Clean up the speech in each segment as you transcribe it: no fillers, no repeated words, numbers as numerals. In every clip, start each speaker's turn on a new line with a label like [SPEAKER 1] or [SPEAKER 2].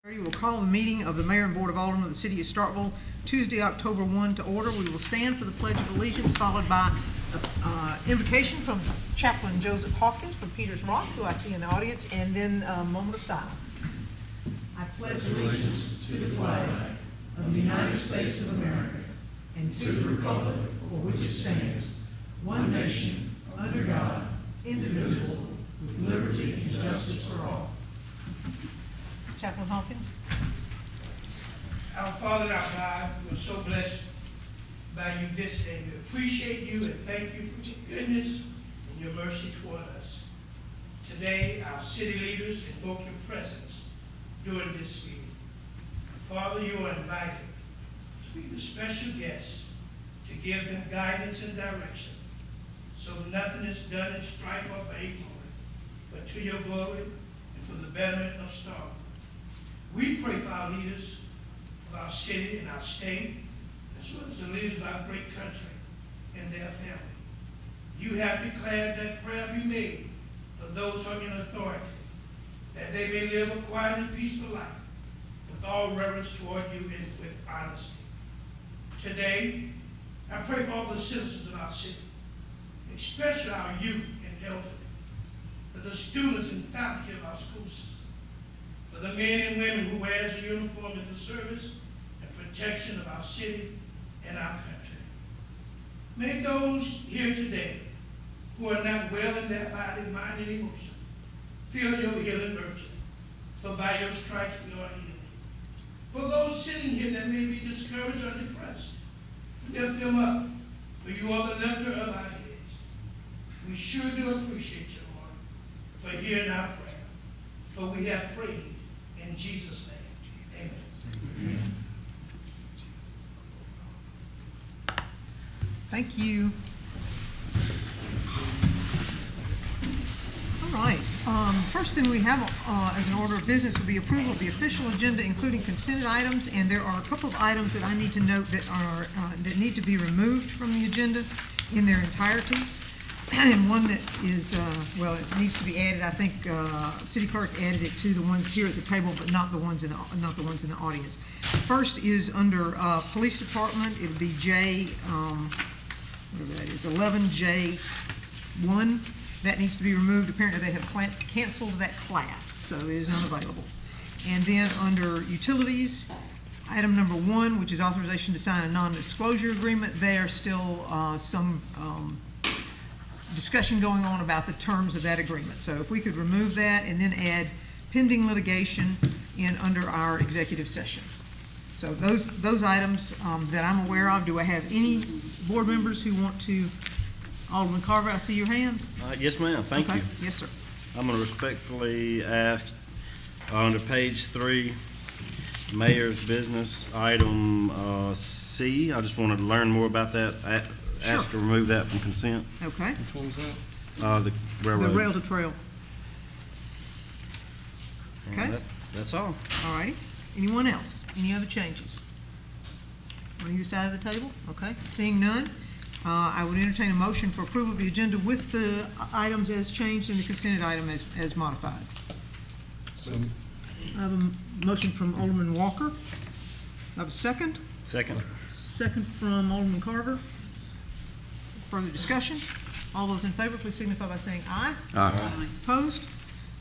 [SPEAKER 1] We will call the meeting of the Mayor and Board of Aldermen of the City of Starkville Tuesday, October 1 to order. We will stand for the Pledge of Allegiance, followed by an invocation from Chaplain Joseph Hawkins from Peters Rock, who I see in the audience, and then a moment of silence. I pledge allegiance to the flag of the United States of America and to the republic for which it stands, one nation, under God, indivisible, with liberty and justice for all. Chaplain Hawkins.
[SPEAKER 2] Our Father and our God, we are so blessed by you this day. We appreciate you and thank you for your goodness and your mercy toward us. Today, our city leaders invoke your presence during this meeting. Father, you are invited to be the special guest to give them guidance and direction, so nothing is done in strife or vainglory, but to your glory and for the betterment of Starkville. We pray for our leaders of our city and our state, as well as the leaders of our great country and their family. You have declared that prayer be made for those who are in authority, that they may live a quiet and peaceful life with all reverence toward you and with honesty. Today, I pray for all the citizens of our city, especially our youth and elderly, for the students and faculty of our school system, for the men and women who wears a uniform in the service and protection of our city and our country. May those here today who are not well in their body, mind, and emotion feel your healing virtue, for by your stripes we are healed. For those sitting here that may be discouraged or depressed, lift them up, for you are the lifter of our heads. We sure do appreciate you, Lord, for hearing our prayer, for we have prayed in Jesus' name. Amen.
[SPEAKER 1] Thank you. All right. First thing we have as an order of business will be approval of the official agenda, including consent items, and there are a couple of items that I need to note that are that need to be removed from the agenda in their entirety. And one that is, well, it needs to be added. I think City Clerk added it to the ones here at the table, but not the ones in the audience. First is under Police Department. It would be J, whatever that is, 11J1. That needs to be removed. Apparently, they have canceled that class, so it is unavailable. And then under Utilities, item number 1, which is authorization to sign a non-disclosure agreement. There's still some discussion going on about the terms of that agreement. So if we could remove that and then add pending litigation in under our executive session. So those items that I'm aware of. Do I have any board members who want to? Alderman Carver, I see your hand.
[SPEAKER 3] Yes, ma'am. Thank you.
[SPEAKER 1] Yes, sir.
[SPEAKER 3] I'm going to respectfully ask under page 3, Mayor's Business, item C. I just wanted to learn more about that. Ask to remove that from consent.
[SPEAKER 1] Okay.
[SPEAKER 4] Which one was that?
[SPEAKER 3] The railroad.
[SPEAKER 1] The rail to trail. Okay.
[SPEAKER 3] That's all.
[SPEAKER 1] All righty. Anyone else? Any other changes? On your side of the table? Okay. Seeing none, I would entertain a motion for approval of the agenda with the items as changed and the consent item as modified.
[SPEAKER 4] So,
[SPEAKER 1] I have a motion from Alderman Walker. I have a second.
[SPEAKER 3] Second.
[SPEAKER 1] Second from Alderman Carver. Further discussion? All those in favor, please signify by saying aye.
[SPEAKER 3] Aye.
[SPEAKER 1] Opposed?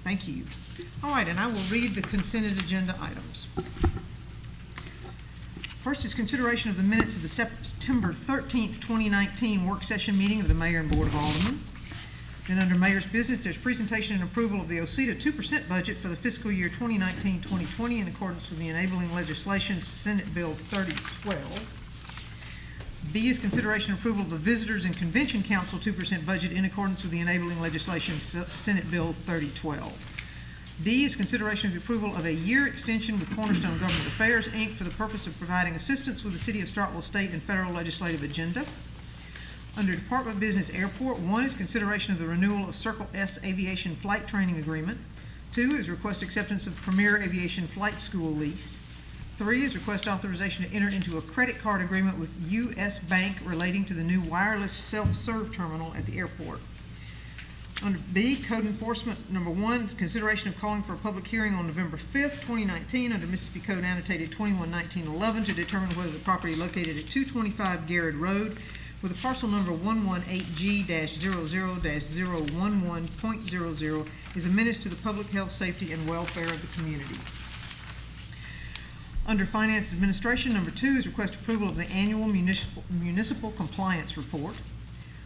[SPEAKER 1] Thank you. All right, and I will read the consented agenda items. First is consideration of the minutes of the September 13th, 2019 work session meeting of the Mayor and Board of Aldermen. Then under Mayor's Business, there's presentation and approval of the OCEDA 2% budget for the fiscal year 2019-2020 in accordance with the enabling legislation, Senate Bill 3012. B is consideration and approval of the Visitors and Convention Council 2% budget in accordance with the enabling legislation, Senate Bill 3012. D is consideration of the approval of a year extension with Cornerstone Government Affairs, Inc. for the purpose of providing assistance with the City of Starkville state and federal legislative agenda. Under Department of Business Airport, 1 is consideration of the renewal of Circle S Aviation Flight Training Agreement. 2 is request acceptance of Premier Aviation Flight School lease. 3 is request authorization to enter into a credit card agreement with U.S. Bank relating to the new wireless self-serve terminal at the airport. Under B, Code Enforcement, number 1, consideration of calling for a public hearing on November 5th, 2019, under Mississippi Code annotated 21-1911 to determine whether the property located at 225 Garrett Road with a parcel number 118G-00-011.00 is a menace to the public health, safety, and welfare of the community. Under Finance Administration, number 2 is request approval of the annual municipal compliance report.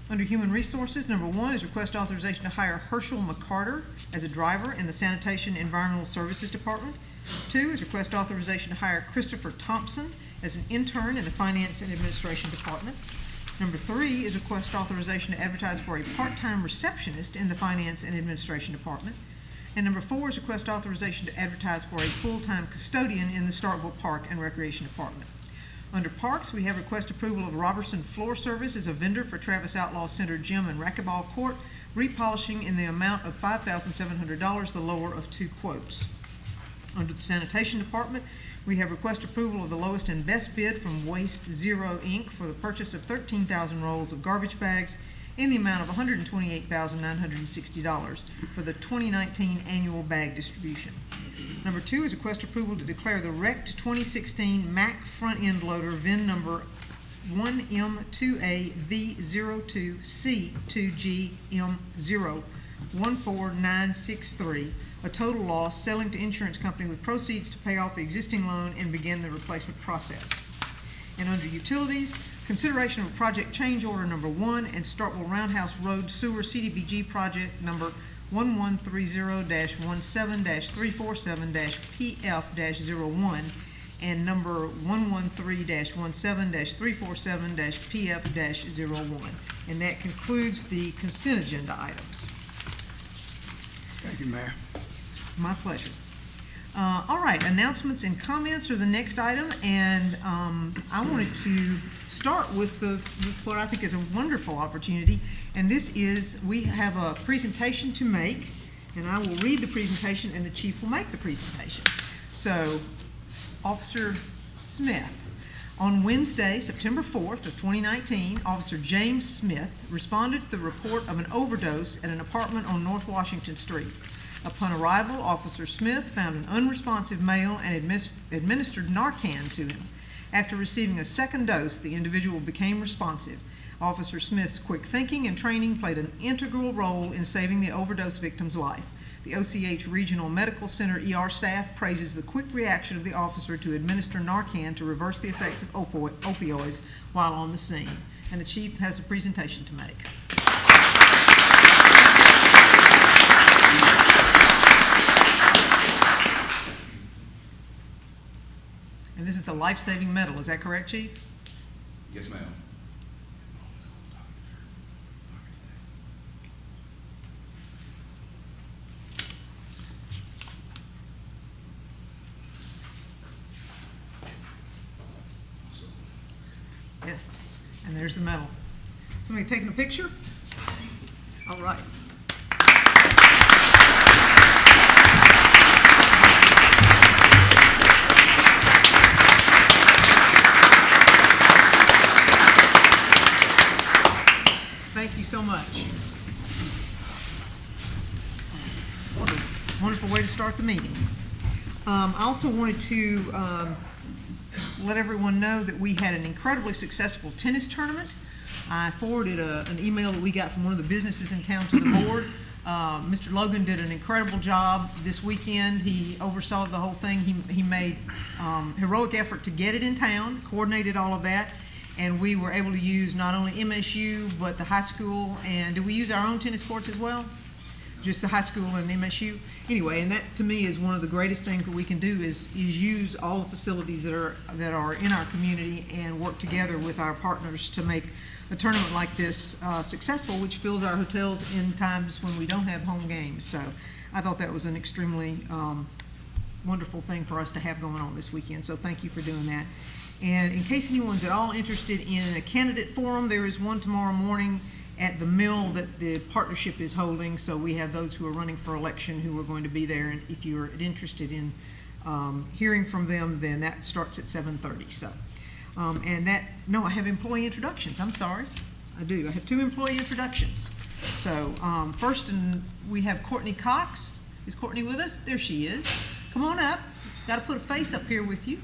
[SPEAKER 1] Under Human Resources, number 1 is request authorization to hire Herschel McCarter as a driver in the Sanitation Environmental Services Department. 2 is request authorization to hire Christopher Thompson as an intern in the Finance and Administration Department. Number 3 is request authorization to advertise for a part-time receptionist in the Finance and Administration Department. And number 4 is request authorization to advertise for a full-time custodian in the Starkville Park and Recreation Department. Under Parks, we have request approval of Robertson Floor Service as a vendor for Travis Outlaw Center Gym and Racquetball Court, repolishing in the amount of $5,700, the lower of 2 quotes. Under the Sanitation Department, we have request approval of the lowest and best bid from Waste Zero, Inc. for the purchase of 13,000 rolls of garbage bags in the amount of $128,960 for the 2019 annual bag distribution. Number 2 is request approval to declare the wrecked 2016 Mack front end loader VIN number 1M2AV02C2GM014963 a total loss, selling to insurance company with proceeds to pay off the existing loan and begin the replacement process. And under Utilities, consideration of a project change order number 1 and Starkville Roundhouse Road Sewer CDBG project number 1130-17-347-PF-01 and number 113-17-347-PF-01. And that concludes the consent agenda items.
[SPEAKER 4] Thank you, Mayor.
[SPEAKER 1] My pleasure. All right, announcements and comments are the next item, and I wanted to start with what I think is a wonderful opportunity, and this is we have a presentation to make, and I will read the presentation, and the chief will make the presentation. So, Officer Smith. On Wednesday, September 4th of 2019, Officer James Smith responded to the report of an overdose at an apartment on North Washington Street. Upon arrival, Officer Smith found an unresponsive male and administered Narcan to him. After receiving a second dose, the individual became responsive. Officer Smith's quick thinking and training played an integral role in saving the overdose victim's life. The OCH Regional Medical Center ER staff praises the quick reaction of the officer to administer Narcan to reverse the effects of opioids while on the scene. And the chief has a presentation to make. And this is the life-saving medal, is that correct, Chief?
[SPEAKER 4] Yes, ma'am.
[SPEAKER 1] Yes, and there's the medal. Somebody taking a picture? All right. Thank you so much. What a wonderful way to start the meeting. I also wanted to let everyone know that we had an incredibly successful tennis tournament. I forwarded an email that we got from one of the businesses in town to the board. Mr. Logan did an incredible job this weekend. He oversaw the whole thing. He made heroic effort to get it in town, coordinated all of that, and we were able to use not only MSU but the high school. And did we use our own tennis courts as well? Just the high school and MSU. Anyway, and that to me is one of the greatest things that we can do is use all the facilities that are in our community and work together with our partners to make a tournament like this successful, which fills our hotels in times when we don't have home games. So I thought that was an extremely wonderful thing for us to have going on this weekend. So thank you for doing that. And in case anyone's at all interested in a candidate forum, there is one tomorrow morning at the mill that the partnership is holding. So we have those who are running for election who are going to be there. And if you're interested in hearing from them, then that starts at 7:30. So, I have employee introductions. I'm sorry. I do. I have 2 employee introductions. So first, we have Courtney Cox. Is Courtney with us? There she is. Come on up. Got to put a face up here with you.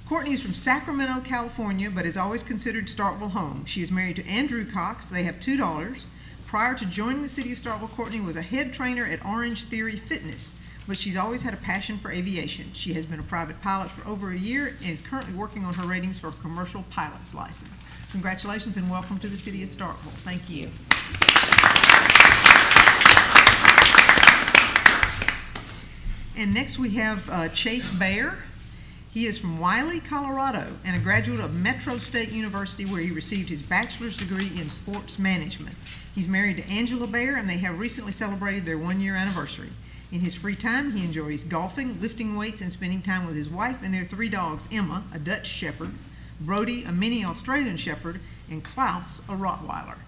[SPEAKER 1] Courtney is from Sacramento, California, but is always considered Starkville home. She is married to Andrew Cox. They have 2 daughters. Prior to joining the city of Starkville, Courtney was a head trainer at Orange Theory Fitness, but she's always had a passion for aviation. She has been a private pilot for over a year and is currently working on her ratings for a commercial pilot's license. Congratulations and welcome to the city of Starkville. Thank you. And next we have Chase Baer. He is from Wiley, Colorado, and a graduate of Metro State University, where he received his bachelor's degree in sports management. He's married to Angela Baer, and they have recently celebrated their 1-year anniversary. In his free time, he enjoys golfing, lifting weights, and spending time with his wife and their 3 dogs, Emma, a Dutch Shepherd, Brody, a mini Australian Shepherd, and Klaus, a Rottweiler.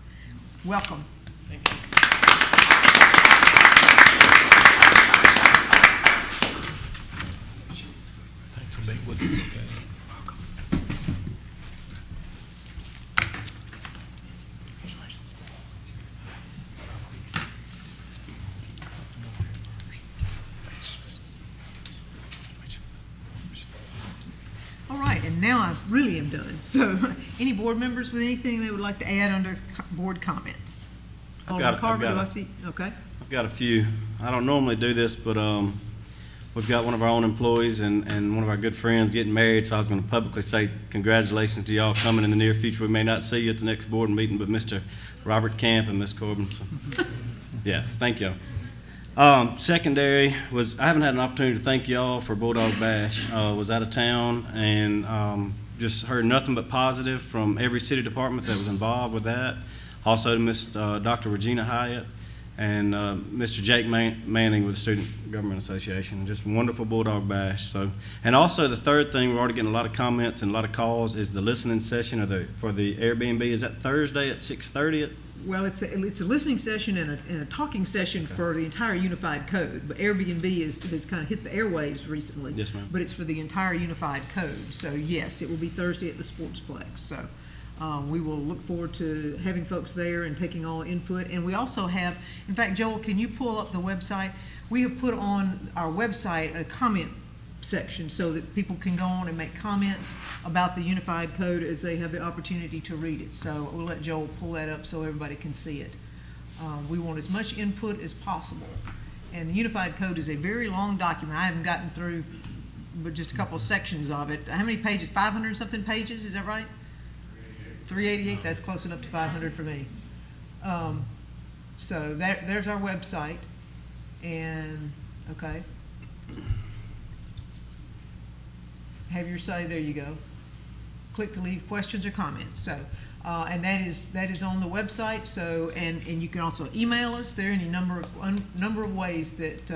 [SPEAKER 1] Welcome.
[SPEAKER 5] Thank you. Thanks a big with you, okay?
[SPEAKER 1] All right, and now I really am done. So, any board members with anything they would like to add under board comments? Alderman Carver, do I see? Okay.
[SPEAKER 3] I've got a few. I don't normally do this, but we've got one of our own employees and one of our good friends getting married, so I was going to publicly say congratulations to y'all coming in the near future. We may not see you at the next board meeting, but Mr. Robert Camp and Ms. Corbin. So, yeah, thank y'all. Secondary was, I haven't had an opportunity to thank y'all for Bulldog Bash. Was out of town and just heard nothing but positive from every city department that was involved with that. Also to Miss Dr. Regina Hyatt and Mr. Jake Manning with the Student Government Association. Just wonderful Bulldog Bash. So, and also the third thing, we're already getting a lot of comments and a lot of calls, is the listening session for the Airbnb. Is that Thursday at 6:30?
[SPEAKER 1] Well, it's a listening session and a talking session for the entire Unified Code, but Airbnb has kind of hit the airwaves recently.
[SPEAKER 3] Yes, ma'am.
[SPEAKER 1] But it's for the entire Unified Code. So, yes, it will be Thursday at the Sportsplex. So, we will look forward to having folks there and taking all input. And we also have, in fact, Joel, can you pull up the website? We have put on our website a comment section so that people can go on and make comments about the Unified Code as they have the opportunity to read it. So we'll let Joel pull that up so everybody can see it. We want as much input as possible. And the Unified Code is a very long document. I haven't gotten through but just a couple of sections of it. How many pages? 500 something pages, is that right? 388, that's close enough to 500 for me. So there's our website. And, okay. Have your say, there you go. Click to leave questions or comments. So, and that is on the website. So, and you can also email us. There are any number of ways that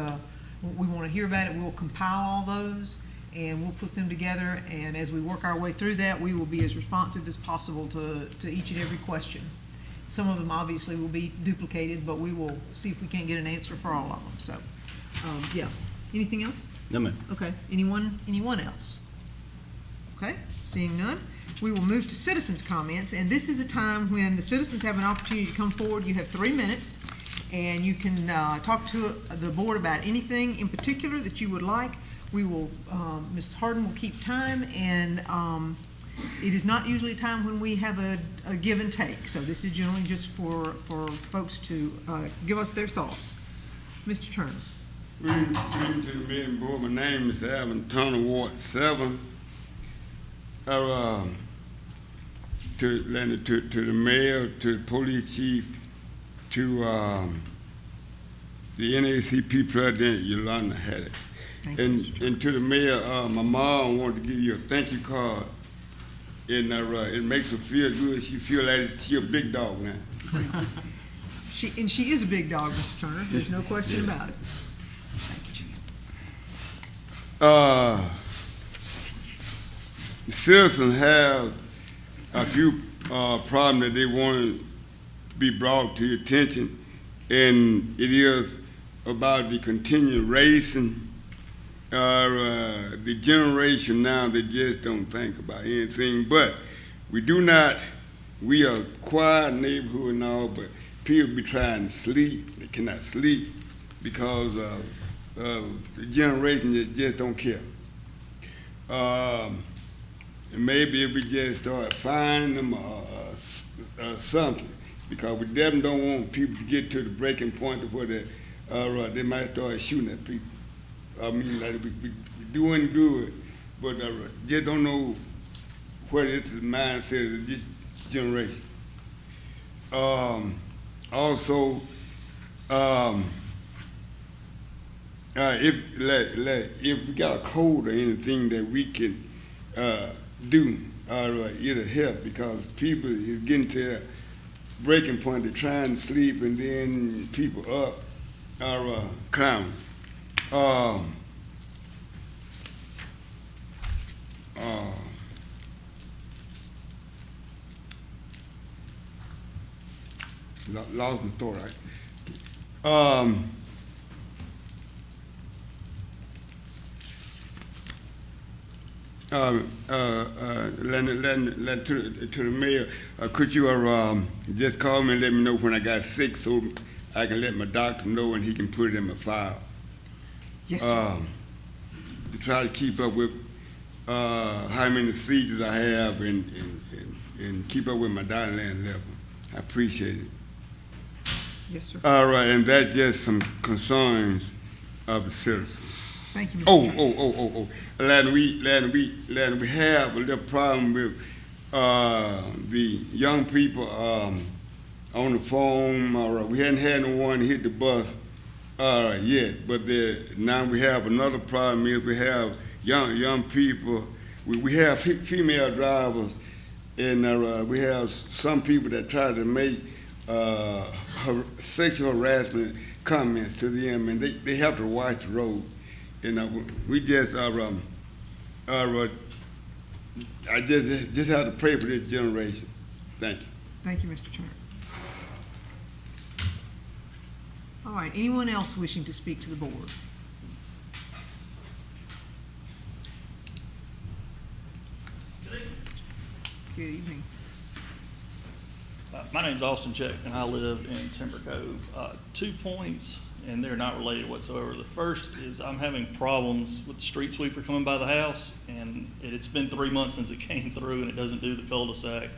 [SPEAKER 1] we want to hear about it. We'll compile all those and we'll put them together. And as we work our way through that, we will be as responsive as possible to each and every question. Some of them obviously will be duplicated, but we will see if we can't get an answer for all of them. So, yeah. Anything else?
[SPEAKER 3] No, ma'am.
[SPEAKER 1] Okay. Anyone else? Okay, seeing none, we will move to citizens' comments, and this is a time when the citizens have an opportunity to come forward. You have 3 minutes, and you can talk to the board about anything in particular that you would like. We will, Ms. Harden will keep time, and it is not usually a time when we have a give and take, so this is generally just for folks to give us their thoughts. Mr. Turner.
[SPEAKER 6] Greetings to the meeting board. My name is Alvin Turner, Ward 7. To the mayor, to the police chief, to the NACP president, Yolanda Haddock. And to the mayor, my mom wanted to give you a thank you card. And it makes her feel good. She feel like she's a big dog now.
[SPEAKER 1] She is a big dog, Mr. Turner. There's no question about it. Thank you, Chief.
[SPEAKER 6] The citizens have a few problems that they want to be brought to your attention, and it is about the continued racing. The generation now, they just don't think about anything, but we do not we are a quiet neighborhood and all, but people be trying to sleep. They cannot sleep because the generation that just don't care. And maybe if we just start finding them something, because we definitely don't want people to get to the breaking point of where they might start shooting at people. I mean, like we doing good, but just don't know what is the mindset of this generation. Also, if we got a code or anything that we can do, it'll help, because people is getting to a breaking point. They're trying to sleep, and then people up are clowning. Lost my thought, right? To the mayor, could you just call me and let me know when I got sick, so I can let my doctor know and he can put it in my file?
[SPEAKER 1] Yes, sir.
[SPEAKER 6] To try to keep up with how many seizures I have and keep up with my dialing level. I appreciate it.
[SPEAKER 1] Yes, sir.
[SPEAKER 6] All right, and that's just some concerns of the citizens.
[SPEAKER 1] Thank you, Mr.
[SPEAKER 6] Oh. Land, we have a little problem with the young people on the phone. All right, we hadn't had no one hit the bus yet, but now we have another problem. Is we have young people. We have female drivers, and we have some people that try to make sexual harassment comments to them, and they have to watch the road. We just I just have to pray for this generation. Thank you.
[SPEAKER 1] Thank you, Mr. Turner. All right, anyone else wishing to speak to the board? Good evening.
[SPEAKER 7] My name's Austin Check, and I live in Timber Cove. 2 points, and they're not related whatsoever. The first is I'm having problems with the street sweeper coming by the house, and it's been 3 months since it came through, and it doesn't do the cul-de-sac.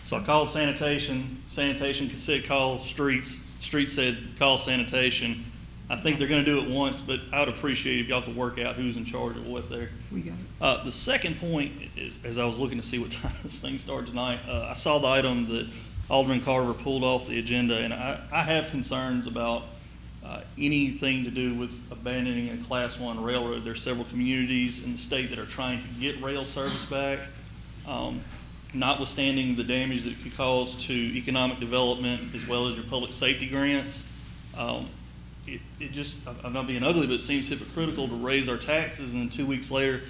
[SPEAKER 7] So I called sanitation. Sanitation said call streets. Streets said call sanitation. I think they're going to do it once, but I would appreciate if y'all could work out who's in charge of what there.
[SPEAKER 1] We got it.
[SPEAKER 7] The second point is, as I was looking to see what time this thing started tonight, I saw the item that Alderman Carver pulled off the agenda, and I have concerns about anything to do with abandoning a Class 1 railroad. There's several communities in the state that are trying to get rail service back, notwithstanding the damage that it could cause to economic development as well as your public safety grants. It just, I'm not being ugly, but it seems hypocritical to raise our taxes and then 2 weeks later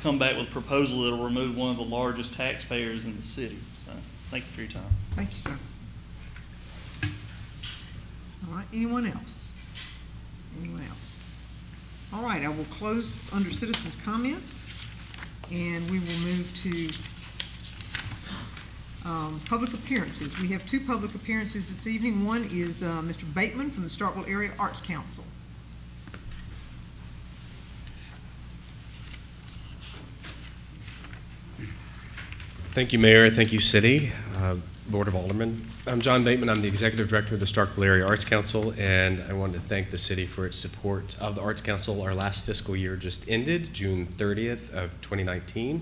[SPEAKER 7] come back with a proposal that will remove one of the largest taxpayers in the city. So thank you for your time.
[SPEAKER 1] Thank you, sir. All right, anyone else? Anyone else? All right, I will close under citizens' comments, and we will move to public appearances. We have 2 public appearances this evening. One is Mr. Bateman from the Starkville Area Arts Council.
[SPEAKER 8] Thank you, Mayor. Thank you, City, Board of Aldermen. I'm John Bateman. I'm the Executive Director of the Starkville Area Arts Council, and I wanted to thank the city for its support of the Arts Council. Our last fiscal year just ended, June 30th of 2019.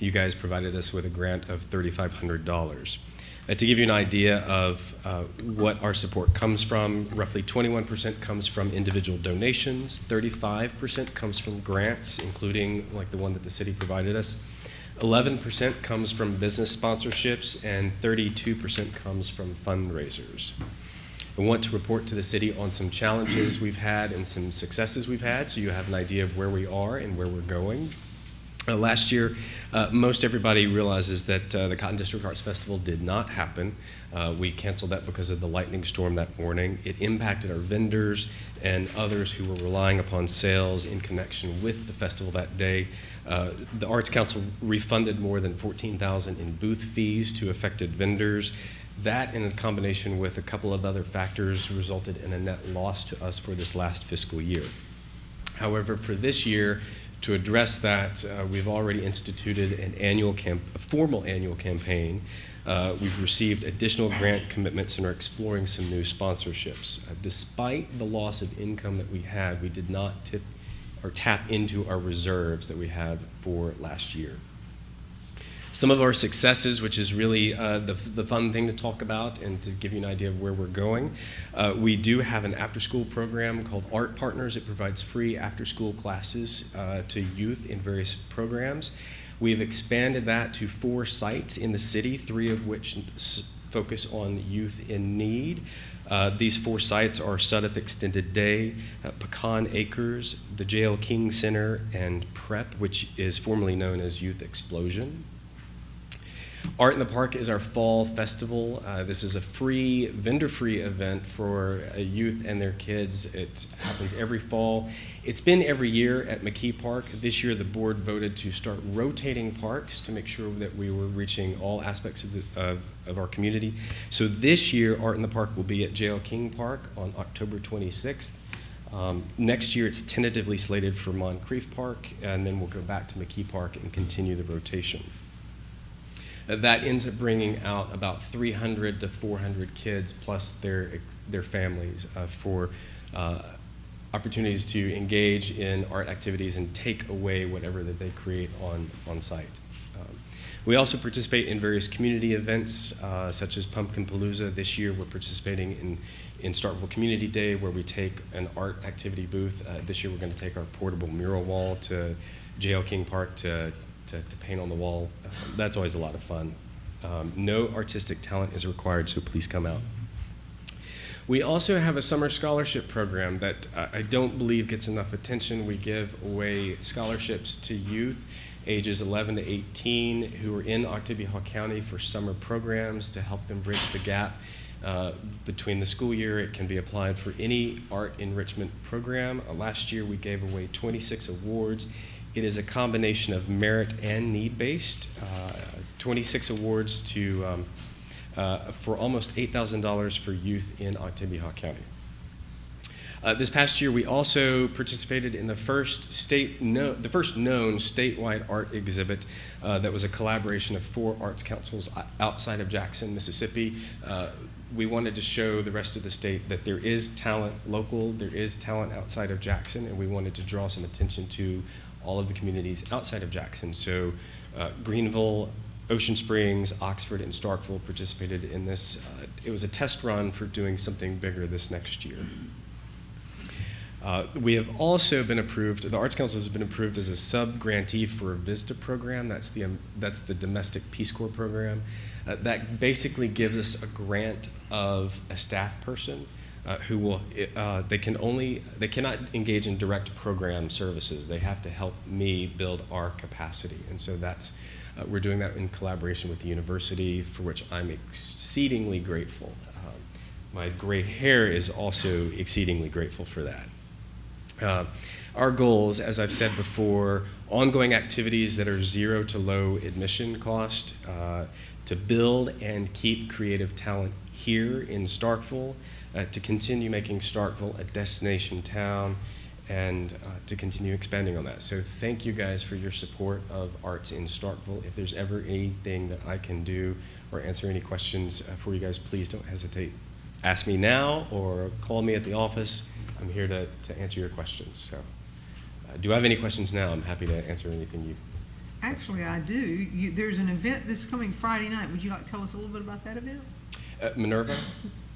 [SPEAKER 8] You guys provided us with a grant of $3,500. To give you an idea of what our support comes from, roughly 21% comes from individual donations, 35% comes from grants, including like the one that the city provided us, 11% comes from business sponsorships, and 32% comes from fundraisers. I want to report to the city on some challenges we've had and some successes we've had, so you have an idea of where we are and where we're going. Last year, most everybody realizes that the Cotton District Arts Festival did not happen. We canceled that because of the lightning storm that morning. It impacted our vendors and others who were relying upon sales in connection with the festival that day. The Arts Council refunded more than $14,000 in booth fees to affected vendors. That, in combination with a couple of other factors, resulted in a net loss to us for this last fiscal year. However, for this year, to address that, we've already instituted a formal annual campaign. We've received additional grant commitments and are exploring some new sponsorships. Despite the loss of income that we had, we did not tap into our reserves that we had for last year. Some of our successes, which is really the fun thing to talk about and to give you an idea of where we're going, we do have an after-school program called Art Partners. It provides free after-school classes to youth in various programs. We have expanded that to 4 sites in the city, 3 of which focus on youth in need. These 4 sites are Sudeth Extended Day, Pecan Acres, the J.L. King Center, and PrEP, which is formerly known as Youth Explosion. Art in the Park is our fall festival. This is a free, vendor-free event for youth and their kids. It happens every fall. It's been every year at McKee Park. This year, the board voted to start rotating parks to make sure that we were reaching all aspects of our community. So this year, Art in the Park will be at J.L. King Park on October 26th. Next year, it's tentatively slated for Moncrief Park, and then we'll go back to McKee Park and continue the rotation. That ends up bringing out about 300 to 400 kids plus their families for opportunities to engage in art activities and take away whatever that they create on site. We also participate in various community events such as Pumpkin Palooza. This year we're participating in Starkville Community Day, where we take an art activity booth. This year we're going to take our portable mural wall to J.L. King Park to paint on the wall. That's always a lot of fun. No artistic talent is required, so please come out. We also have a summer scholarship program that I don't believe gets enough attention. We give away scholarships to youth ages 11 to 18 who are in Oktibbeha County for summer programs to help them bridge the gap between the school year. It can be applied for any art enrichment program. Last year we gave away 26 awards. It is a combination of merit and need-based, 26 awards for almost $8,000 for youth in Oktibbeha County. This past year, we also participated in the first known statewide art exhibit that was a collaboration of 4 arts councils outside of Jackson, Mississippi. We wanted to show the rest of the state that there is talent local, there is talent outside of Jackson, and we wanted to draw some attention to all of the communities outside of Jackson. So Greenville, Ocean Springs, Oxford, and Starkville participated in this. It was a test run for doing something bigger this next year. We have also been approved, the Arts Council has been approved as a sub-grantee for a VISTA program. That's the Domestic Peace Corps program. That basically gives us a grant of a staff person who will, they cannot engage in direct program services. They have to help me build our capacity. And so we're doing that in collaboration with the university, for which I'm exceedingly grateful. My gray hair is also exceedingly grateful for that. Our goals, as I've said before, ongoing activities that are zero to low admission cost, to build and keep creative talent here in Starkville, to continue making Starkville a destination town, and to continue expanding on that. So thank you guys for your support of arts in Starkville. If there's ever anything that I can do or answer any questions for you guys, please don't hesitate. Ask me now or call me at the office. I'm here to answer your questions. So do I have any questions now? I'm happy to answer anything you.
[SPEAKER 1] Actually, I do. There's an event this coming Friday night. Would you like to tell us a little bit about that event?
[SPEAKER 8] Minerva?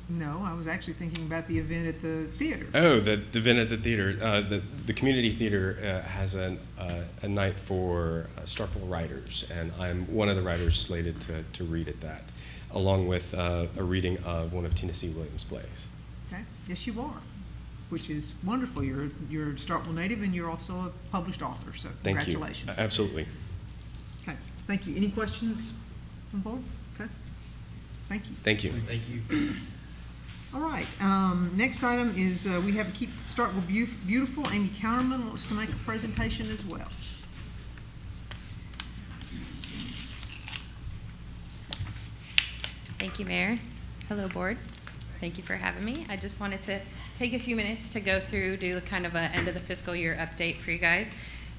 [SPEAKER 1] No, I was actually thinking about the event at the theater.
[SPEAKER 8] Oh, the event at the theater. The community theater has a night for Starkville writers, and I'm one of the writers slated to read at that, along with a reading of one of Tennessee Williams' plays.
[SPEAKER 1] Okay. Yes, you are. which is wonderful. You're a Starkville native, and you're also a published author, so
[SPEAKER 8] Thank you.
[SPEAKER 1] congratulations.
[SPEAKER 8] Absolutely.
[SPEAKER 1] Okay, thank you. Any questions from the board? Okay, thank you.
[SPEAKER 8] Thank you.
[SPEAKER 5] Thank you.
[SPEAKER 1] All right, next item is we have Keep Starkville Beautiful. Amy Counterman wants to make a presentation as well.
[SPEAKER 9] Thank you, Mayor. Hello, Board. Thank you for having me. I just wanted to take a few minutes to go through, do kind of an end of the fiscal year update for you guys.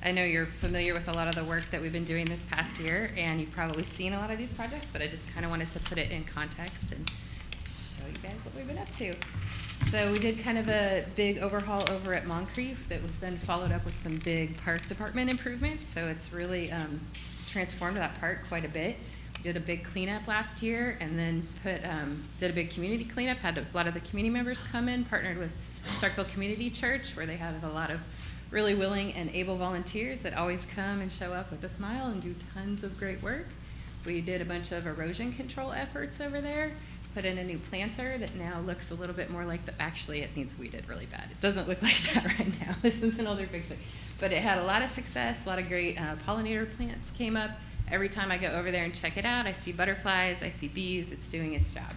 [SPEAKER 9] I know you're familiar with a lot of the work that we've been doing this past year, and you've probably seen a lot of these projects, but I just kind of wanted to put it in context and show you guys what we've been up to. So we did kind of a big overhaul over at Moncrief that was then followed up with some big park department improvements. So it's really transformed that park quite a bit. We did a big cleanup last year, and then did a big community cleanup, had a lot of the community members come in, partnered with Starkville Community Church, where they had a lot of really willing and able volunteers that always come and show up with a smile and do tons of great work. We did a bunch of erosion control efforts over there, put in a new planter that now looks a little bit more like actually it needs weeded really bad. It doesn't look like that right now. This is an older picture. But it had a lot of success, a lot of great pollinator plants came up. Every time I go over there and check it out, I see butterflies, I see bees, it's doing its job.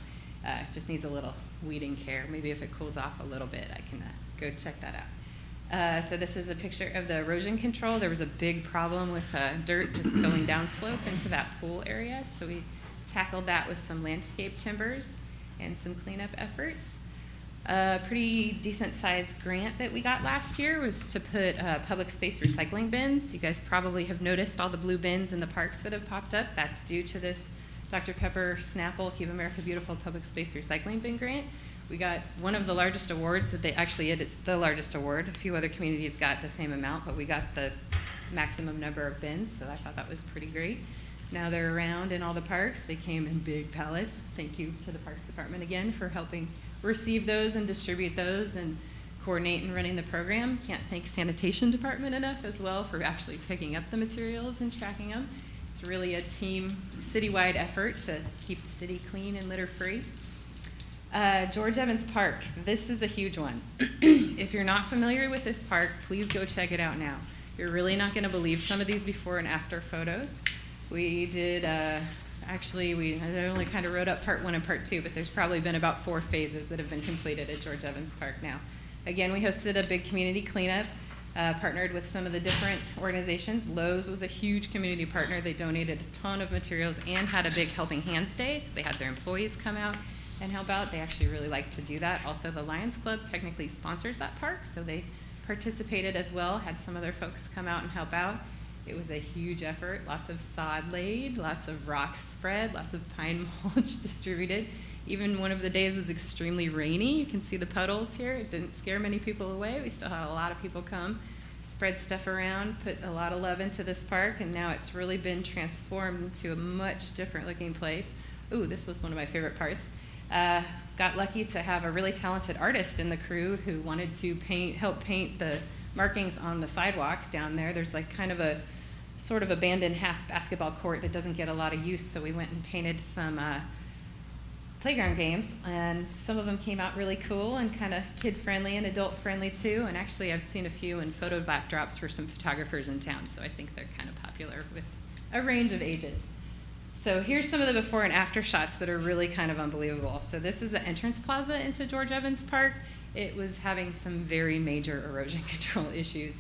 [SPEAKER 9] Just needs a little weeding care. Maybe if it cools off a little bit, I can go check that out. So this is a picture of the erosion control. There was a big problem with dirt just going down slope into that pool area. So we tackled that with some landscape timbers and some cleanup efforts. A pretty decent sized grant that we got last year was to put public space recycling bins. You guys probably have noticed all the blue bins in the parks that have popped up. That's due to this Dr. Pepper Snapple Keep America Beautiful Public Space Recycling Bin Grant. We got one of the largest awards that it's the largest award. A few other communities got the same amount, but we got the maximum number of bins, so I thought that was pretty great. Now they're around in all the parks. They came in big pallets. Thank you to the Parks Department again for helping receive those and distribute those and coordinate and running the program. Can't thank Sanitation Department enough as well for actually picking up the materials and tracking them. It's really a team, citywide effort to keep the city clean and litter free. George Evans Park, this is a huge one. If you're not familiar with this park, please go check it out now. You're really not going to believe some of these before and after photos. We did, I only kind of wrote up part 1 and part 2, but there's probably been about 4 phases that have been completed at George Evans Park now. Again, we hosted a big community cleanup, partnered with some of the different organizations. Lowe's was a huge community partner. They donated a ton of materials and had a big helping hands day, so they had their employees come out and help out. They actually really like to do that. Also, the Lions Club technically sponsors that park, so they participated as well, had some of their folks come out and help out. It was a huge effort, lots of sod laid, lots of rocks spread, lots of pine mulch distributed. Even one of the days was extremely rainy. You can see the puddles here. It didn't scare many people away. We still had a lot of people come, spread stuff around, put a lot of love into this park, and now it's really been transformed into a much different looking place. Ooh, this was one of my favorite parts. Got lucky to have a really talented artist in the crew who wanted to help paint the markings on the sidewalk down there. There's like kind of a sort of abandoned half basketball court that doesn't get a lot of use, so we went and painted some playground games, and some of them came out really cool and kind of kid-friendly and adult-friendly too, and actually I've seen a few in photo backdrops for some photographers in town, so I think they're kind of popular with a range of ages. So here's some of the before and after shots that are really kind of unbelievable. So this is the entrance plaza into George Evans Park. It was having some very major erosion control issues.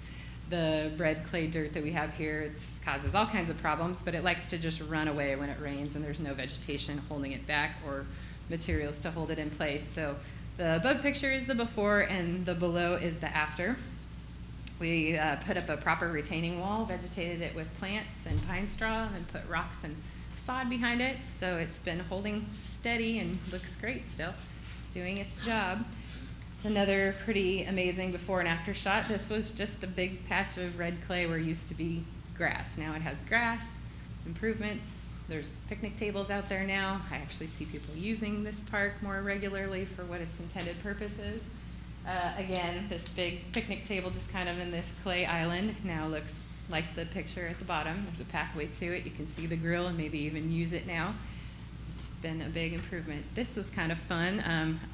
[SPEAKER 9] The red clay dirt that we have here, it causes all kinds of problems, but it likes to just run away when it rains and there's no vegetation holding it back or materials to hold it in place. So the above picture is the before and the below is the after. We put up a proper retaining wall, vegetated it with plants and pine straw, and then put rocks and sod behind it, so it's been holding steady and looks great still. It's doing its job. Another pretty amazing before and after shot. This was just a big patch of red clay where it used to be grass. Now it has grass, improvements. There's picnic tables out there now. I actually see people using this park more regularly for what its intended purpose is. Again, this big picnic table just kind of in this clay island now looks like the picture at the bottom. There's a pathway to it. You can see the grill and maybe even use it now. It's been a big improvement. This was kind of fun.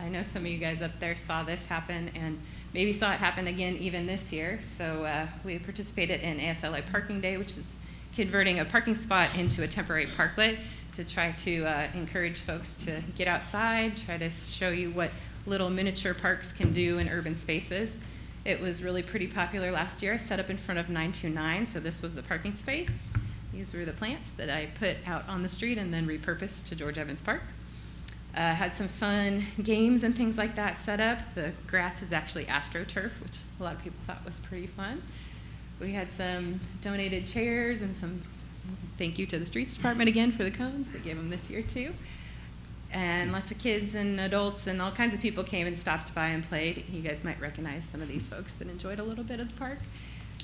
[SPEAKER 9] I know some of you guys up there saw this happen and maybe saw it happen again even this year. So we participated in ASLA Parking Day, which is converting a parking spot into a temporary parklet to try to encourage folks to get outside, try to show you what little miniature parks can do in urban spaces. It was really pretty popular last year. I set up in front of 929, so this was the parking space. These were the plants that I put out on the street and then repurposed to George Evans Park. Had some fun games and things like that set up. The grass is actually AstroTurf, which a lot of people thought was pretty fun. We had some donated chairs and some thank you to the streets department again for the cones. They gave them this year too. And lots of kids and adults and all kinds of people came and stopped by and played. You guys might recognize some of these folks that enjoyed a little bit of the park.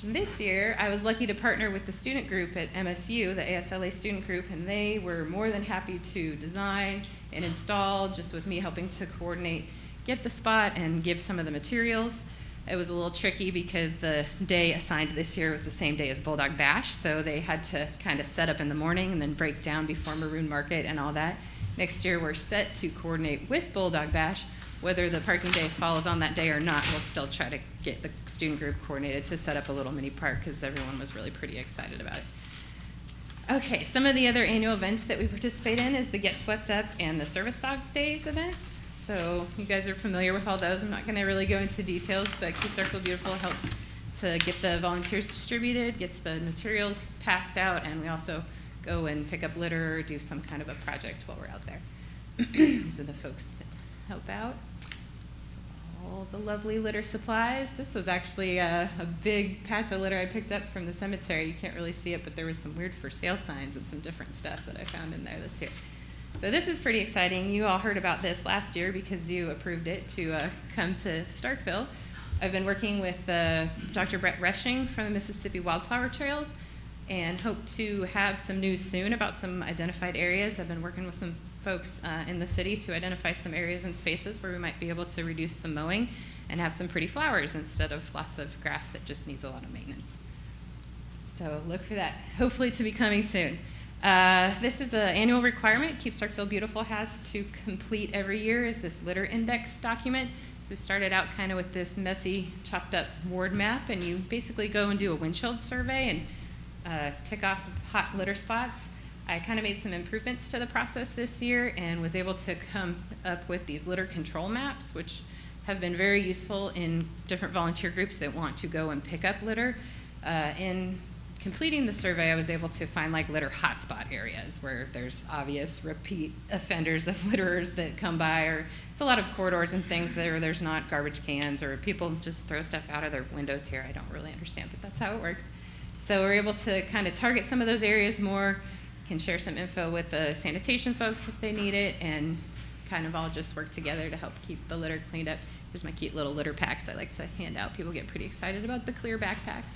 [SPEAKER 9] This year, I was lucky to partner with the student group at MSU, the ASLA student group, and they were more than happy to design and install, just with me helping to coordinate, get the spot and give some of the materials. It was a little tricky because the day assigned this year was the same day as Bulldog Bash, so they had to kind of set up in the morning and then break down before Maroon Market and all that. Next year, we're set to coordinate with Bulldog Bash. Whether the parking day falls on that day or not, we'll still try to get the student group coordinated to set up a little mini park because everyone was really pretty excited about it. Okay, some of the other annual events that we participate in is the Get Swept Up and the Service Dogs Days events. So you guys are familiar with all those. I'm not going to really go into details, but Keep Starkville Beautiful helps to get the volunteers distributed, gets the materials passed out, and we also go and pick up litter or do some kind of a project while we're out there. These are the folks that help out. All the lovely litter supplies. This was actually a big patch of litter I picked up from the cemetery. You can't really see it, but there was some weird for sale signs and some different stuff that I found in there this year. So this is pretty exciting. You all heard about this last year because you approved it to come to Starkville. I've been working with Dr. Brett Rushing from the Mississippi Wildflower Trails and hope to have some news soon about some identified areas. I've been working with some folks in the city to identify some areas and spaces where we might be able to reduce some mowing and have some pretty flowers instead of lots of grass that just needs a lot of maintenance. So look for that, hopefully to be coming soon. This is an annual requirement Keep Starkville Beautiful has to complete every year is this litter index document. So we started out kind of with this messy chopped up ward map, and you basically go and do a windshield survey and tick off hot litter spots. I kind of made some improvements to the process this year and was able to come up with these litter control maps, which have been very useful in different volunteer groups that want to go and pick up litter. In completing the survey, I was able to find like litter hotspot areas where there's obvious repeat offenders of litterers that come by, or it's a lot of corridors and things there where there's not garbage cans or people just throw stuff out of their windows here. I don't really understand, but that's how it works. So we're able to kind of target some of those areas more, can share some info with the sanitation folks if they need it, and kind of all just work together to help keep the litter cleaned up. Here's my cute little litter packs I like to hand out. People get pretty excited about the clear backpacks.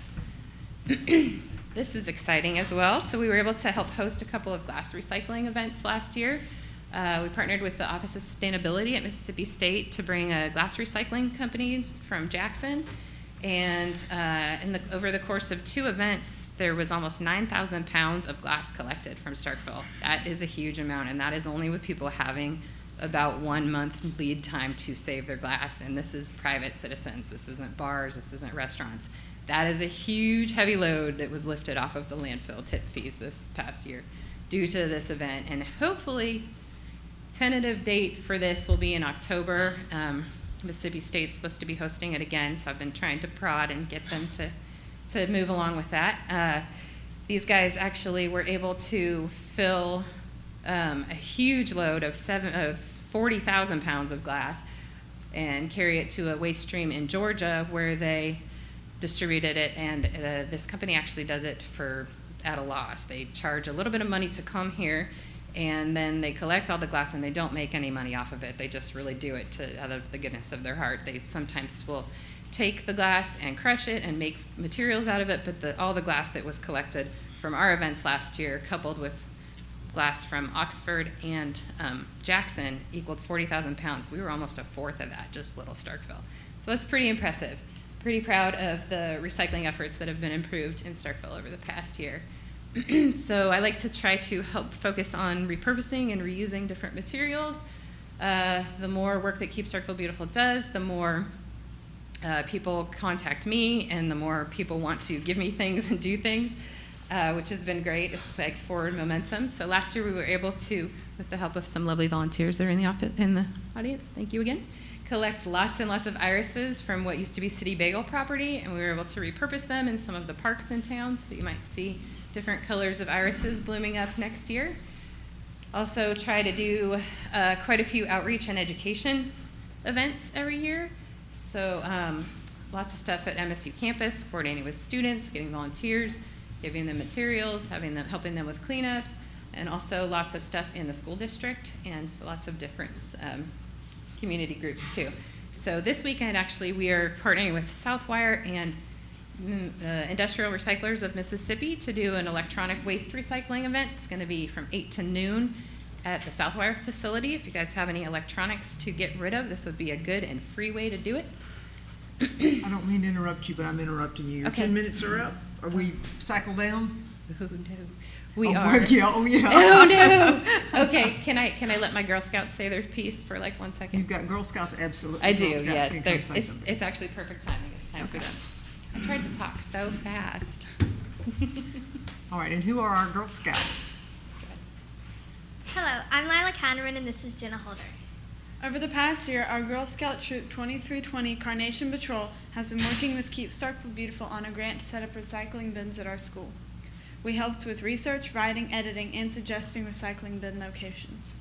[SPEAKER 9] This is exciting as well. So we were able to help host a couple of glass recycling events last year. We partnered with the Office of Sustainability at Mississippi State to bring a glass recycling company from Jackson. And over the course of 2 events, there was almost 9,000 pounds of glass collected from Starkville. That is a huge amount, and that is only with people having about 1 month lead time to save their glass. And this is private citizens. This isn't bars. This isn't restaurants. That is a huge, heavy load that was lifted off of the landfill tip fees this past year due to this event. And hopefully, tentative date for this will be in October. Mississippi State's supposed to be hosting it again, so I've been trying to prod and get them to move along with that. These guys actually were able to fill a huge load of 40,000 pounds of glass and carry it to a waste stream in Georgia where they distributed it, and this company actually does it at a loss. They charge a little bit of money to come here, and then they collect all the glass and they don't make any money off of it. They just really do it out of the goodness of their heart. They sometimes will take the glass and crush it and make materials out of it, but all the glass that was collected from our events last year, coupled with glass from Oxford and Jackson, equaled 40,000 pounds. We were almost a fourth of that, just little Starkville. So that's pretty impressive. Pretty proud of the recycling efforts that have been improved in Starkville over the past year. So I like to try to help focus on repurposing and reusing different materials. The more work that Keep Starkville Beautiful does, the more people contact me, and the more people want to give me things and do things, which has been great. It's like forward momentum. So last year we were able to, with the help of some lovely volunteers that are in the audience, thank you again, collect lots and lots of irises from what used to be City Bagel property, and we were able to repurpose them in some of the parks in town. So you might see different colors of irises blooming up next year. Also try to do quite a few outreach and education events every year. So lots of stuff at MSU campus, coordinating with students, getting volunteers, giving them materials, helping them with cleanups, and also lots of stuff in the school district, and so lots of different community groups too. So this weekend, actually, we are partnering with Southwire and Industrial Recyclers of Mississippi to do an electronic waste recycling event. It's going to be from 8 to noon at the Southwire facility. If you guys have any electronics to get rid of, this would be a good and free way to do it.
[SPEAKER 1] I don't mean to interrupt you, but I'm interrupting you. Your
[SPEAKER 9] Okay.
[SPEAKER 1] 10 minutes are up. Are we cycle down?
[SPEAKER 9] Oh no, we
[SPEAKER 1] Oh,
[SPEAKER 9] are.
[SPEAKER 1] yeah, oh, yeah.
[SPEAKER 9] Oh no. Okay, can I let my Girl Scouts say their piece for like 1 second?
[SPEAKER 1] You've got Girl Scouts, absolutely.
[SPEAKER 9] I do,
[SPEAKER 1] Girl Scouts
[SPEAKER 9] yes.
[SPEAKER 1] can come say
[SPEAKER 9] It's
[SPEAKER 1] something.
[SPEAKER 9] actually perfect timing. It's time for them. I tried to talk so fast.
[SPEAKER 1] All right, and who are our Girl Scouts?
[SPEAKER 10] Hello, I'm Lila Cannerin, and this is Jenna Holder.
[SPEAKER 11] Over the past year, our Girl Scout Troop 2320 Carnation Patrol has been working with Keep Starkville Beautiful on a grant to set up recycling bins at our school. We helped with research, writing, editing, and suggesting recycling bin locations.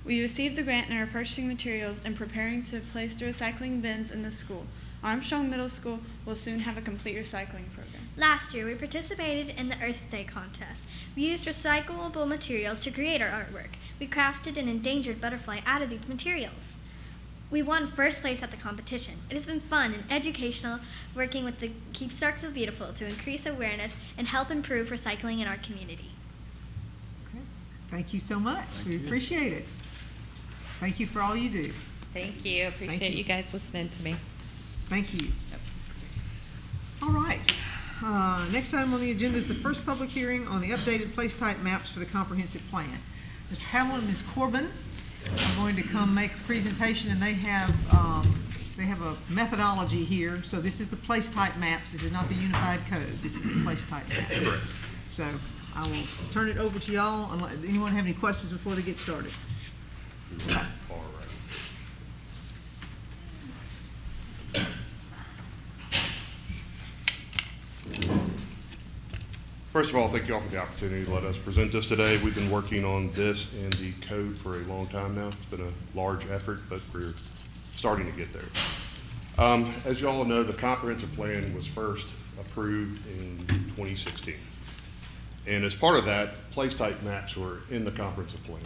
[SPEAKER 11] We received the grant and are purchasing materials and preparing to place the recycling bins in the school. Armstrong Middle School will soon have a complete recycling program.
[SPEAKER 10] Last year, we participated in the Earth Day contest. We used recyclable materials to create our artwork. We crafted an endangered butterfly out of these materials. We won first place at the competition. It has been fun and educational working with the Keep Starkville Beautiful to increase awareness and help improve recycling in our community.
[SPEAKER 1] Okay. Thank you so much. We appreciate it. Thank you for all you do.
[SPEAKER 9] Thank you. Appreciate
[SPEAKER 1] you.
[SPEAKER 9] you guys listening to me.
[SPEAKER 1] Thank you. All right. Next item on the agenda is the first public hearing on the updated place type maps for the comprehensive plan. Mr. Howell and Ms. Corbin are going to come make a presentation, and they have a methodology here. So this is the place type maps. This is not the unified code. This is the place type map. Correct. So I will turn it over to y'all. Unless anyone have any questions before they get started?
[SPEAKER 12] First of all, thank you all for the opportunity to let us present this today. We've been working on this and the code for a long time now. It's been a large effort, but we're starting to get there. As you all know, the comprehensive plan was first approved in 2016. And as part of that, place type maps were in the comprehensive plan.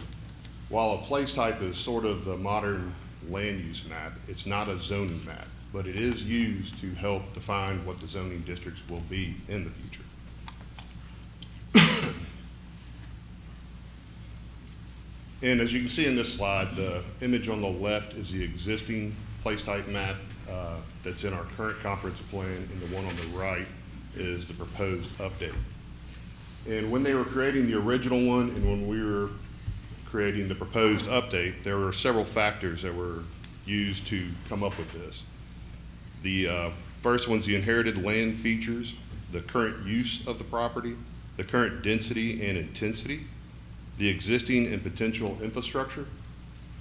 [SPEAKER 12] While a place type is sort of the modern land use map, it's not a zoning map, but it is used to help define what the zoning districts will be in the future. And as you can see in this slide, the image on the left is the existing place type map that's in our current comprehensive plan, and the one on the right is the proposed update. And when they were creating the original one and when we were creating the proposed update, there were several factors that were used to come up with this. The first one's the inherited land features, the current use of the property, the current density and intensity, the existing and potential infrastructure,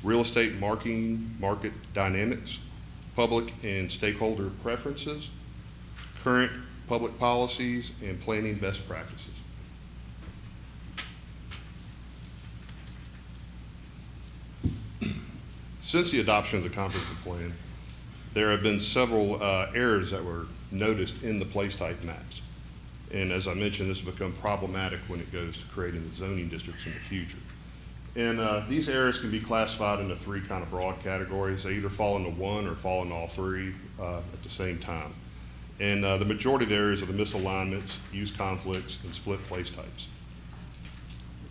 [SPEAKER 12] real estate market dynamics, public and stakeholder preferences, current public policies, and planning best practices. Since the adoption of the comprehensive plan, there have been several errors that were noticed in the place type maps. And as I mentioned, this has become problematic when it goes to creating the zoning districts in the future. And these errors can be classified into three kind of broad categories. They either fall into one or fall into all three at the same time. And the majority of the areas are the misalignments, use conflicts, and split place types.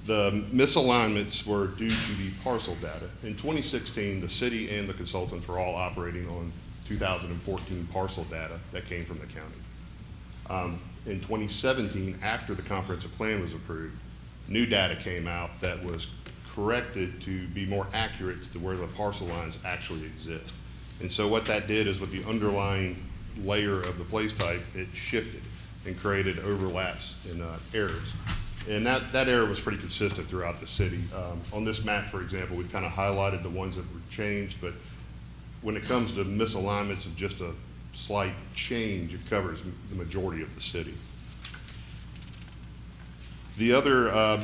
[SPEAKER 12] The misalignments were due to the parcel data. In 2016, the city and the consultants were all operating on 2014 parcel data that came from the county. in 2017, after the comprehensive plan was approved, new data came out that was corrected to be more accurate to where the parcel lines actually exist. And so what that did is with the underlying layer of the place type, it shifted and created overlaps and errors. And that error was pretty consistent throughout the city. On this map, for example, we've kind of highlighted the ones that were changed, but when it comes to misalignments of just a slight change, it covers the majority of the city. The other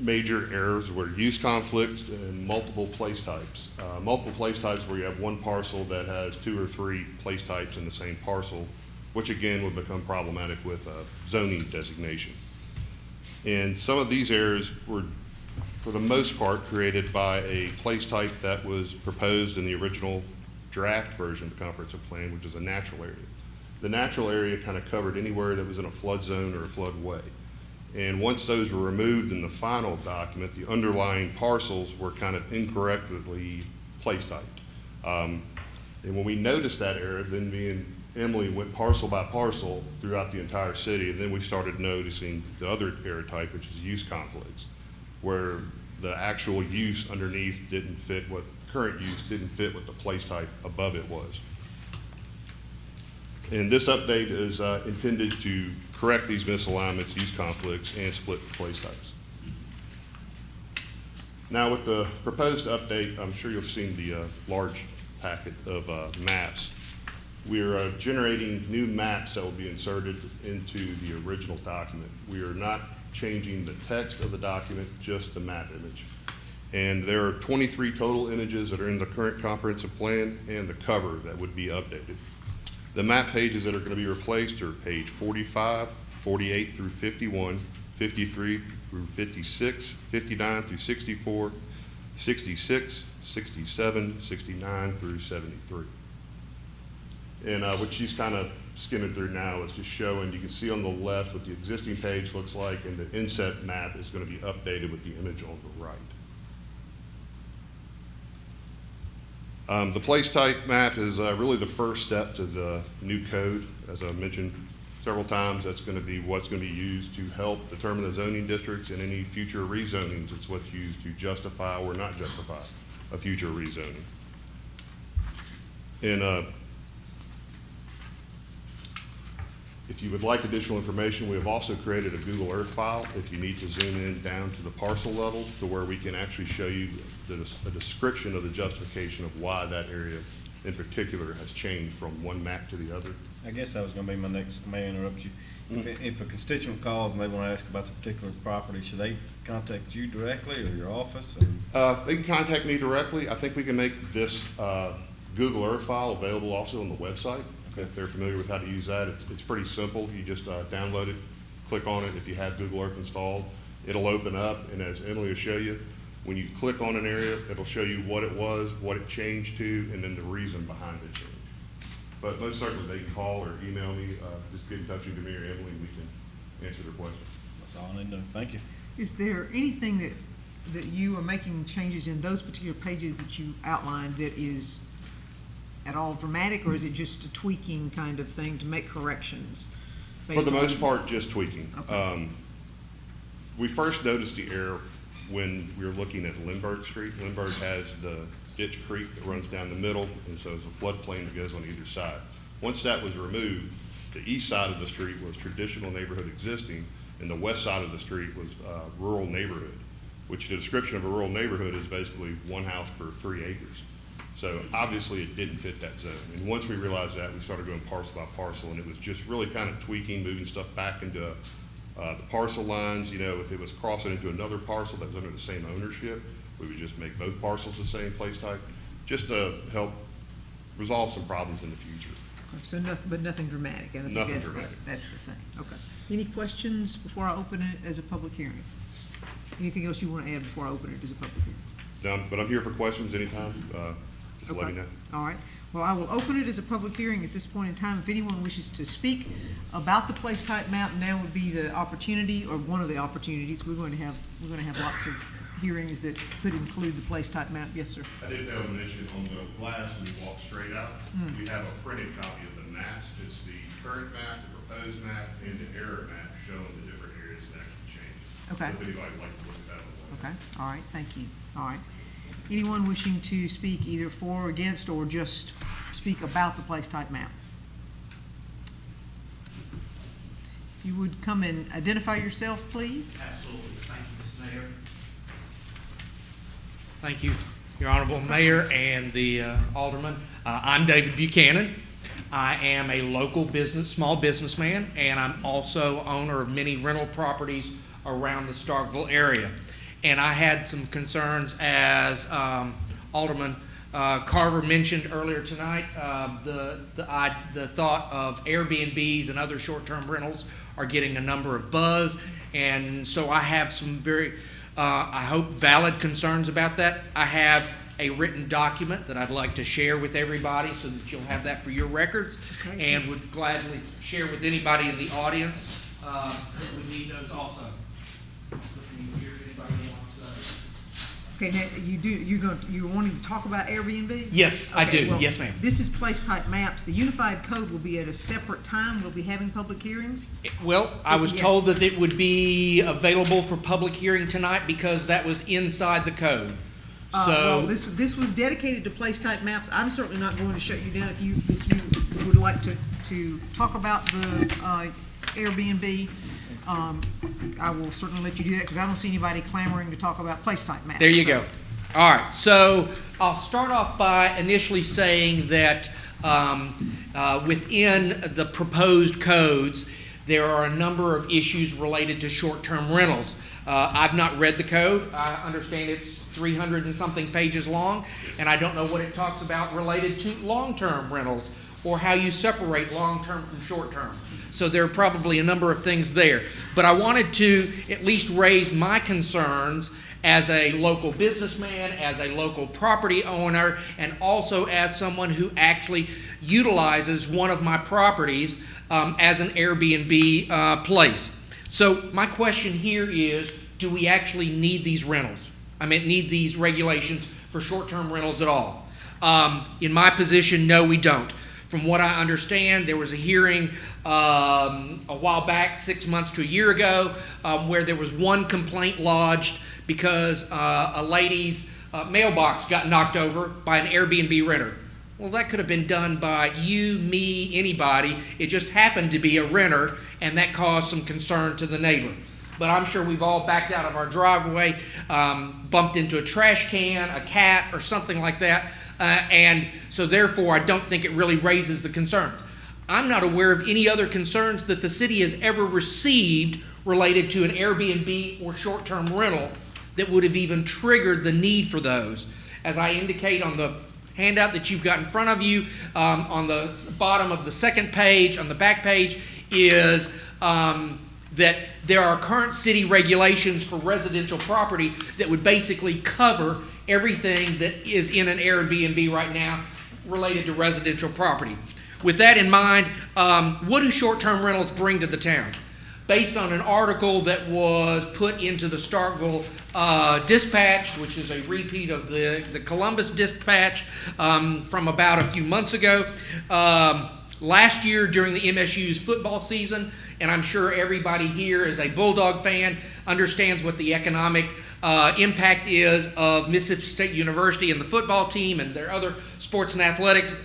[SPEAKER 12] major errors were use conflict and multiple place types. Multiple place types where you have one parcel that has 2 or 3 place types in the same parcel, which again would become problematic with zoning designation. And some of these errors were, for the most part, created by a place type that was proposed in the original draft version of the comprehensive plan, which is a natural area. The natural area kind of covered anywhere that was in a flood zone or a floodway. And once those were removed in the final document, the underlying parcels were kind of incorrectly place typed. And when we noticed that error, then me and Emily went parcel by parcel throughout the entire city, and then we started noticing the other error type, which is use conflicts, where the actual use underneath didn't fit what the current use didn't fit what the place type above it was. And this update is intended to correct these misalignments, use conflicts, and split place types. Now with the proposed update, I'm sure you've seen the large packet of maps. We're generating new maps that will be inserted into the original document. We are not changing the text of the document, just the map image. And there are 23 total images that are in the current comprehensive plan and the cover that would be updated. The map pages that are going to be replaced are page 45, 48 through 51, 53 through 56, 59 through 64, 66, 67, 69 through 73. And what she's kind of skimming through now is just showing, you can see on the left what the existing page looks like, and the inset map is going to be updated with the image on the right. The place type map is really the first step to the new code. As I mentioned several times, that's going to be what's going to be used to help determine the zoning districts and any future rezonings. It's what's used to justify or not justify a future rezoning. And if you would like additional information, we have also created a Google Earth file if you need to zoom in down to the parcel level to where we can actually show you a description of the justification of why that area in particular has changed from one map to the other.
[SPEAKER 3] I guess that was gonna be my next, may I interrupt you? If a constituent calls and they wanna ask about the particular property, should they contact you directly or your office?
[SPEAKER 12] They can contact me directly. I think we can make this Google Earth file available also on the website. If they're familiar with how to use that, it's pretty simple. You just download it, click on it. If you have Google Earth installed, it'll open up, and as Emily will show you, when you click on an area, it'll show you what it was, what it changed to, and then the reason behind the change. But most certainly they can call or email me, just get in touch with me or Emily, and we can answer their questions.
[SPEAKER 3] That's all I need to know. Thank you.
[SPEAKER 1] Is there anything that you are making changes in those particular pages that you outlined that is at all dramatic, or is it just a tweaking kind of thing to make corrections?
[SPEAKER 12] For the most part, just tweaking.
[SPEAKER 1] Okay.
[SPEAKER 12] We first noticed the error when we were looking at Lindbergh Street. Lindbergh has the ditch creek that runs down the middle, and so there's a floodplain that goes on either side. Once that was removed, the east side of the street was traditional neighborhood existing, and the west side of the street was rural neighborhood, which the description of a rural neighborhood is basically one house per 3 acres. So obviously it didn't fit that zone. And once we realized that, we started going parcel by parcel, and it was just really kind of tweaking, moving stuff back into the parcel lines. You know, if it was crossing into another parcel that was under the same ownership, we would just make both parcels the same place type, just to help resolve some problems in the future.
[SPEAKER 1] So but nothing dramatic. I think
[SPEAKER 12] Nothing dramatic.
[SPEAKER 1] That's the thing. Okay. Any questions before I open it as a public hearing? Anything else you want to add before I open it as a public hearing?
[SPEAKER 12] But I'm here for questions anytime. Just let me know.
[SPEAKER 1] All right. Well, I will open it as a public hearing at this point in time. If anyone wishes to speak about the place type map, now would be the opportunity, or one of the opportunities. We're going to have lots of hearings that could include the place type map. Yes, sir.
[SPEAKER 12] I did fail to mention on the glass when you walk straight out, we have a printed copy of the maps. It's the current map, the proposed map and the error map showing the different areas that actually changed.
[SPEAKER 1] Okay.
[SPEAKER 12] So if anybody would like to look at that one.
[SPEAKER 1] Okay, all right, thank you. All right. Anyone wishing to speak either for or against, or just speak about the place type map? If you would come and identify yourself, please.
[SPEAKER 13] Absolutely. Thank you, Mr. Mayor. Thank you, Your Honorable Mayor and the Alderman. I'm David Buchanan. I am a local business, small businessman, and I'm also owner of many rental properties around the Starkville area. And I had some concerns, as Alderman Carver mentioned earlier tonight. The thought of Airbnbs and other short-term rentals are getting a number of buzz, and so I have some very, I hope, valid concerns about that. I have a written document that I'd like to share with everybody so that you'll have that for your records,
[SPEAKER 1] Okay.
[SPEAKER 13] and would gladly share with anybody in the audience that would need those also. Looking here, if anybody wants those.
[SPEAKER 1] Okay, now, you're wanting to talk about Airbnb?
[SPEAKER 13] Yes, I
[SPEAKER 1] Okay,
[SPEAKER 13] do.
[SPEAKER 1] well,
[SPEAKER 13] Yes, ma'am.
[SPEAKER 1] This is place type maps. The unified code will be at a separate time. We'll be having public hearings.
[SPEAKER 13] Well, I was
[SPEAKER 1] Yes.
[SPEAKER 13] told that it would be available for public hearing tonight because that was inside the code.
[SPEAKER 1] Well,
[SPEAKER 13] So,
[SPEAKER 1] this was dedicated to place type maps. I'm certainly not going to shut you down. If you would like to talk about the Airbnb, I will certainly let you do that, because I don't see anybody clamoring to talk about place type maps.
[SPEAKER 13] there you go. All right, so I'll start off by initially saying that within the proposed codes, there are a number of issues related to short-term rentals. I've not read the code. I understand it's 300 and something pages long, and I don't know what it talks about related to long-term rentals or how you separate long-term from short-term. So there are probably a number of things there. But I wanted to at least raise my concerns as a local businessman, as a local property owner, and also as someone who actually utilizes one of my properties as an Airbnb place. So my question here is, do we actually need these rentals? I mean, need these regulations for short-term rentals at all? In my position, no, we don't. From what I understand, there was a hearing a while back, 6 months to a year ago, where there was one complaint lodged because a lady's mailbox got knocked over by an Airbnb renter. Well, that could have been done by you, me, anybody. It just happened to be a renter, and that caused some concern to the neighbor. But I'm sure we've all backed out of our driveway, bumped into a trash can, a cat, or something like that. And so therefore, I don't think it really raises the concerns. I'm not aware of any other concerns that the city has ever received related to an Airbnb or short-term rental that would have even triggered the need for those. As I indicate on the handout that you've got in front of you, on the bottom of the second page, on the back page, is that there are current city regulations for residential property that would basically cover everything that is in an Airbnb right now related to residential property. With that in mind, what do short-term rentals bring to the town? Based on an article that was put into the Starkville Dispatch, which is a repeat of the Columbus Dispatch from about a few months ago, last year during the MSU's football season, and I'm sure everybody here is a Bulldog fan, understands what the economic impact is of Mississippi State University and the football team and their other sports and athletics,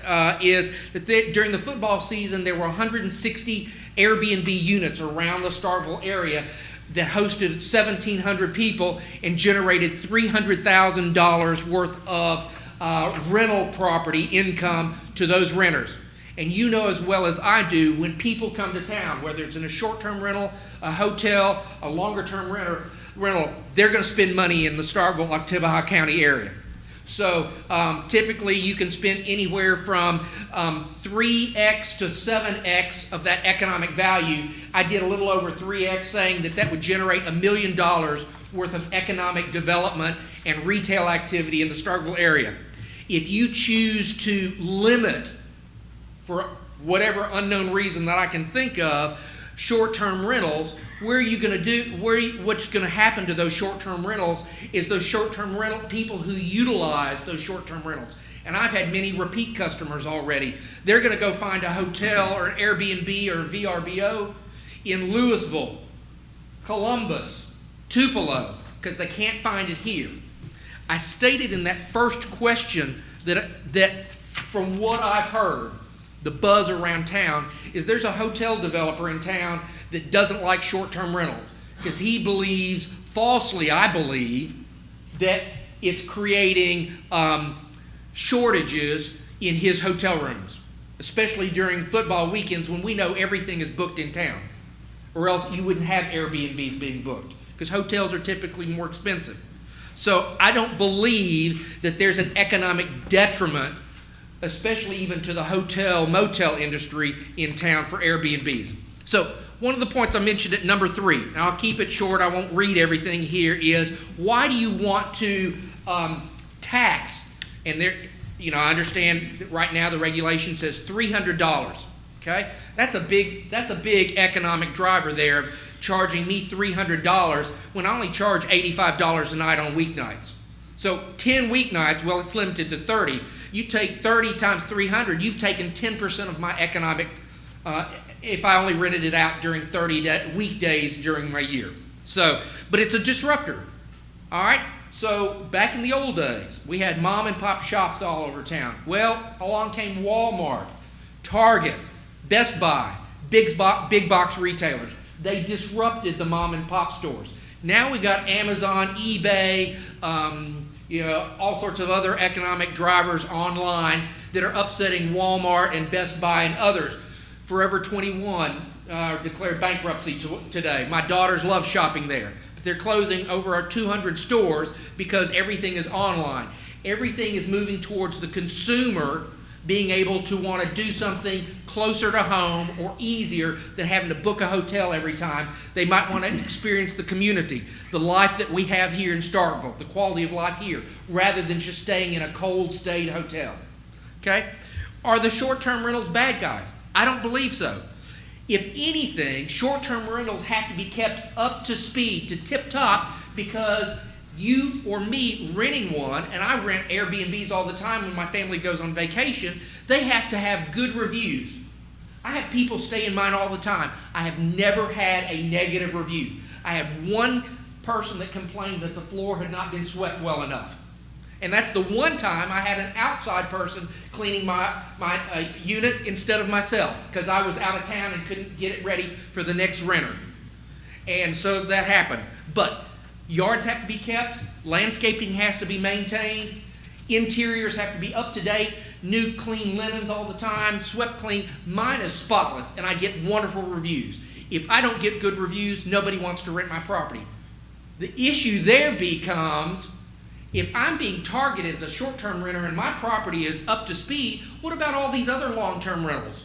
[SPEAKER 13] is that during the football season there were 160 Airbnb units around the Starkville area that hosted 1,700 people and generated $300,000 worth of rental property income to those renters. And you know as well as I do, when people come to town, whether it's in a short-term rental, a hotel, a longer-term rental, they're going to spend money in the Starkville-Oktibbeha County area. So typically you can spend anywhere from 3x to 7x of that economic value. I did a little over 3x, saying that that would generate $1 million worth of economic development and retail activity in the Starkville area. If you choose to limit, for whatever unknown reason that I can think of, short-term rentals, where are you going to do? What's going to happen to those short-term rentals is those short-term rental people who utilize those short-term rentals. And I've had many repeat customers already. They're going to go find a hotel or an Airbnb or a VRBO in Louisville, Columbus, Tupelo, because they can't find it here. I stated in that first question that from what I've heard, the buzz around town is there's a hotel developer in town that doesn't like short-term rentals because he believes, falsely I believe, that it's creating shortages in his hotel rooms, especially during football weekends when we know everything is booked in town, or else you wouldn't have Airbnbs being booked because hotels are typically more expensive. So I don't believe that there's an economic detriment, especially even to the hotel, motel industry in town for Airbnbs. So one of the points I mentioned at number 3, and I'll keep it short, I won't read everything here, is why do you want to tax? And there, I understand that right now the regulation says $300. Okay, that's a big economic driver there of charging me $300 when I only charge $85 a night on weeknights. So 10 weeknights, well, it's limited to 30. You take 30 times 300, you've taken 10% of my economic, if I only rented it out during 30 weekdays during my year. So, but it's a disruptor, all right? So back in the old days, we had mom and pop shops all over town. Well, along came Walmart, Target, Best Buy, big box retailers. They disrupted the mom and pop stores. Now we got Amazon, eBay, all sorts of other economic drivers online that are upsetting Walmart and Best Buy and others. Forever 21 declared bankruptcy today. My daughters love shopping there. But they're closing over 200 stores because everything is online. Everything is moving towards the consumer being able to want to do something closer to home or easier than having to book a hotel every time. They might want to experience the community, the life that we have here in Starkville, the quality of life here, rather than just staying in a cold stayed hotel. Okay? Are the short-term rentals bad guys? I don't believe so. If anything, short-term rentals have to be kept up to speed, to tip-top, because you or me renting one, and I rent Airbnbs all the time when my family goes on vacation, they have to have good reviews. I have people stay in mine all the time. I have never had a negative review. I had one person that complained that the floor had not been swept well enough. And that's the one time I had an outside person cleaning my unit instead of myself because I was out of town and couldn't get it ready for the next renter. And so that happened. But yards have to be kept, landscaping has to be maintained, interiors have to be up to date, new clean linens all the time, swept clean. Mine is spotless, and I get wonderful reviews. If I don't get good reviews, nobody wants to rent my property. The issue there becomes, if I'm being targeted as a short-term renter and my property is up to speed, what about all these other long-term rentals?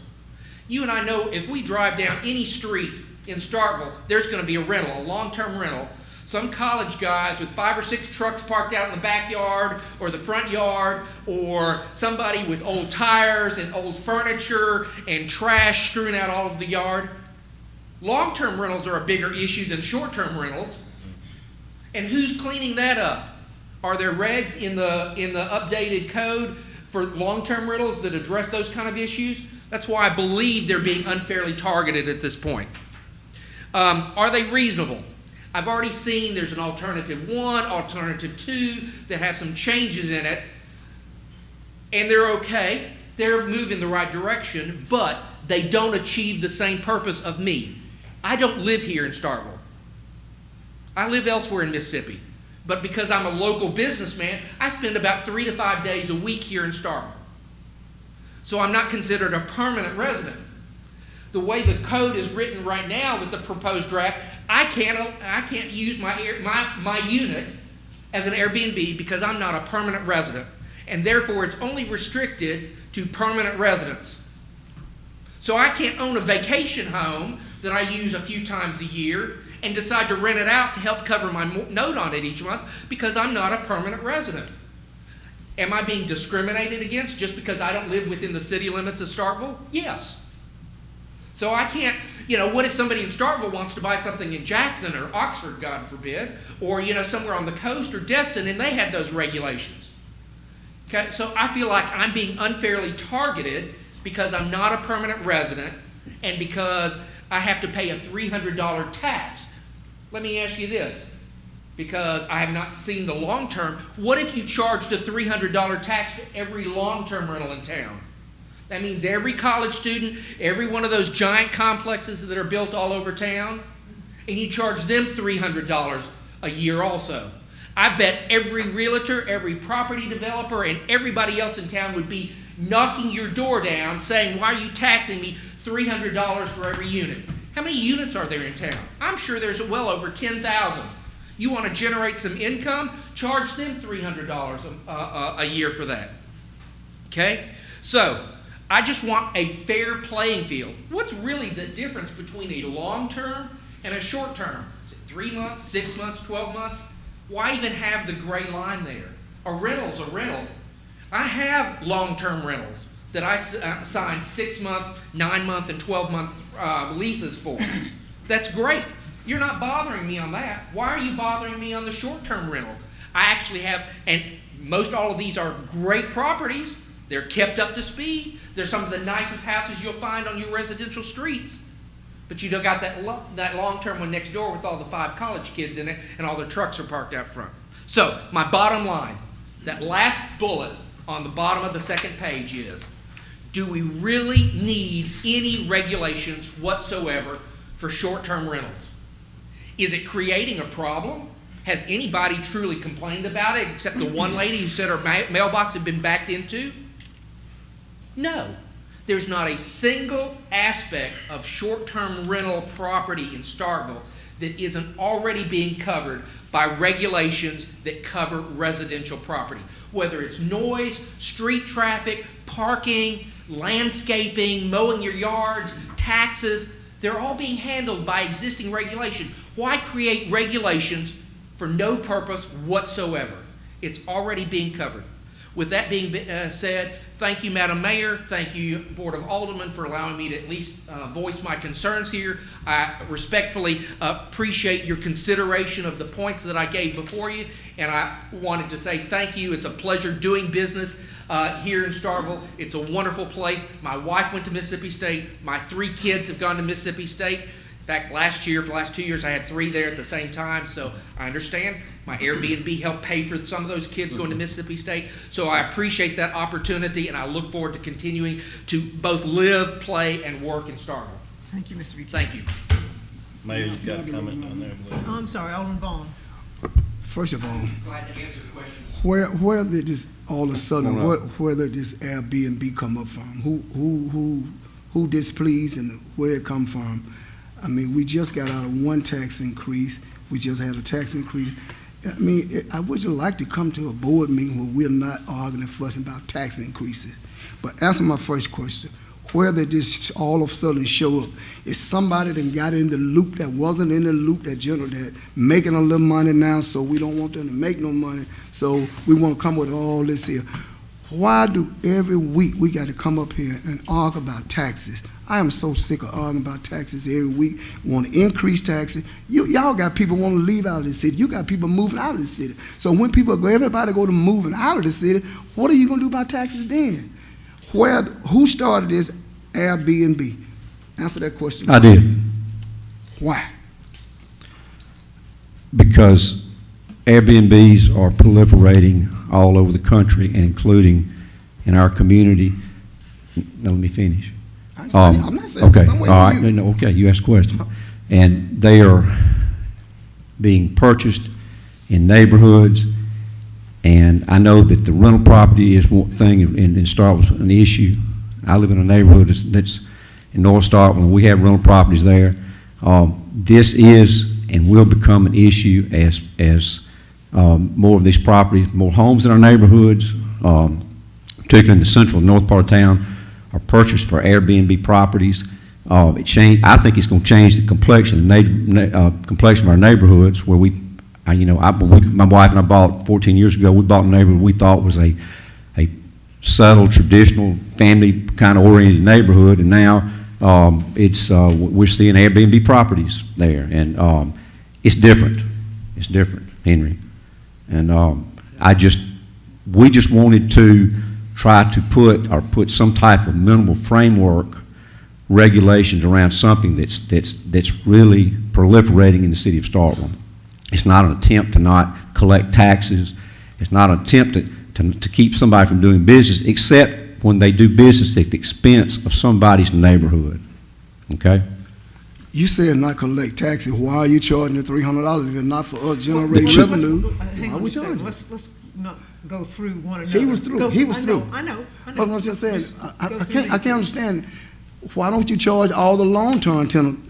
[SPEAKER 13] You and I know if we drive down any street in Starkville, there's going to be a rental, a long-term rental. Some college guys with 5 or 6 trucks parked out in the backyard or the front yard, or somebody with old tires and old furniture and trash strewn out all over the yard. Long-term rentals are a bigger issue than short-term rentals. And who's cleaning that up? Are there regs in the updated code for long-term rentals that address those kind of issues? That's why I believe they're being unfairly targeted at this point. Are they reasonable? I've already seen there's an alternative 1, alternative 2 that have some changes in it, and they're okay. They're moving the right direction, but they don't achieve the same purpose of me. I don't live here in Starkville. I live elsewhere in Mississippi, but because I'm a local businessman, I spend about 3 to 5 days a week here in Starkville. So I'm not considered a permanent resident. The way the code is written right now with the proposed draft, I can't use my unit as an Airbnb because I'm not a permanent resident, and therefore it's only restricted to permanent residents. So I can't own a vacation home that I use a few times a year and decide to rent it out to help cover my note on it each month because I'm not a permanent resident. Am I being discriminated against just because I don't live within the city limits of Starkville? Yes. So I can't, what if somebody in Starkville wants to buy something in Jackson or Oxford, God forbid, or, somewhere on the coast or Destin, and they had those regulations? Okay, so I feel like I'm being unfairly targeted because I'm not a permanent resident and because I have to pay a $300 tax. Let me ask you this, because I have not seen the long-term. What if you charged a $300 tax to every long-term rental in town? That means every college student, every one of those giant complexes that are built all over town, and you charge them $300 a year also. I bet every realtor, every property developer, and everybody else in town would be knocking your door down saying, why are you taxing me $300 for every unit? How many units are there in town? I'm sure there's well over 10,000. You want to generate some income? Charge them $300 a year for that. Okay? So, I just want a fair playing field. What's really the difference between a long-term and a short-term? Is it 3 months, 6 months, 12 months? Why even have the gray line there? A rental's a rental. I have long-term rentals that I sign 6-month, 9-month, and 12-month leases for. That's great. You're not bothering me on that. Why are you bothering me on the short-term rental? I actually have, and most all of these are great properties. They're kept up to speed. They're some of the nicest houses you'll find on your residential streets. But you don't got that long-term one next door with all the 5 college kids in it and all their trucks are parked out front. So my bottom line, that last bullet on the bottom of the second page is, do we really need any regulations whatsoever for short-term rentals? Is it creating a problem? Has anybody truly complained about it except the one lady who said her mailbox had been backed into? No. There's not a single aspect of short-term rental property in Starkville that isn't already being covered by regulations that cover residential property. Whether it's noise, street traffic, parking, landscaping, mowing your yards, taxes, they're all being handled by existing regulation. Why create regulations for no purpose whatsoever? It's already being covered. With that being said, thank you, Madam Mayor. Thank you, Board of Aldermen, for allowing me to at least voice my concerns here. I respectfully appreciate your consideration of the points that I gave before you, and I wanted to say thank you. It's a pleasure doing business here in Starkville. It's a wonderful place. My wife went to Mississippi State. My 3 kids have gone to Mississippi State. In fact, last year, for the last 2 years, I had 3 there at the same time, so I understand. My Airbnb helped pay for some of those kids going to Mississippi State, so I appreciate that opportunity, and I look forward to continuing to both live, play, and work in Starkville.
[SPEAKER 1] Thank you, Mr. Buchanan.
[SPEAKER 7] Thank you.
[SPEAKER 3] Mayor, you've got a comment on there, I believe.
[SPEAKER 1] Oh, I'm sorry, Alderman Vaughn.
[SPEAKER 4] First of all,
[SPEAKER 7] Glad to answer the question.
[SPEAKER 4] where did this all of a sudden where did this Airbnb come up from? Who displeased and where it come from? I mean, we just got out of one tax increase. We just had a tax increase. I mean, I would just like to come to a board meeting where we're not arguing and fussing about tax increases. But answer my first question. Where did this all of a sudden show up? Is somebody that got in the loop that wasn't in the loop that making a little money now, so we don't want them to make no money, so we want to come with all this here. Why do every week we got to come up here and argue about taxes? I am so sick of arguing about taxes every week. Want to increase taxes. Y'all got people want to leave out of the city. You got people moving out of the city. So when everybody go to moving out of the city, what are you going to do about taxes then? Who started this Airbnb? Answer that question.
[SPEAKER 14] I did.
[SPEAKER 4] Why?
[SPEAKER 14] Because Airbnbs are proliferating all over the country and including in our community. Now, let me finish.
[SPEAKER 4] I'm not saying.
[SPEAKER 14] Okay,
[SPEAKER 4] I'm
[SPEAKER 14] all
[SPEAKER 4] waiting
[SPEAKER 14] right.
[SPEAKER 4] on you.
[SPEAKER 14] No, okay, you asked a question. And they are being purchased in neighborhoods. And I know that the rental property is one thing in Starkville, an issue. I live in a neighborhood that's in North Starkville, and we have rental properties there. This is and will become an issue as more of these properties, more homes in our neighborhoods, particularly in the central and north part of town, are purchased for Airbnb properties. I think it's going to change the complexion of our neighborhoods, where my wife and I bought 14 years ago. We bought a neighborhood we thought was a settled, traditional, family kind of oriented neighborhood, and now we're seeing Airbnb properties there, and it's different. It's different, Henry. And we just wanted to try to put some type of minimal framework regulations around something that's really proliferating in the city of Starkville. It's not an attempt to not collect taxes. It's not an attempt to keep somebody from doing business, except when they do business at the expense of somebody's neighborhood. Okay?
[SPEAKER 4] You said not collect taxes. Why are you charging the $300 if it's not for us generating revenue?
[SPEAKER 1] Hang
[SPEAKER 4] Why
[SPEAKER 1] on
[SPEAKER 4] we
[SPEAKER 1] just a second.
[SPEAKER 4] charging?
[SPEAKER 1] Let's not go through one another.
[SPEAKER 4] He was through.
[SPEAKER 1] Go-
[SPEAKER 4] He was
[SPEAKER 1] I
[SPEAKER 4] through.
[SPEAKER 1] know, I know.
[SPEAKER 4] But I'm just saying,
[SPEAKER 1] Just
[SPEAKER 4] I
[SPEAKER 1] go through
[SPEAKER 4] can't
[SPEAKER 1] these.
[SPEAKER 4] understand, why don't you charge all the long-term tenants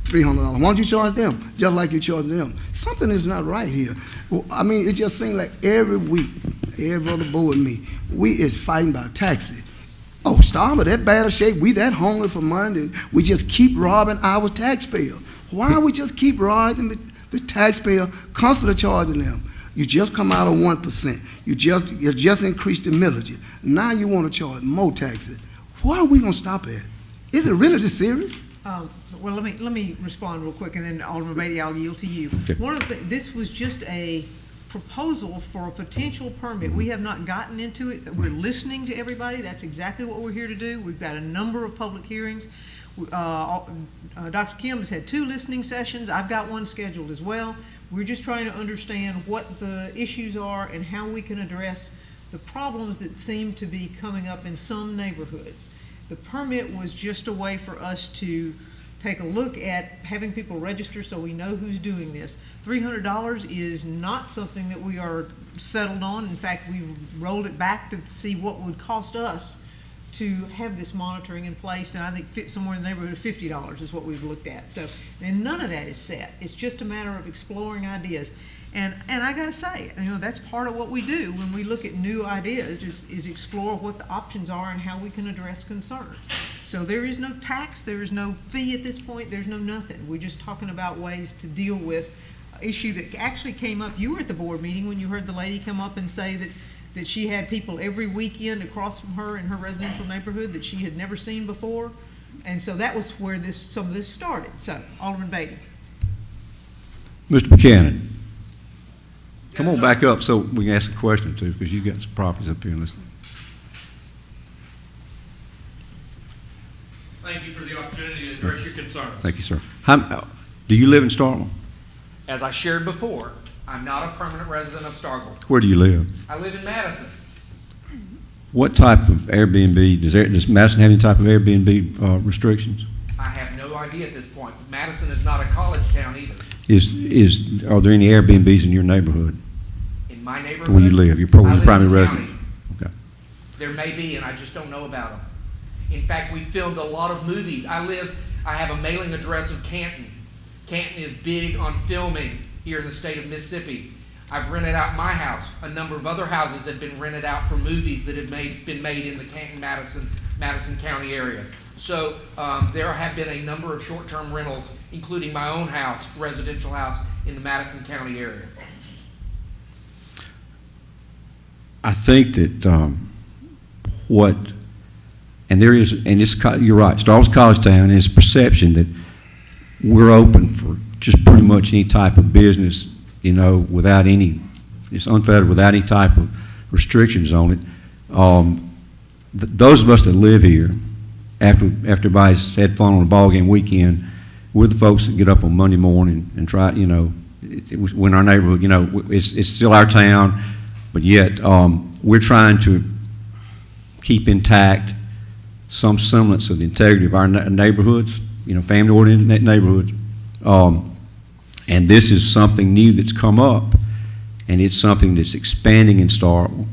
[SPEAKER 4] $300? Why don't you charge them just like you charge them? Something is not right here. Well, I mean, it just seems like every week, every other board meeting, we is fighting about taxes. Oh, Starkville, that bad of shape, we that hungry for money, that we just keep robbing our taxpayer. Why we just keep robbing the taxpayer, constantly charging them? You just come out of 1%. You just increased the millage. Now you want to charge more taxes. Why are we going to stop at? Is it really this serious?
[SPEAKER 1] Well, let me respond real quick, and then Alderman Beatty, I'll yield to you.
[SPEAKER 14] Okay.
[SPEAKER 1] One of the, this was just a proposal for a potential permit. We have not gotten into it. We're listening to everybody. That's exactly what we're here to do. We've got a number of public hearings. Dr. Kim has had 2 listening sessions. I've got one scheduled as well. We're just trying to understand what the issues are and how we can address the problems that seem to be coming up in some neighborhoods. The permit was just a way for us to take a look at having people register so we know who's doing this. $300 is not something that we are settled on. In fact, we rolled it back to see what would cost us to have this monitoring in place, and I think somewhere in the neighborhood of $50 is what we've looked at. So, and none of that is set. It's just a matter of exploring ideas. And I gotta say, you know, that's part of what we do when we look at new ideas is explore what the options are and how we can address concerns. So there is no tax, there is no fee at this point, there's no nothing. We're just talking about ways to deal with an issue that actually came up. You were at the board meeting when you heard the lady come up and say that she had people every weekend across from her in her residential neighborhood that she had never seen before. And so that was where some of this started. So, Alderman Beatty.
[SPEAKER 14] Mr. Buchanan, come on back up so we can ask a question too, because you got some properties up here and listening.
[SPEAKER 15] Thank you for the opportunity to address your concerns.
[SPEAKER 14] Thank you, sir. Do you live in Starkville?
[SPEAKER 13] As I shared before, I'm not a permanent resident of Starkville.
[SPEAKER 14] Where do you live?
[SPEAKER 13] I live in Madison.
[SPEAKER 14] What type of Airbnb, does Madison have any type of Airbnb restrictions?
[SPEAKER 13] I have no idea at this point. Madison is not a college town either.
[SPEAKER 14] Are there any Airbnbs in your neighborhood?
[SPEAKER 13] In my neighborhood?
[SPEAKER 14] Where you live, your
[SPEAKER 13] I live in
[SPEAKER 14] primary
[SPEAKER 13] the
[SPEAKER 14] residence?
[SPEAKER 13] county.
[SPEAKER 14] Okay.
[SPEAKER 13] There may be, and I just don't know about them. In fact, we filmed a lot of movies. I have a mailing address of Canton. Canton is big on filming here in the state of Mississippi. I've rented out my house. A number of other houses have been rented out for movies that have been made in the Canton-Madison County area. So there have been a number of short-term rentals, including my own house, residential house, in the Madison County area.
[SPEAKER 14] I think that you're right, Starkville's college town, and it's perception that we're open for just pretty much any type of business, you know, it's unfettered, without any type of restrictions on it. Those of us that live here, after everybody's had fun on a ball game weekend, we're the folks that get up on Monday morning and try, you know, when our neighborhood, you know, it's still our town, but yet we're trying to keep intact some semblance of the integrity of our neighborhoods, you know, family-oriented neighborhoods. And this is something new that's come up, and it's something that's expanding in Starkville.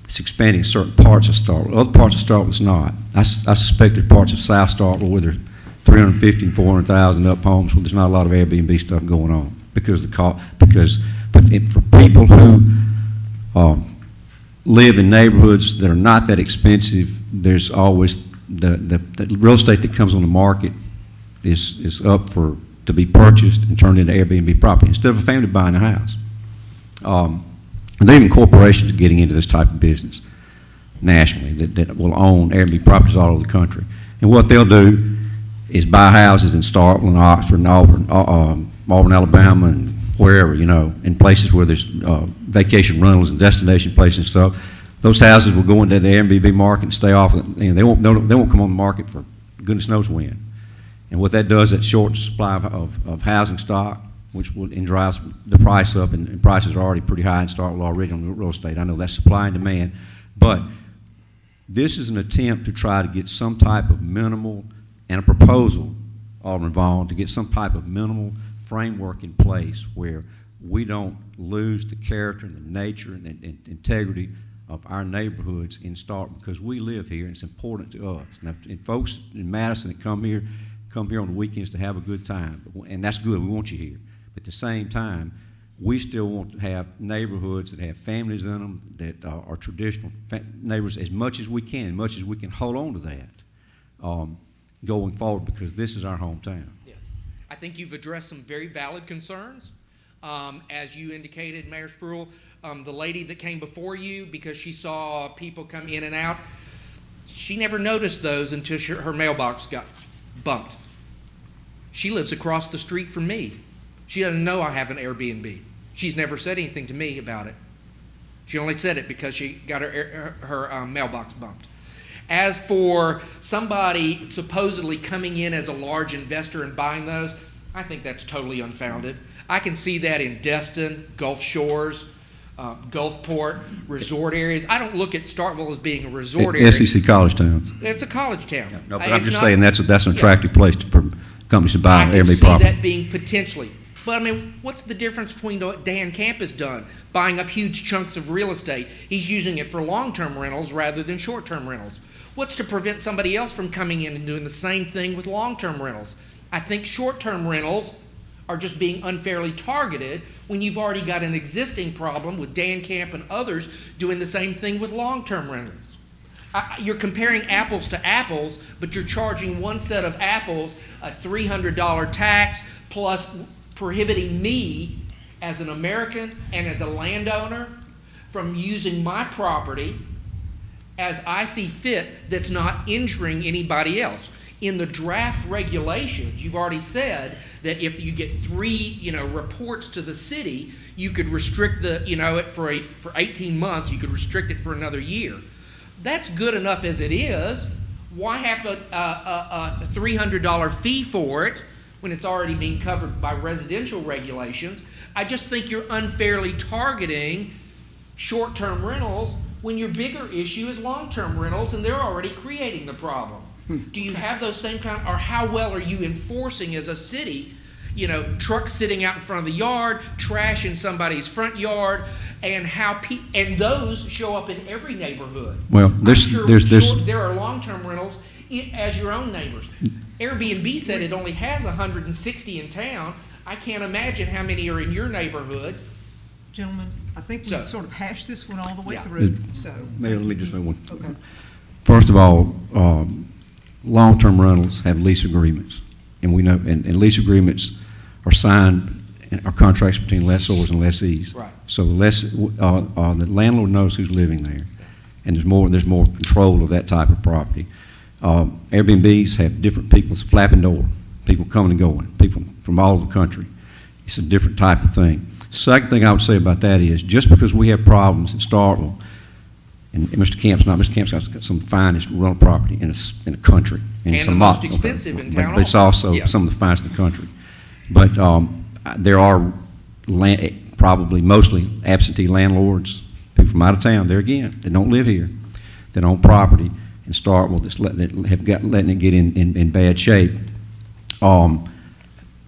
[SPEAKER 14] It's expanding in certain parts of Starkville. Other parts of Starkville it's not. I suspect there are parts of South Starkville where there's 350 and 400,000 up homes where there's not a lot of Airbnb stuff going on because for people who live in neighborhoods that are not that expensive, there's always the real estate that comes on the market is up to be purchased and turned into Airbnb property instead of a family buying a house. And there are even corporations getting into this type of business nationally that will own Airbnb properties all over the country. And what they'll do is buy houses in Starkville and Oxford and Auburn, Alabama, and wherever, you know, in places where there's vacation rentals and destination places and stuff. those houses will go into the Airbnb market and stay off. They won't come on the market for goodness knows when. And what that does, it shortens the supply of housing stock, which will and drives the price up. And prices are already pretty high in Starkville already on real estate. I know that's supply and demand, but this is an attempt to try to get some type of minimal and a proposal, Alderman Vaughn, to get some type of minimal framework in place where we don't lose the character and the nature and the integrity of our neighborhoods in Starkville, because we live here and it's important to us. Now, and folks in Madison that come here on the weekends to have a good time, and that's good. We want you here. But at the same time, we still want to have neighborhoods that have families in them that are traditional neighbors as much as we can hold on to that going forward, because this is our hometown.
[SPEAKER 13] Yes. I think you've addressed some very valid concerns. As you indicated, Mayor Spruill, the lady that came before you, because she saw people come in and out, she never noticed those until her mailbox got bumped. She lives across the street from me. She doesn't know I have an Airbnb. She's never said anything to me about it. She only said it because she got her mailbox bumped. As for somebody supposedly coming in as a large investor and buying those, I think that's totally unfounded. I can see that in Destin, Gulf Shores, Gulfport, resort areas. I don't look at Starkville as being a resort area.
[SPEAKER 14] SEC college towns.
[SPEAKER 13] It's a college town.
[SPEAKER 14] Yeah, no, but I'm just saying that's an attractive place for companies to buy Airbnb property.
[SPEAKER 13] I can see that being potentially. But, I mean, what's the difference between what Dan Camp has done, buying up huge chunks of real estate? He's using it for long-term rentals rather than short-term rentals. What's to prevent somebody else from coming in and doing the same thing with long-term rentals? I think short-term rentals are just being unfairly targeted when you've already got an existing problem with Dan Camp and others doing the same thing with long-term rentals. You're comparing apples to apples, but you're charging one set of apples a $300 tax plus prohibiting me as an American and as a landowner from using my property as I see fit that's not injuring anybody else. In the draft regulations, you've already said that if you get 3, reports to the city, you could restrict it for 18 months, you could restrict it for another year. That's good enough as it is. Why have a $300 fee for it when it's already being covered by residential regulations? I just think you're unfairly targeting short-term rentals when your bigger issue is long-term rentals and they're already creating the problem. Do you have those same kind, or how well are you enforcing as a city, trucks sitting out in front of the yard, trash in somebody's front yard, and and those show up in every neighborhood.
[SPEAKER 14] Well,
[SPEAKER 13] there are long-term rentals as your own neighbors. Airbnb said it only has 160 in town. I can't imagine how many are in your neighborhood.
[SPEAKER 1] Gentlemen, I think we've sort of hashed this one all the way through. So,
[SPEAKER 14] Mayor, let me just make one.
[SPEAKER 1] Okay.
[SPEAKER 14] First of all, long-term rentals have lease agreements, and we know, and lease agreements are signed, are contracts between lessors and lessees.
[SPEAKER 13] Right.
[SPEAKER 14] So the landlord knows who's living there, and there's more control of that type of property. Airbnbs have different people. It's a flapping door, people coming and going, people from all over the country. It's a different type of thing. Second thing I would say about that is, just because we have problems in Starkville, and Mr. Camp's got some of the finest rental property in the country.
[SPEAKER 13] And the most expensive in town.
[SPEAKER 14] But it's also some of the finest in the country. But there are probably mostly absentee landlords, people from out of town, there again, that don't live here, that own property in Starkville that's letting it get in bad shape.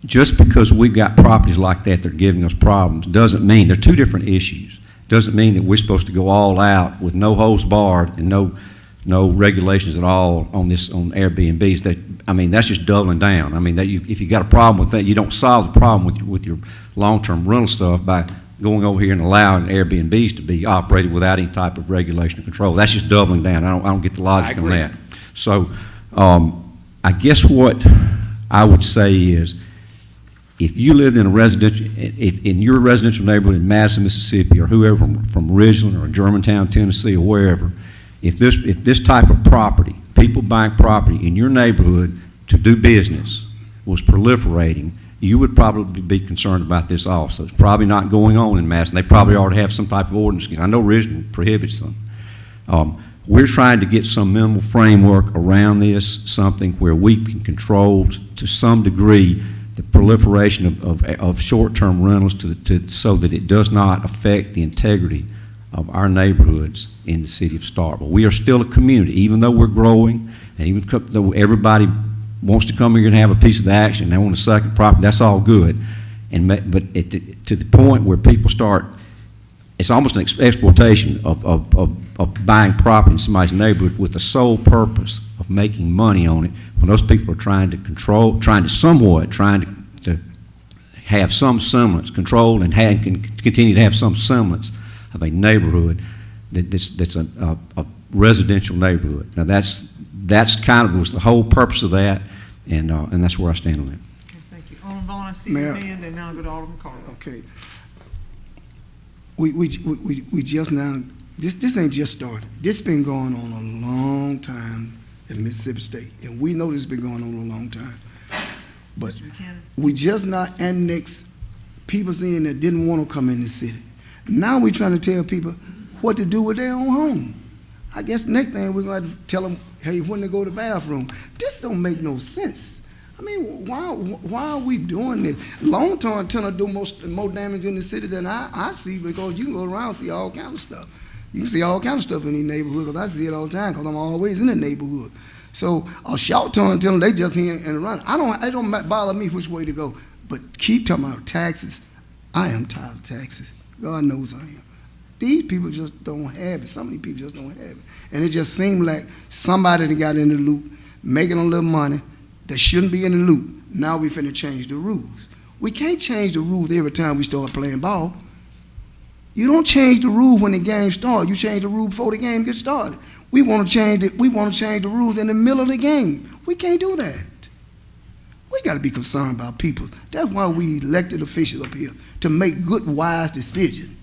[SPEAKER 14] Just because we've got properties like that are giving us problems doesn't mean, they're two different issues. Doesn't mean that we're supposed to go all out with no holds barred and no regulations at all on Airbnbs. That's just doubling down. If you got a problem with that, you don't solve the problem with your long-term rental stuff by going over here and allowing Airbnbs to be operated without any type of regulation or control. That's just doubling down. I don't get the logic on that. So I guess what I would say is, if you lived in in your residential neighborhood in Madison, Mississippi, or whoever from Ridgeland or Germantown, Tennessee, or wherever, if this type of property, people buying property in your neighborhood to do business, was proliferating, you would probably be concerned about this also. It's probably not going on in Madison. They probably already have some type of ordinance. I know Ridgeland prohibits them. We're trying to get some minimal framework around this, something where we can control to some degree the proliferation of short-term rentals so that it does not affect the integrity of our neighborhoods in the city of Starkville. We are still a community, even though we're growing, and even though everybody wants to come here and have a piece of the action, they want a second property, that's all good. But to the point where people start, it's almost an exploitation of buying property in somebody's neighborhood with the sole purpose of making money on it, when those people are trying to have some semblance, control and continue to have some semblance of a neighborhood that's a residential neighborhood. Now that's kind of was the whole purpose of that, and that's where I stand on that.
[SPEAKER 1] Okay, thank you. Alderman Vaughn, I see your hand, and now I'll go to Alderman Carter.
[SPEAKER 4] Okay. We just now, this ain't just started. This been going on a long time in Mississippi State, and we know this been going on a long time. But we just not annexed people in that didn't want to come in the city. Now we're trying to tell people what to do with their own home. I guess the next thing we're going to tell them, hey, when they go to the bathroom. This don't make no sense. I mean, why are we doing this? Long-term tenant do more damage in the city than I see, because you can go around and see all kind of stuff. You can see all kind of stuff in these neighborhoods, because I see it all the time, because I'm always in the neighborhood. So a short-term tenant, they just here and run. It don't bother me which way to go, but keep talking about taxes. I am tired of taxes. God knows I am. These people just don't have it. Some of these people just don't have it. And it just seemed like somebody that got in the loop, making a little money, that shouldn't be in the loop. Now we finna change the rules. We can't change the rules every time we start playing ball. You don't change the rule when the game starts. You change the rule before the game gets started. We want to change it. We want to change the rules in the middle of the game. We can't do that. We got to be concerned about people. That's why we elected officials up here, to make good, wise decisions,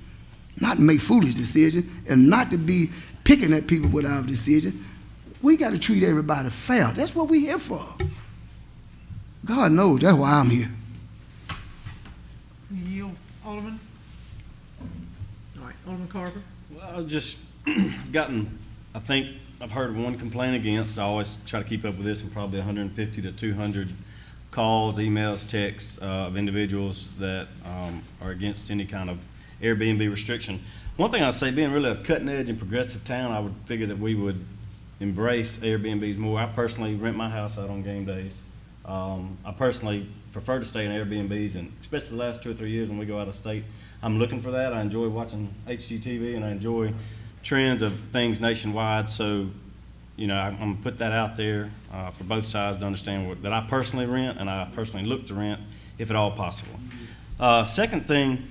[SPEAKER 4] not to make foolish decisions, and not to be picking at people with our decision. We got to treat everybody fair. That's what we're here for. God knows that's why I'm here.
[SPEAKER 1] Yield, Alderman. All right, Alderman Carver.
[SPEAKER 3] Well, I've just I think I've heard one complaint against. I always try to keep up with this, and probably 150 to 200 calls, emails, texts of individuals that are against any kind of Airbnb restriction. One thing I say, being really a cutting edge and progressive town, I would figure that we would embrace Airbnbs more. I personally rent my house out on game days. I personally prefer to stay in Airbnbs, and especially the last 2 or 3 years when we go out of state, I'm looking for that. I enjoy watching HGTV, and I enjoy trends of things nationwide. So, you know, I'm gonna put that out there for both sides to understand that I personally rent, and I personally look to rent if at all possible. Second thing,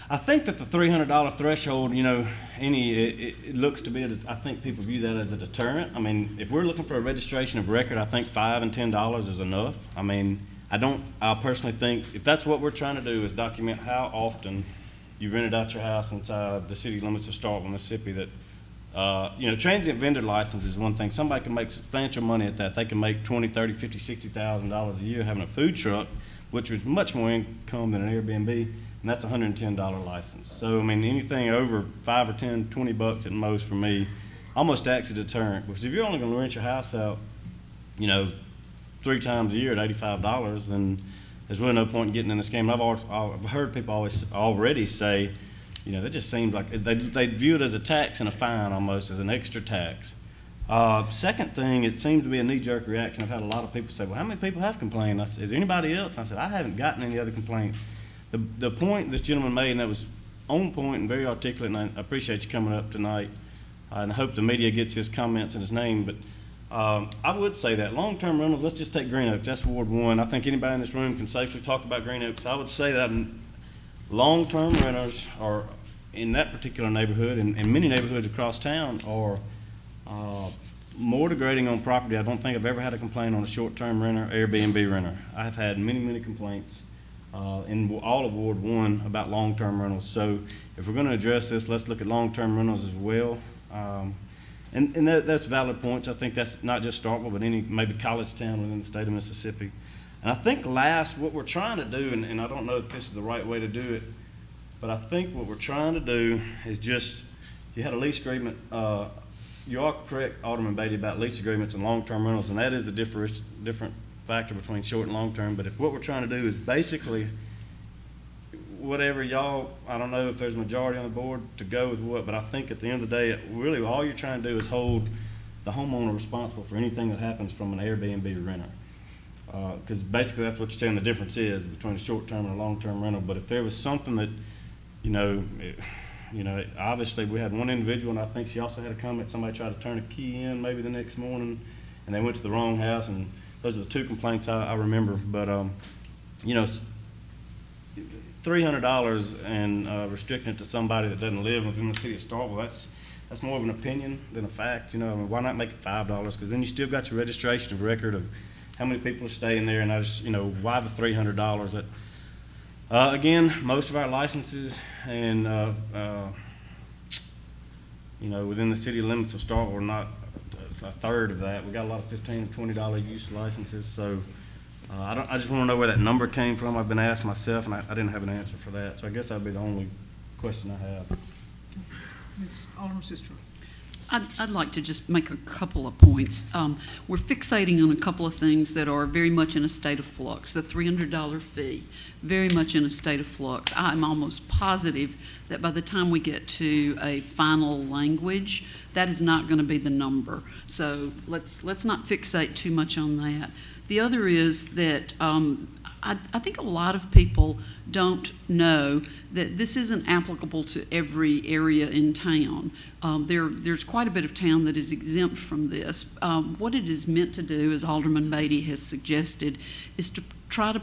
[SPEAKER 3] I think that the $300 threshold, you know, it looks to be, I think people view that as a deterrent. I mean, if we're looking for a registration of record, I think $5 and $10 is enough. I mean, I personally think if that's what we're trying to do is document how often you rented out your house inside the city limits of Starkville, Mississippi, that, you know, transient vendor license is one thing. Somebody can make substantial money at that. They can make $20,000, $30,000, $50,000, $60,000 a year having a food truck, which was much more income than an Airbnb. And that's a $110 license. So, I mean, anything over $5 or $10, $20 at most for me almost acts as a deterrent. Because if you're only going to rent your house out, you know, 3 times a year at $85, then there's really no point in getting in this game. And I've heard people already say, you know, that just seems like they view it as a tax and a fine almost, as an extra tax. Second thing, it seems to be a knee-jerk reaction. I've had a lot of people say, well, how many people have complained? I said, is there anybody else? And I said, I haven't gotten any other complaints. The point this gentleman made, and that was on point and very articulate, and I appreciate you coming up tonight, and I hope the media gets his comments and his name, but I would say that long-term rentals, let's just take Green Oaks, that's Ward 1. I think anybody in this room can safely talk about Green Oaks. I would say that long-term renters are in that particular neighborhood, and many neighborhoods across town, are more degrading on property. I don't think I've ever had a complaint on a short-term renter, Airbnb renter. I have had many, many complaints in all of Ward 1 about long-term rentals. So if we're going to address this, let's look at long-term rentals as well. And that's valid points. I think that's not just Starkville, but any maybe college town within the state of Mississippi. And I think last, what we're trying to do, and I don't know if this is the right way to do it, but I think what we're trying to do is just, you had a lease agreement you are correct, Alderman Beatty, about lease agreements and long-term rentals, and that is the different factor between short and long-term. But if what we're trying to do is basically whatever y'all, I don't know if there's a majority on the board to go with what, but I think at the end of the day, really all you're trying to do is hold the homeowner responsible for anything that happens from an Airbnb renter. Because basically that's what you're saying the difference is between a short-term and a long-term rental. But if there was something that, obviously we had one individual, and I think she also had a comment, somebody tried to turn a key in maybe the next morning, and they went to the wrong house, and those are the two complaints I remember. But, $300 and restricting it to somebody that doesn't live within the city of Starkville, that's more of an opinion than a fact. Why not make it $5? Because then you still got your registration of record of how many people are staying there, and why the $300? Again, most of our licenses and within the city limits of Starkville are not a third of that. We got a lot of $15 and $20 use licenses, so. I just want to know where that number came from. I've been asked myself, and I didn't have an answer for that. So I guess that'd be the only question I have.
[SPEAKER 1] Ms. Alderman Sister.
[SPEAKER 16] I'd like to just make a couple of points. We're fixating on a couple of things that are very much in a state of flux. The $300 fee, very much in a state of flux. I'm almost positive that by the time we get to a final language, that is not going to be the number. So let's not fixate too much on that. The other is that I think a lot of people don't know that this isn't applicable to every area in town. There's quite a bit of town that is exempt from this. What it is meant to do, as Alderman Beatty has suggested, is to try to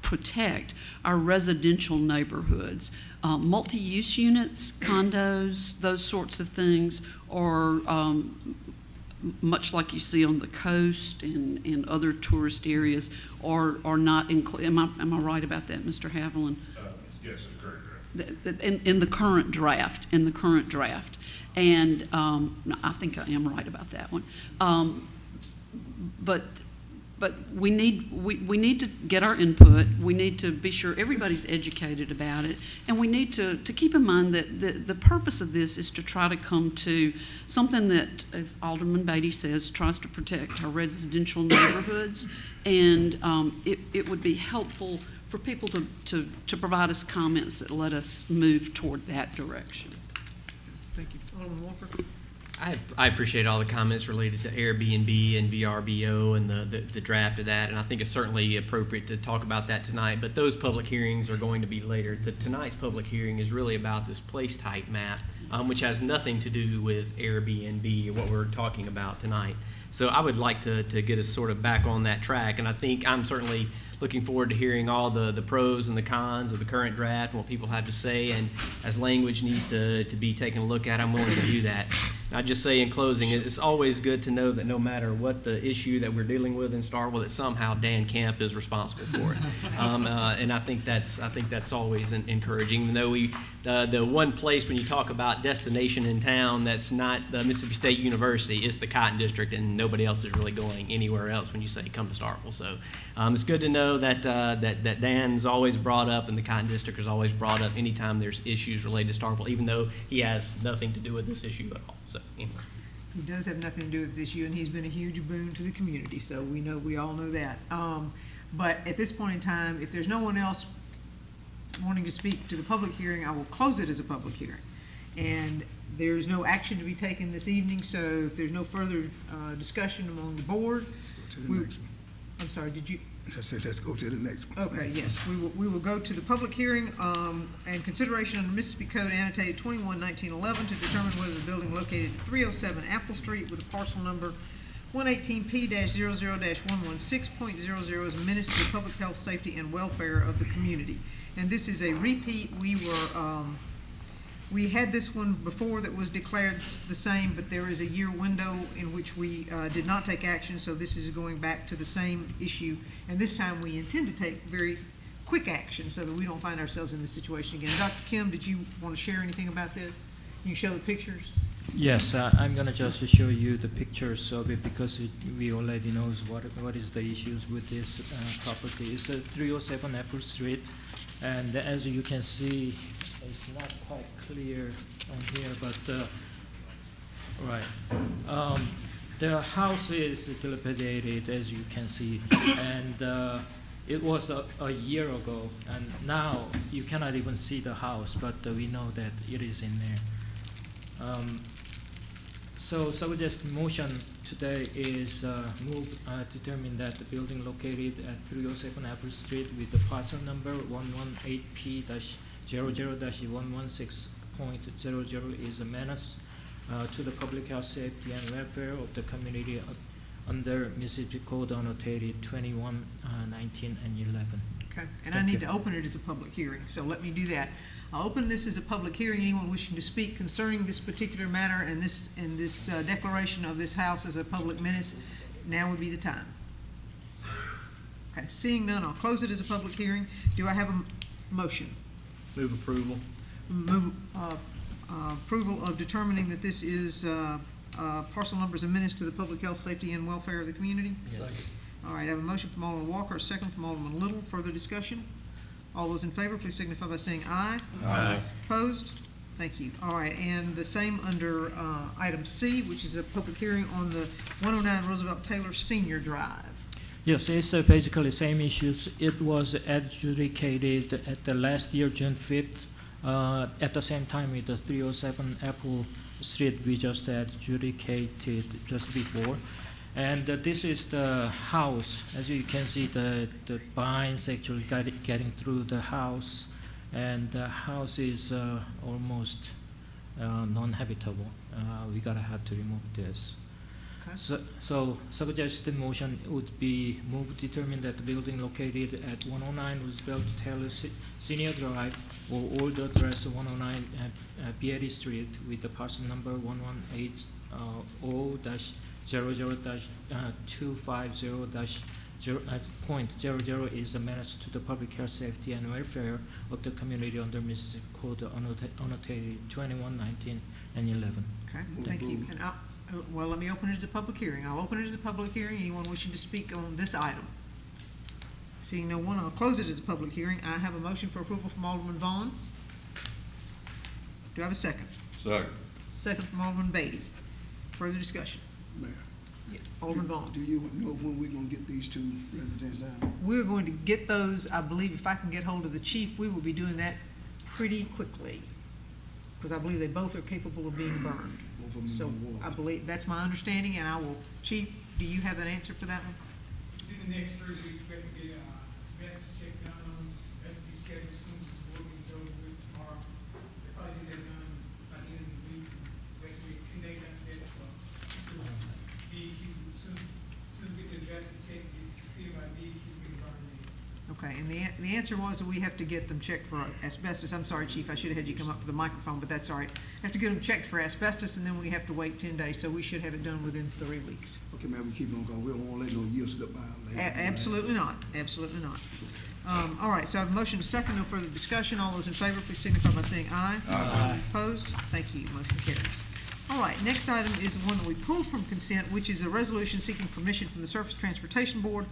[SPEAKER 16] protect our residential neighborhoods. Multi-use units, condos, those sorts of things are much like you see on the coast and other tourist areas, are not included. Am I right about that, Mr. Haviland?
[SPEAKER 12] Yes, in the current draft.
[SPEAKER 16] In the current draft, and I think I am right about that one. But we need to get our input. We need to be sure everybody's educated about it, and we need to keep in mind that the purpose of this is to try to come to something that, as Alderman Beatty says, tries to protect our residential neighborhoods, and it would be helpful for people to provide us comments that let us move toward that direction.
[SPEAKER 1] Thank you. Alderman Walker.
[SPEAKER 17] I appreciate all the comments related to Airbnb and VRBO and the draft of that, and I think it's certainly appropriate to talk about that tonight, but those public hearings are going to be later. Tonight's public hearing is really about this place type map, which has nothing to do with Airbnb or what we're talking about tonight. So I would like to get us sort of back on that track, and I think I'm certainly looking forward to hearing all the pros and the cons of the current draft and what people have to say, and as language needs to be taken a look at, I'm willing to do that. And I'd just say in closing, it's always good to know that no matter what the issue that we're dealing with in Starkville, that somehow Dan Kemp is responsible for it. And I think that's always encouraging, even though the one place when you talk about destination in town that's not the Mississippi State University is the Cotton District, and nobody else is really going anywhere else when you say come to Starkville. So it's good to know that Dan's always brought up and the Cotton District is always brought up anytime there's issues related to Starkville, even though he has nothing to do with this issue at all. So anyway.
[SPEAKER 1] He does have nothing to do with this issue, and he's been a huge boon to the community, so we all know that. But at this point in time, if there's no one else wanting to speak to the public hearing, I will close it as a public hearing. And there's no action to be taken this evening, so if there's no further discussion among the board.
[SPEAKER 4] Let's go to the next one.
[SPEAKER 1] I'm sorry, did you?
[SPEAKER 4] I said, let's go to the next one.
[SPEAKER 1] Okay, yes, we will go to the public hearing and consideration under Mississippi Code annotated 21-1911 to determine whether the building located at 307 Apple Street with a parcel number 118P-00-116.00 is a menace to the public health, safety, and welfare of the community. And this is a repeat. We had this one before that was declared the same, but there is a year window in which we did not take action, so this is going back to the same issue. And this time we intend to take very quick action so that we don't find ourselves in this situation again. Dr. Kim, did you want to share anything about this? Can you show the pictures?
[SPEAKER 18] Yes, I'm going to just show you the pictures of it because we already knows what is the issues with this property. It's 307 Apple Street, and as you can see, it's not quite clear on here, but Right. The house is dilapidated, as you can see, and it was a year ago, and now you cannot even see the house, but we know that it is in there. So suggest motion today is determine that the building located at 307 Apple Street with the parcel number 118P-00-116.00 is a menace to the public health, safety, and welfare of the community under Mississippi Code annotated 21, 19, and 11.
[SPEAKER 1] Okay, and I need to open it as a public hearing, so let me do that. I'll open this as a public hearing. Anyone wishing to speak concerning this particular matter and this declaration of this house as a public menace, now would be the time. Okay, seeing none, I'll close it as a public hearing. Do I have a motion?
[SPEAKER 17] Move approval.
[SPEAKER 1] Move approval of determining that this is parcel numbers and menace to the public health, safety, and welfare of the community?
[SPEAKER 17] Yes.
[SPEAKER 1] All right, I have a motion from Alderman Walker, a second from Alderman Little. Further discussion? All those in favor, please signify by saying aye.
[SPEAKER 17] Aye.
[SPEAKER 1] Opposed? Thank you. All right, and the same under item C, which is a public hearing on the 109 Roosevelt Taylor Senior Drive.
[SPEAKER 18] Yes, it's basically the same issues. It was adjudicated at the last year, June 5th, at the same time with the 307 Apple Street we just adjudicated just before. And this is the house. As you can see, the vines actually getting through the house, and the house is almost non-habitable. We gotta have to remove this.
[SPEAKER 1] Okay.
[SPEAKER 18] So suggested motion would be move determine that the building located at 109 Roosevelt Taylor Senior Drive or old address 109 Beatty Street with the parcel number 118-000-250-0.00 is a menace to the public health, safety, and welfare of the community under Mississippi Code annotated 21, 19, and 11.
[SPEAKER 1] Okay, thank you. And well, let me open it as a public hearing. I'll open it as a public hearing. Anyone wishing to speak on this item? Seeing no one, I'll close it as a public hearing. I have a motion for approval from Alderman Vaughn. Do I have a second?
[SPEAKER 6] Second.
[SPEAKER 1] Second from Alderman Beatty. Further discussion?
[SPEAKER 4] Mayor,
[SPEAKER 1] Yeah, Alderman Vaughn.
[SPEAKER 4] do you know when we're gonna get these two residents down?
[SPEAKER 1] We're going to get those, I believe, if I can get hold of the chief, we will be doing that pretty quickly, because I believe they both are capable of being burned.
[SPEAKER 4] Both of them
[SPEAKER 1] So
[SPEAKER 4] in the water.
[SPEAKER 1] I believe, that's my understanding, and I will, Chief, do you have an answer for that one?
[SPEAKER 2] Within the next 3 weeks, we have to get best check done on them. That will be scheduled soon, we'll get those with tomorrow. They'll probably get that done by the end of the week. We have to wait 10 days after that, so soon we get the best check, get by DEQ, get it running.
[SPEAKER 1] Okay, and the answer was that we have to get them checked for asbestos. I'm sorry, Chief, I should have had you come up to the microphone, but that's all right. Have to get them checked for asbestos, and then we have to wait 10 days, so we should have it done within 3 weeks.
[SPEAKER 4] Okay, man, we keep on going, we don't wanna let no years slip by.
[SPEAKER 1] Absolutely not, absolutely not. All right, so I have a motion to second, no further discussion. All those in favor, please signify by saying aye. Aye. Opposed? Thank you, motion carries. All right, next item is the one that we pulled from consent, which is a resolution seeking permission from the Surface Transportation Board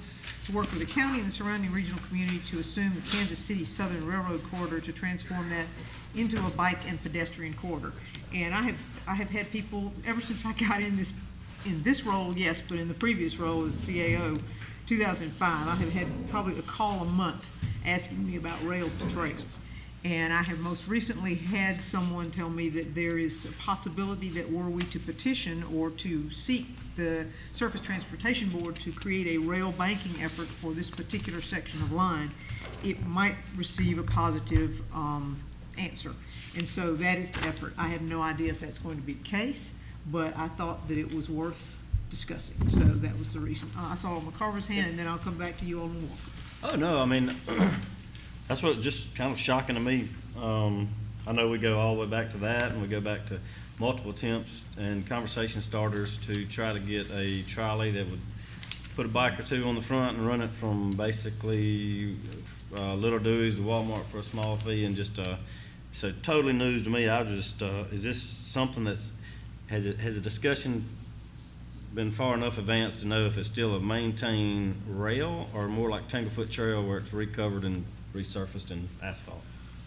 [SPEAKER 1] to work with the county and the surrounding regional community to assume the Kansas City Southern Railroad corridor to transform that into a bike and pedestrian corridor. And I have had people, ever since I got in this role, yes, but in the previous role as CAO, 2005, I have had probably a call a month asking me about rails to trails. And I have most recently had someone tell me that there is a possibility that were we to petition or to seek the Surface Transportation Board to create a rail banking effort for this particular section of line, it might receive a positive answer. And so that is the effort. I have no idea if that's going to be the case, but I thought that it was worth discussing. So that was the reason. I saw McCarver's hand, and then I'll come back to you on Walker.
[SPEAKER 3] Oh, no, I mean, that's what just kind of shocking to me. I know we go all the way back to that, and we go back to multiple attempts and conversation starters to try to get a trolley that would put a bike or two on the front and run it from basically Little Dewey's to Walmart for a small fee, and just so totally news to me. I just is this something that's has a discussion been far enough advanced to know if it's still a maintained rail or more like Tanglefoot Trail where it's recovered and resurfaced in asphalt?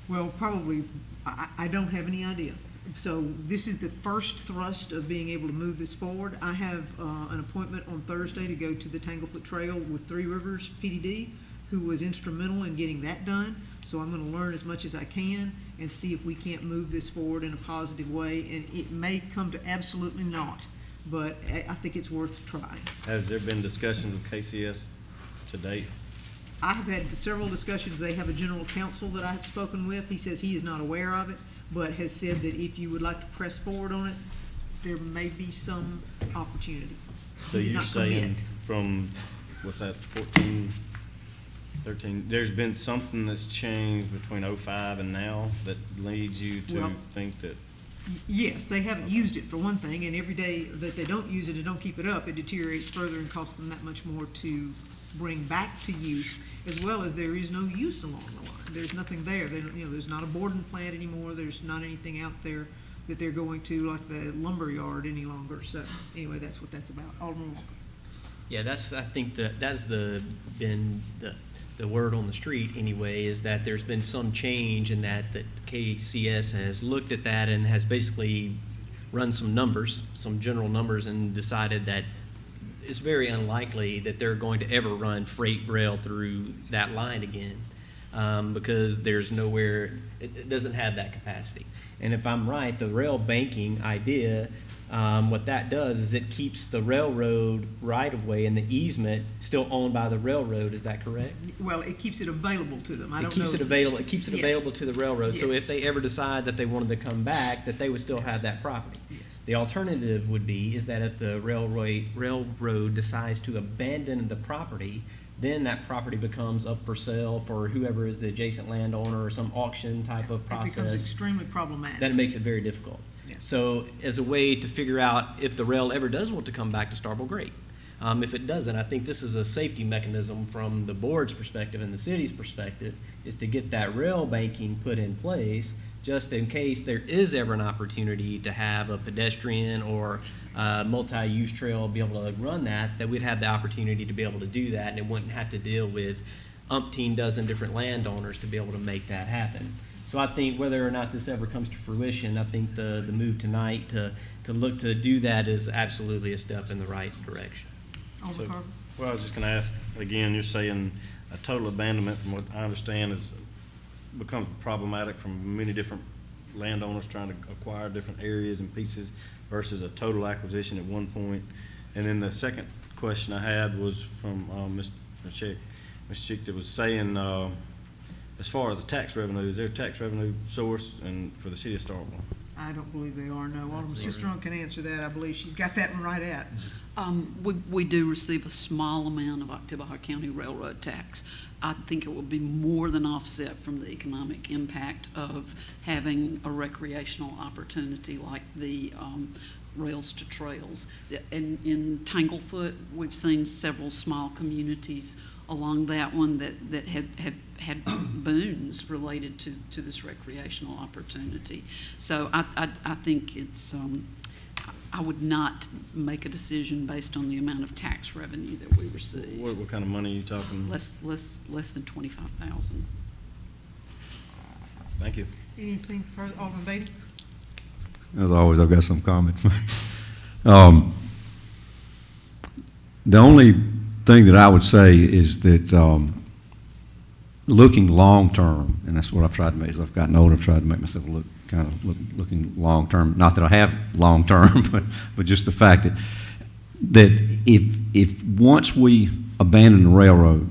[SPEAKER 1] Well, probably, I don't have any idea. So this is the first thrust of being able to move this forward. I have an appointment on Thursday to go to the Tanglefoot Trail with Three Rivers PDD, who was instrumental in getting that done. So I'm going to learn as much as I can and see if we can't move this forward in a positive way. And it may come to absolutely not, but I think it's worth trying.
[SPEAKER 3] Has there been discussions with KCS to date?
[SPEAKER 1] I have had several discussions. They have a general counsel that I have spoken with. He says he is not aware of it, but has said that if you would like to press forward on it, there may be some opportunity.
[SPEAKER 3] So
[SPEAKER 1] He did
[SPEAKER 3] you're
[SPEAKER 1] not
[SPEAKER 3] saying
[SPEAKER 1] commit.
[SPEAKER 3] from, what's that, 14, 13, there's been something that's changed between '05 and now that leads you to
[SPEAKER 1] Well,
[SPEAKER 3] think that,
[SPEAKER 1] Yes, they haven't used it for one thing, and every day that they don't use it and don't keep it up, it deteriorates further and costs them that much more to bring back to use, as well as there is no use along the line. There's nothing there. They don't, there's not a boarding plant anymore. There's not anything out there that they're going to, like the lumber yard, any longer. So anyway, that's what that's about. Alderman Walker.
[SPEAKER 17] Yeah, I think that's been the word on the street anyway, is that there's been some change in that KCS has looked at that and has basically run some numbers, some general numbers, and decided that it's very unlikely that they're going to ever run freight rail through that line again, because there's nowhere, it doesn't have that capacity. And if I'm right, the rail banking idea, what that does is it keeps the railroad right-of-way and the easement still owned by the railroad. Is that correct?
[SPEAKER 1] Well, it keeps it available to them.
[SPEAKER 17] It keeps it available to the railroad. So
[SPEAKER 1] Yes.
[SPEAKER 17] if they ever decide that they wanted to come back, that they would still have that property.
[SPEAKER 1] Yes.
[SPEAKER 17] The alternative would be is that if the railroad decides to abandon the property, then that property becomes up for sale for whoever is the adjacent landowner or some auction type of
[SPEAKER 1] It
[SPEAKER 17] process.
[SPEAKER 1] becomes extremely problematic.
[SPEAKER 17] That makes it very difficult.
[SPEAKER 1] Yes.
[SPEAKER 17] So as a way to figure out if the rail ever does want to come back to Starkville, great. If it doesn't, I think this is a safety mechanism from the board's perspective and the city's perspective, is to get that rail banking put in place just in case there is ever an opportunity to have a pedestrian or multi-use trail be able to run that we'd have the opportunity to be able to do that, and it wouldn't have to deal with umpteen dozen different landowners to be able to make that happen. So I think whether or not this ever comes to fruition, I think the move tonight to look to do that is absolutely a step in the right direction.
[SPEAKER 1] Alderman Carver.
[SPEAKER 3] well, I was just gonna ask, again, you're saying a total abandonment, from what I understand, becomes problematic from many different landowners trying to acquire different areas and pieces versus a total acquisition at one point. And then the second question I had was from Ms. Chick that was saying, as far as the tax revenue, is there a tax revenue source for the city of Starkville?
[SPEAKER 1] I don't believe they are, no. Alderman Sistrunk can answer that. I believe she's got that one right at.
[SPEAKER 16] We do receive a small amount of Oktibbeha County Railroad tax. I think it will be more than offset from the economic impact of having a recreational opportunity like the Rails to Trails. In Tanglefoot, we've seen several small communities along that one that had boons related to this recreational opportunity. So I think it's, I would not make a decision based on the amount of tax revenue that we receive.
[SPEAKER 3] What kind of money are you talking?
[SPEAKER 16] Less than 25,000.
[SPEAKER 3] Thank you.
[SPEAKER 1] Anything further? Alderman Beatty?
[SPEAKER 14] As always, I've got some comments. The only thing that I would say is that looking long-term, and that's what I've tried to make, as I've gotten older, I've tried to make myself looking long-term. Not that I have long-term, but just the fact that if once we abandon the railroad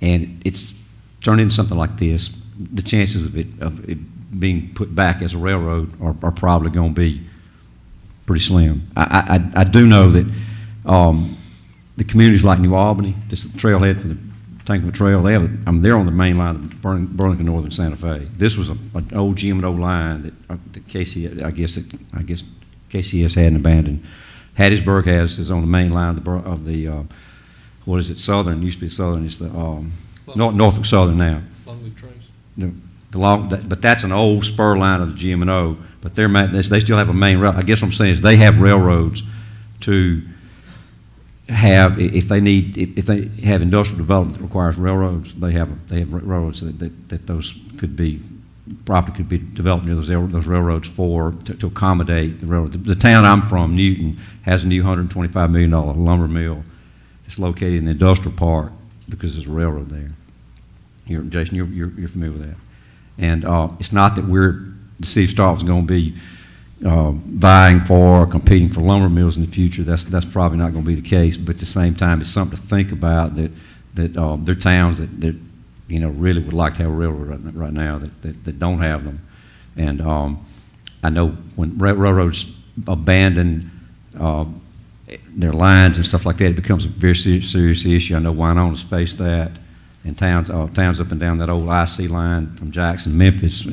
[SPEAKER 14] and it's turned into something like this, the chances of it being put back as a railroad are probably going to be pretty slim. I do know that the communities like New Albany, just the trailhead for the Tanglefoot Trail, they're on the main line of Burlington Northern Santa Fe. This was an old GM&O line that KCS, I guess KCS hadn't abandoned. Hattiesburg is on the main line of the what is it? Southern, used to be Southern. It's the Norfolk Southern now.
[SPEAKER 5] Longleaf Trace.
[SPEAKER 14] But that's an old spur line of the GM&O. But they still have a main route. I guess what I'm saying is they have railroads to have, if they have industrial development that requires railroads, they have railroads that those could be property could be developed near those railroads to accommodate the railroad. The town I'm from, Newton, has a new $125 million lumber mill. It's located in the industrial park because there's a railroad there. Jason, you're familiar with that. And it's not that the city of Starkville is going to be vying for or competing for lumber mills in the future. That's probably not going to be the case. But at the same time, it's something to think about that there are towns that really would like to have a railroad right now that don't have them. And I know when railroads abandon their lines and stuff like that, it becomes a very serious issue. I know Winona's faced that, and towns up and down that old IC line from Jackson, Memphis,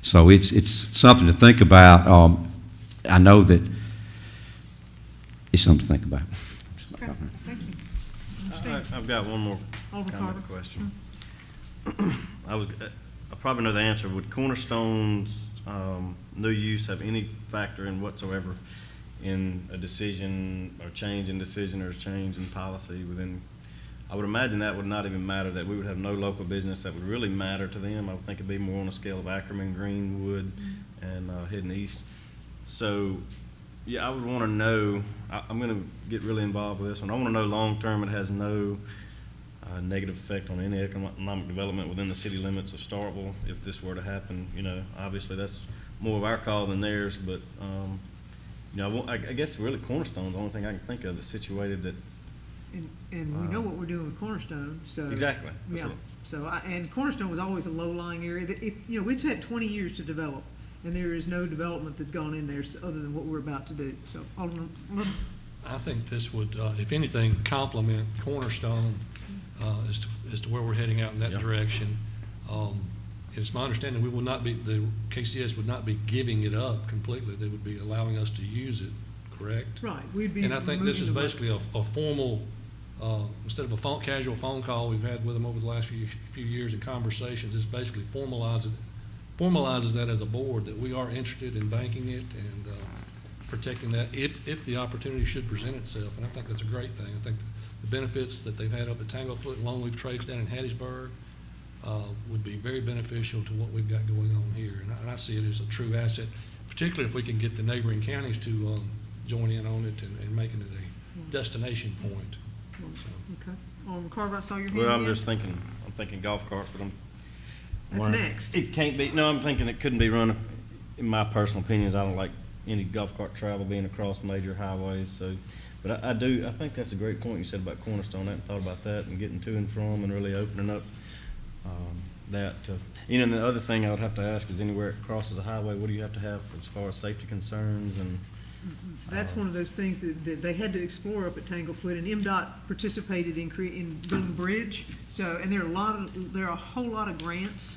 [SPEAKER 14] so it's something to think about. I know that it's something to think about.
[SPEAKER 1] Okay, thank you.
[SPEAKER 3] I've got one more comment question. I probably know the answer. Would Cornerstone's new use have any factor in whatsoever in a decision or change in decision or change in policy within? I would imagine that would not even matter, that we would have no local business that would really matter to them. I would think it'd be more on a scale of Ackerman, Greenwood, and Hidden East. So, yeah, I would want to know, I'm going to get really involved with this one. I want to know long-term it has no negative effect on any economic development within the city limits of Starkville if this were to happen. Obviously that's more of our call than theirs, but, I guess really Cornerstone's the only thing I can think of that's situated that.
[SPEAKER 1] And we know what we're doing with Cornerstone, so.
[SPEAKER 3] Exactly.
[SPEAKER 1] Yeah, and Cornerstone was always a low-lying area that it's had 20 years to develop, and there is no development that's gone in there other than what we're about to do, so.
[SPEAKER 5] I think this would, if anything, complement Cornerstone as to where we're heading out in that direction. It's my understanding the KCS would not be giving it up completely. They would be allowing us to use it, correct?
[SPEAKER 1] Right. We'd be.
[SPEAKER 5] And I think this is basically a formal, instead of a casual phone call we've had with them over the last few years in conversations, it's basically formalizes that as a board that we are interested in banking it and protecting that if the opportunity should present itself. And I think that's a great thing. I think the benefits that they've had up at Tanglefoot and Longleaf Trace down in Hattiesburg would be very beneficial to what we've got going on here. And I see it as a true asset, particularly if we can get the neighboring counties to join in on it and making it a destination point. So.
[SPEAKER 1] Okay. Carver, I saw your hand.
[SPEAKER 3] Well, I'm thinking golf carts, but
[SPEAKER 1] That's next.
[SPEAKER 3] It can't be, no, I'm thinking it couldn't be run, in my personal opinions, I don't like any golf cart travel being across major highways, so, but I think that's a great point you said about Cornerstone. I hadn't thought about that and getting to and from and really opening up that. And the other thing I would have to ask is anywhere it crosses a highway, what do you have to have as far as safety concerns and?
[SPEAKER 1] That's one of those things that they had to explore up at Tanglefoot, and MDOT participated in building a bridge. So, and there are a whole lot of grants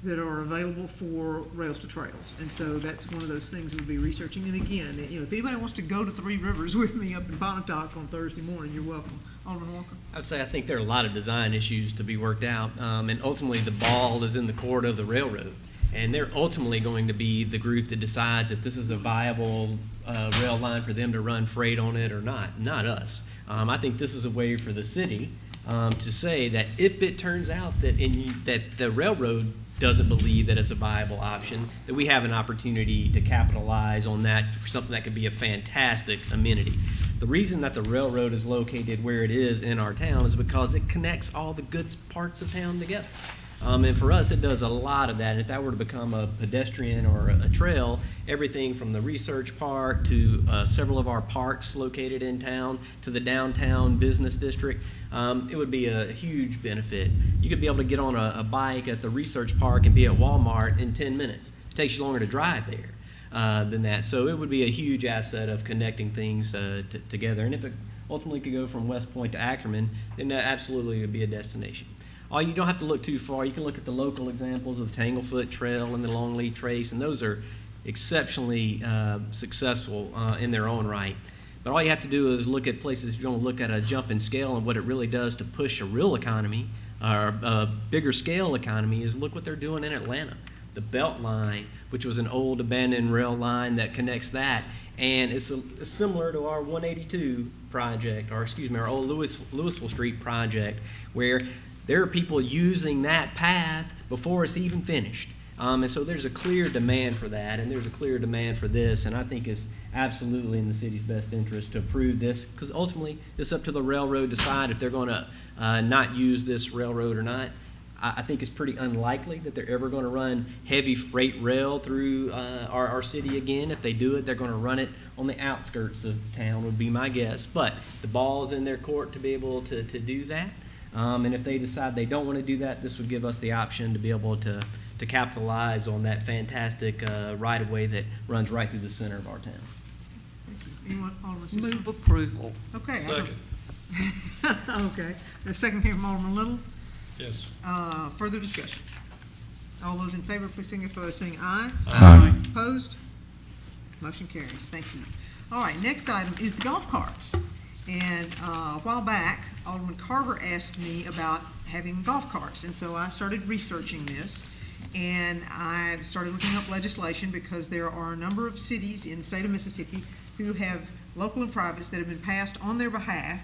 [SPEAKER 1] that are available for Rails to Trails, and so that's one of those things we'll be researching. And again, if anybody wants to go to Three Rivers with me up in Pontotoc on Thursday morning, you're welcome. Alderman Walker.
[SPEAKER 17] I would say I think there are a lot of design issues to be worked out, and ultimately the ball is in the court of the railroad. And they're ultimately going to be the group that decides if this is a viable rail line for them to run freight on it or not us. I think this is a way for the city to say that if it turns out that that the railroad doesn't believe that it's a viable option, that we have an opportunity to capitalize on that for something that could be a fantastic amenity. The reason that the railroad is located where it is in our town is because it connects all the good parts of town together. And for us, it does a lot of that. And if that were to become a pedestrian or a trail, everything from the research park to several of our parks located in town to the downtown business district, it would be a huge benefit. You could be able to get on a bike at the research park and be at Walmart in 10 minutes. It takes you longer to drive there than that. So it would be a huge asset of connecting things together. And if it ultimately could go from West Point to Ackerman, then that absolutely would be a destination. You don't have to look too far. You can look at the local examples of the Tanglefoot Trail and the Longleaf Trace, and those are exceptionally successful in their own right. But all you have to do is look at places, if you want to look at a jump in scale and what it really does to push a real economy, or a bigger scale economy, is look what they're doing in Atlanta. The Belt Line, which was an old abandoned rail line that connects that, and it's similar to our 182 project, or excuse me, our old Louisville Street project, where there are people using that path before it's even finished. And so there's a clear demand for that, and there's a clear demand for this, and I think it's absolutely in the city's best interest to approve this, because ultimately it's up to the railroad to decide if they're going to not use this railroad or not. I think it's pretty unlikely that they're ever going to run heavy freight rail through our city again. If they do it, they're going to run it on the outskirts of town, would be my guess. But the ball's in their court to be able to do that. And if they decide they don't want to do that, this would give us the option to be able to capitalize on that fantastic right-of-way that runs right through the center of our town.
[SPEAKER 1] Anyone, Alderman Sister?
[SPEAKER 16] Move approval.
[SPEAKER 1] Okay.
[SPEAKER 5] Second.
[SPEAKER 1] Okay. The second here from Alderman Little.
[SPEAKER 5] Yes.
[SPEAKER 1] Further discussion? All those in favor, please signify by saying aye.
[SPEAKER 14] Aye.
[SPEAKER 1] Opposed? Motion carries. Thank you. All right, next item is the golf carts. And a while back, Alderman Carver asked me about having golf carts, and so I started researching this. And I started looking up legislation because there are a number of cities in the state of Mississippi who have local and privates that have been passed on their behalf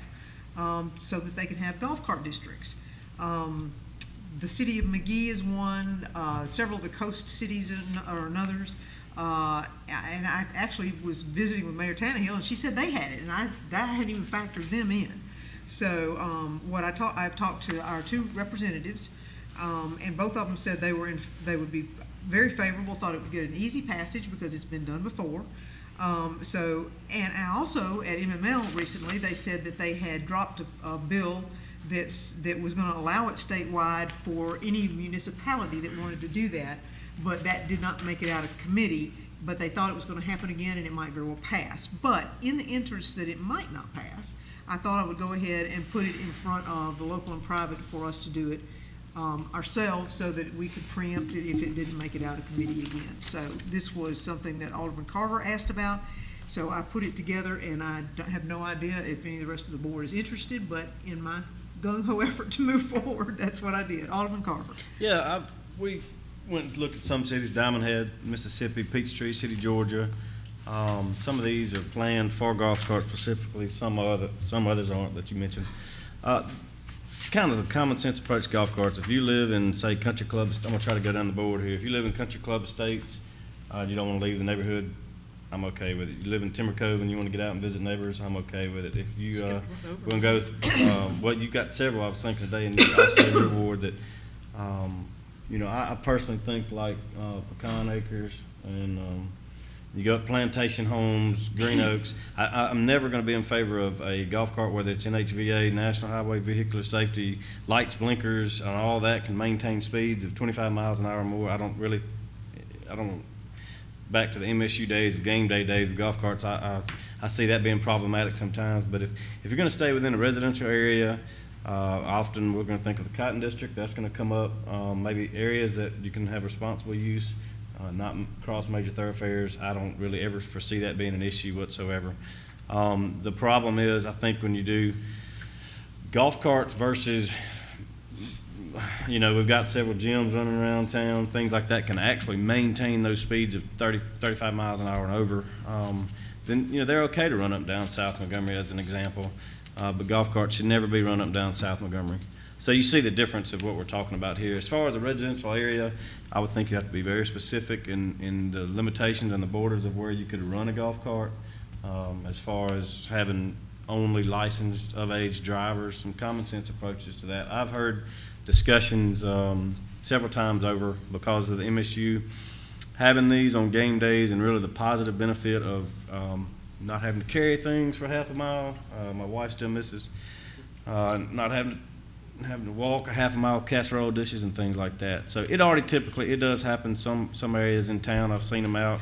[SPEAKER 1] so that they can have golf cart districts. The city of McGee is one, several of the coast cities are others. And I actually was visiting with Mayor Tannehill, and she said they had it, and I hadn't even factored them in. So I've talked to our two representatives, and both of them said they would be very favorable, thought it would get an easy passage because it's been done before. And I also at MML recently, they said that they had dropped a bill that was going to allow it statewide for any municipality that wanted to do that, but that did not make it out of committee. But they thought it was going to happen again, and it might very well pass. But in the interest that it might not pass, I thought I would go ahead and put it in front of the local and private for us to do it ourselves so that we could preempt it if it didn't make it out of committee again. So this was something that Alderman Carver asked about. So I put it together, and I have no idea if any of the rest of the board is interested, but in my gung-ho effort to move forward, that's what I did. Alderman Carver.
[SPEAKER 3] Yeah, we went and looked at some cities, Diamond Head, Mississippi, Peachtree City, Georgia. Some of these are planned for golf carts specifically, some others aren't that you mentioned. Kind of the common sense approach to golf carts. If you live in, say, Country Club, I'm gonna try to go down the board here. If you live in Country Club Estates, you don't wanna leave the neighborhood, I'm okay with it. You live in Timber Cove and you wanna get out and visit neighbors, I'm okay with it. If you, we're gonna go, well, you've got several, I was thinking today, and also in your ward that, you know, I personally think like Pecan Acres and you go up Plantation Homes, Green Oaks. I'm never going to be in favor of a golf cart, whether it's NHVA, National Highway Vehicular Safety, lights, blinkers, and all that can maintain speeds of 25 miles an hour or more. I don't, back to the MSU days, of game day days of golf carts, I see that being problematic sometimes. But if you're going to stay within a residential area, often we're going to think of the Cotton District. That's going to come up. Maybe areas that you can have responsible use, not cross major thoroughfares. I don't really ever foresee that being an issue whatsoever. The problem is, I think when you do golf carts versus, you know, we've got several gyms running around town, things like that can actually maintain those speeds of 30, 35 miles an hour and over. Then, you know, they're okay to run up and down South Montgomery as an example. But golf carts should never be run up and down South Montgomery. So you see the difference of what we're talking about here. As far as the residential area, I would think you have to be very specific in the limitations and the borders of where you could run a golf cart. As far as having only licensed of age drivers, some common sense approaches to that. I've heard discussions several times over because of the MSU having these on game days and really the positive benefit of not having to carry things for half a mile. My wife still misses not having to walk a half a mile, casserole dishes and things like that. So it already typically, it does happen some areas in town. I've seen them out.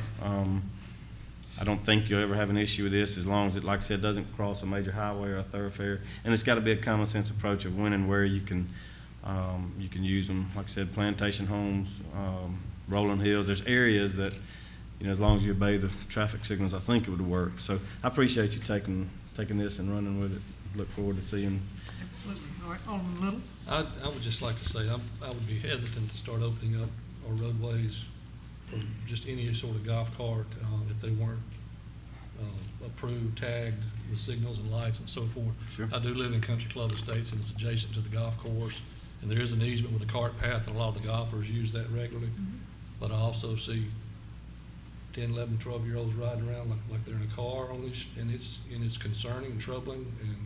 [SPEAKER 3] I don't think you'll ever have an issue with this as long as it, like I said, doesn't cross a major highway or a thoroughfare. And it's got to be a common sense approach of when and where you can use them. Like I said, Plantation Homes, Rolling Hills. There's areas that, you know, as long as you obey the traffic signals, I think it would work. So I appreciate you taking this and running with it. Look forward to seeing.
[SPEAKER 1] Absolutely. All right, Alderman Little.
[SPEAKER 5] I would just like to say, I would be hesitant to start opening up our roadways for just any sort of golf cart if they weren't approved, tagged with signals and lights and so forth.
[SPEAKER 3] Sure.
[SPEAKER 5] I do live in Country Club Estates, and it's adjacent to the golf course. And there is an easement with a cart path, and a lot of the golfers use that regularly. But I also see 10, 11, 12-year-olds riding around like they're in a car on these, and it's concerning and troubling. And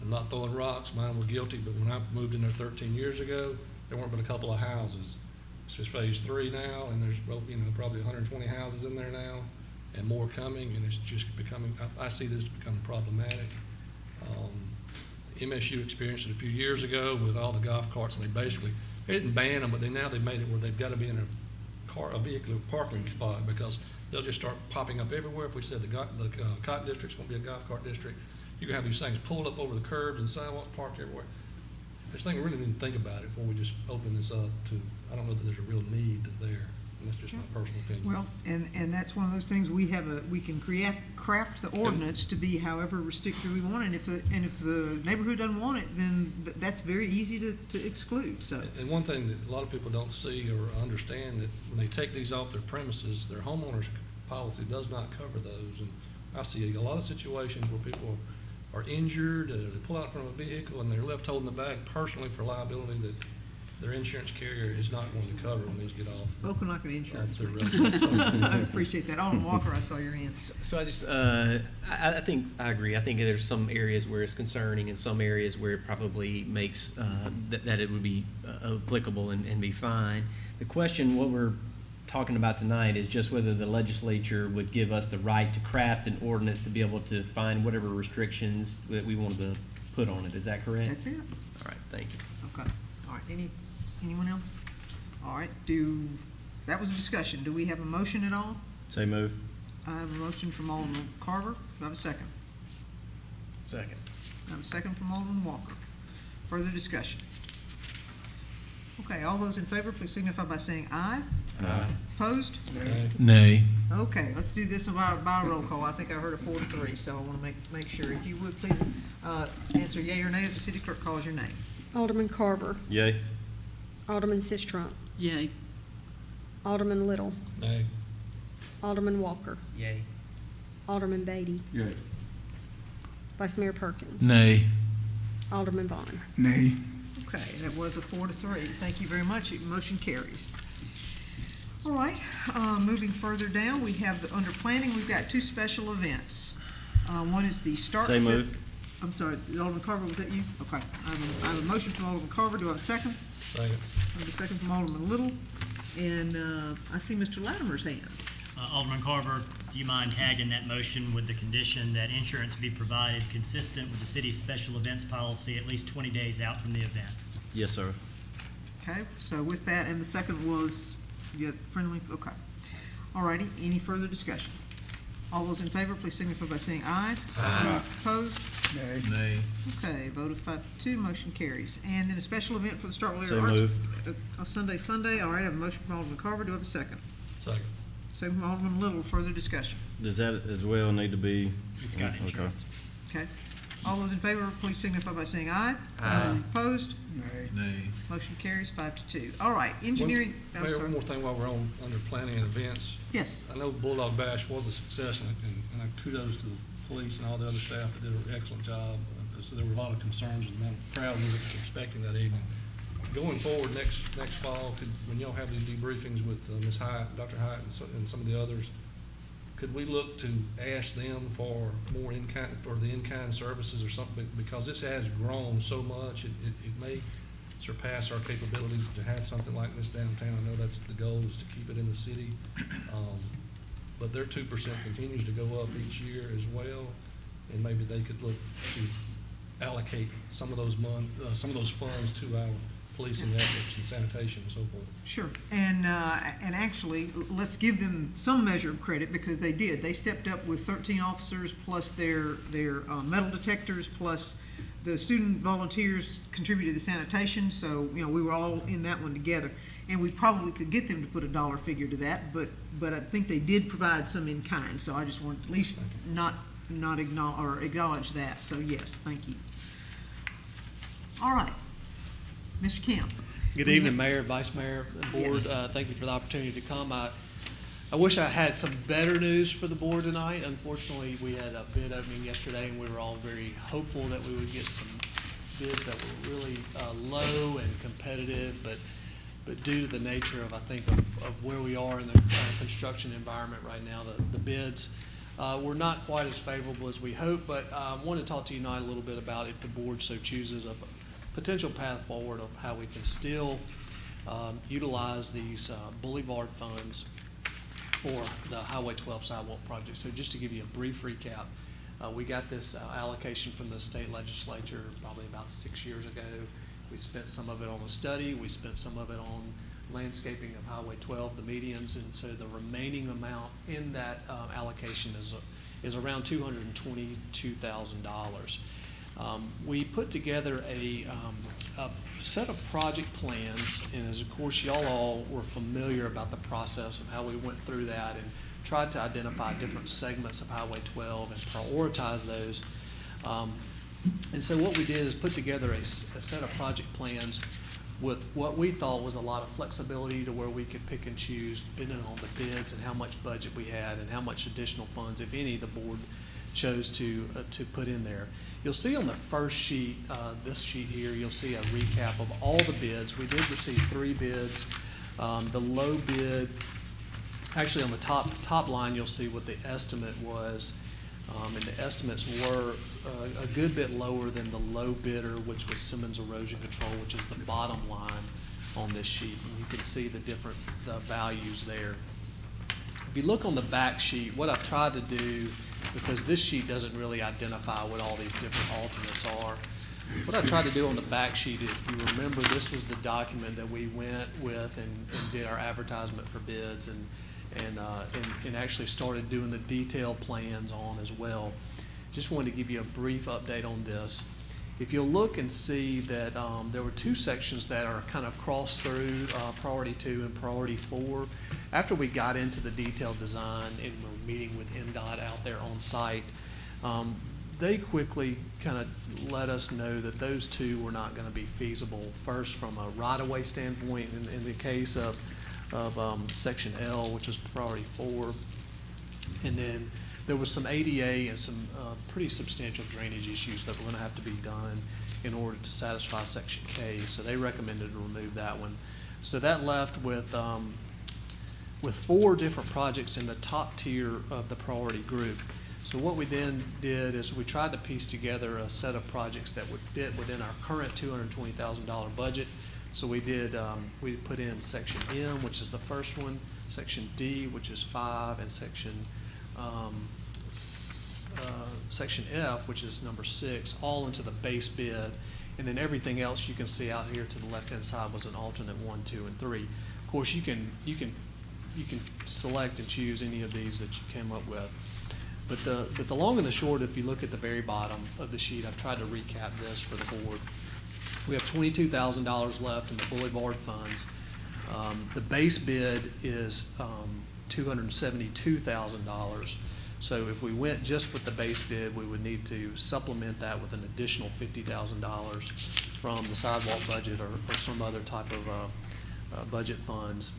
[SPEAKER 5] I'm not throwing rocks, mine were guilty, but when I moved in there 13 years ago, there weren't but a couple of houses. It's just phase 3 now, and there's probably 120 houses in there now, and more coming, and it's just becoming, I see this becoming problematic. MSU experienced it a few years ago with all the golf carts, and they didn't ban them, but now they've made it where they've got to be in a vehicular parking spot, because they'll just start popping up everywhere. If we said the Cotton District's going to be a golf cart district, you can have these things pulled up over the curbs and sidewalks parked everywhere. I just think we really need to think about it before we just open this up to, I don't know that there's a real need there. And that's just my personal opinion.
[SPEAKER 1] Well, and that's one of those things, we can craft the ordinance to be however restrictive we want, and if the neighborhood doesn't want it, then that's very easy to exclude, so.
[SPEAKER 5] And one thing that a lot of people don't see or understand, that when they take these off their premises, their homeowner's policy does not cover those. And I see a lot of situations where people are injured, they pull out from a vehicle and they're left holding the bag personally for liability that their insurance carrier is not going to cover when these get off.
[SPEAKER 1] Spoken like an insurance
[SPEAKER 5] their
[SPEAKER 1] man. I appreciate that. Alderman Walker, I saw your hand.
[SPEAKER 17] So I just, I think, I agree. I think there's some areas where it's concerning and some areas where it probably makes, that it would be applicable and be fine. The question, what we're talking about tonight, is just whether the legislature would give us the right to craft an ordinance to be able to find whatever restrictions that we wanted to put on it. Is that correct?
[SPEAKER 1] That's it.
[SPEAKER 17] All right, thank you.
[SPEAKER 1] Okay. All right, anyone else? All right, that was a discussion. Do we have a motion at all?
[SPEAKER 3] Say move.
[SPEAKER 1] I have a motion from Alderman Carver. Do I have a second?
[SPEAKER 17] Second.
[SPEAKER 1] I have a second from Alderman Walker. Further discussion? Okay, all those in favor, please signify by saying aye.
[SPEAKER 3] Aye.
[SPEAKER 1] Opposed?
[SPEAKER 15] Nay.
[SPEAKER 1] Okay, let's do this by roll call. I think I heard a 4-3, so I want to make sure. If you would, please answer yea or nay as the city clerk calls your name.
[SPEAKER 19] Alderman Carver.
[SPEAKER 3] Yay.
[SPEAKER 19] Alderman Sistrunk.
[SPEAKER 16] Yay.
[SPEAKER 19] Alderman Little.
[SPEAKER 5] Nay.
[SPEAKER 19] Alderman Walker.
[SPEAKER 17] Yay.
[SPEAKER 19] Alderman Beatty.
[SPEAKER 4] Yay.
[SPEAKER 19] Vice Mayor Perkins.
[SPEAKER 15] Nay.
[SPEAKER 19] Alderman Vaughn.
[SPEAKER 4] Nay.
[SPEAKER 1] Okay, that was a 4-3. Thank you very much. Motion carries. All right, moving further down, we have, under planning, we've got 2 special events. One is the Starkville.
[SPEAKER 3] Say move.
[SPEAKER 1] I'm sorry, Alderman Carver, was that you? Okay. I have a motion from Alderman Carver. Do I have a second?
[SPEAKER 5] Second.
[SPEAKER 1] I have a second from Alderman Little. And I see Mr. Latimer's hand.
[SPEAKER 20] Alderman Carver, do you mind tagging that motion with the condition that insurance be provided consistent with the city's special events policy at least 20 days out from the event?
[SPEAKER 3] Yes, sir.
[SPEAKER 1] Okay, so with that, and the second was, you got friendly, okay. All righty, any further discussion? All those in favor, please signify by saying aye. Aye. Opposed?
[SPEAKER 4] Nay.
[SPEAKER 15] Nay.
[SPEAKER 1] Okay, vote of 5-2, motion carries. And then a special event for the Starkville
[SPEAKER 3] So
[SPEAKER 1] Area Arts.
[SPEAKER 3] move.
[SPEAKER 1] A Sunday Fun Day. All right, I have a motion from Alderman Carver. Do I have a second?
[SPEAKER 5] Second.
[SPEAKER 1] Second from Alderman Little. Further discussion?
[SPEAKER 3] Does that as well need to be?
[SPEAKER 20] It's got
[SPEAKER 3] Okay.
[SPEAKER 20] insurance.
[SPEAKER 1] Okay. All those in favor, please signify by saying aye.
[SPEAKER 3] Aye.
[SPEAKER 1] Opposed?
[SPEAKER 4] Nay.
[SPEAKER 15] Nay.
[SPEAKER 1] Motion carries 5-2. All right, engineering, I'm
[SPEAKER 5] Mayor,
[SPEAKER 1] sorry.
[SPEAKER 5] one more thing while we're under planning and events.
[SPEAKER 1] Yes.
[SPEAKER 5] I know Bulldog Bash was a success, and kudos to the police and all the other staff that did an excellent job. So there were a lot of concerns with the amount of crowd we were expecting that evening. Going forward, next fall, when y'all have these debriefings with Ms. Hyatt, Dr. Hyatt, and some of the others, could we look to ask them for more in-kind services or something? Because this has grown so much, it may surpass our capabilities to have something like this downtown. I know that's the goal, is to keep it in the city. But their 2% continues to go up each year as well, and maybe they could look to allocate some of those funds to our policing efforts and sanitation and so forth.
[SPEAKER 1] Sure, and actually, let's give them some measure of credit, because they did. They stepped up with 13 officers plus their metal detectors, plus the student volunteers contributed to sanitation. So we were all in that one together, and we probably could get them to put a dollar figure to that. But I think they did provide some in kind. So I just want at least not acknowledge that. So yes, thank you. All right. Mr. Kemp.
[SPEAKER 21] Good evening, Mayor, Vice Mayor, and Board.
[SPEAKER 1] Yes.
[SPEAKER 21] Thank you for the opportunity to come. I wish I had some better news for the Board tonight. Unfortunately, we had a bid opening yesterday, and we were all very hopeful that we would get some bids that were really low and competitive, but due to the nature of, I think, of where we are in the construction environment right now, the bids were not quite as favorable as we hoped, but I want to talk to you tonight a little bit about, if the board so chooses, a potential path forward of how we can still utilize these boulevard funds for the Highway 12 sidewalk project. So just to give you a brief recap, we got this allocation from the state legislature probably about 6 years ago. We spent some of it on a study. We spent some of it on landscaping of Highway 12, the medians, and so the remaining amount in that allocation is around $222,000. We put together a set of project plans, and as of course y'all all were familiar about the process of how we went through that and tried to identify different segments of Highway 12 and prioritize those. And so what we did is put together a set of project plans with what we thought was a lot of flexibility to where we could pick and choose depending on the bids and how much budget we had and how much additional funds, if any, the board chose to put in there. You'll see on the first sheet, this sheet here, you'll see a recap of all the bids. We did receive 3 bids. The low bid, actually on the top line, you'll see what the estimate was. And the estimates were a good bit lower than the low bidder, which was Simmons Erosion Control, which is the bottom line on this sheet. And you can see the different values there. If you look on the back sheet, what I've tried to do, because this sheet doesn't really identify what all these different alternates are, what I tried to do on the back sheet, if you remember, this was the document that we went with and did our advertisement for bids and actually started doing the detailed plans on as well. Just wanted to give you a brief update on this. If you'll look and see that there were 2 sections that are kind of crossed through, Priority 2 and Priority 4. After we got into the detailed design and were meeting with MDOT out there on site, they quickly kind of let us know that those 2 were not going to be feasible. First, from a right-of-way standpoint, in the case of Section L, which is Priority 4, and then there was some ADA and some pretty substantial drainage issues that were going to have to be done in order to satisfy Section K. So they recommended to remove that one. So that left with 4 different projects in the top tier of the priority group. So what we then did is we tried to piece together a set of projects that would fit within our current $220,000 budget. So we did, we put in Section M, which is the first one, Section D, which is 5, and Section F, which is number 6, all into the base bid. And then everything else you can see out here to the left-hand side was an alternate 1, 2, and 3. Of course, you can select and choose any of these that you came up with. But the long and the short, if you look at the very bottom of the sheet, I've tried to recap this for the board. We have $22,000 left in the boulevard funds. The base bid is $272,000. So if we went just with the base bid, we would need to supplement that with an additional $50,000 from the sidewalk budget or some other type of budget funds.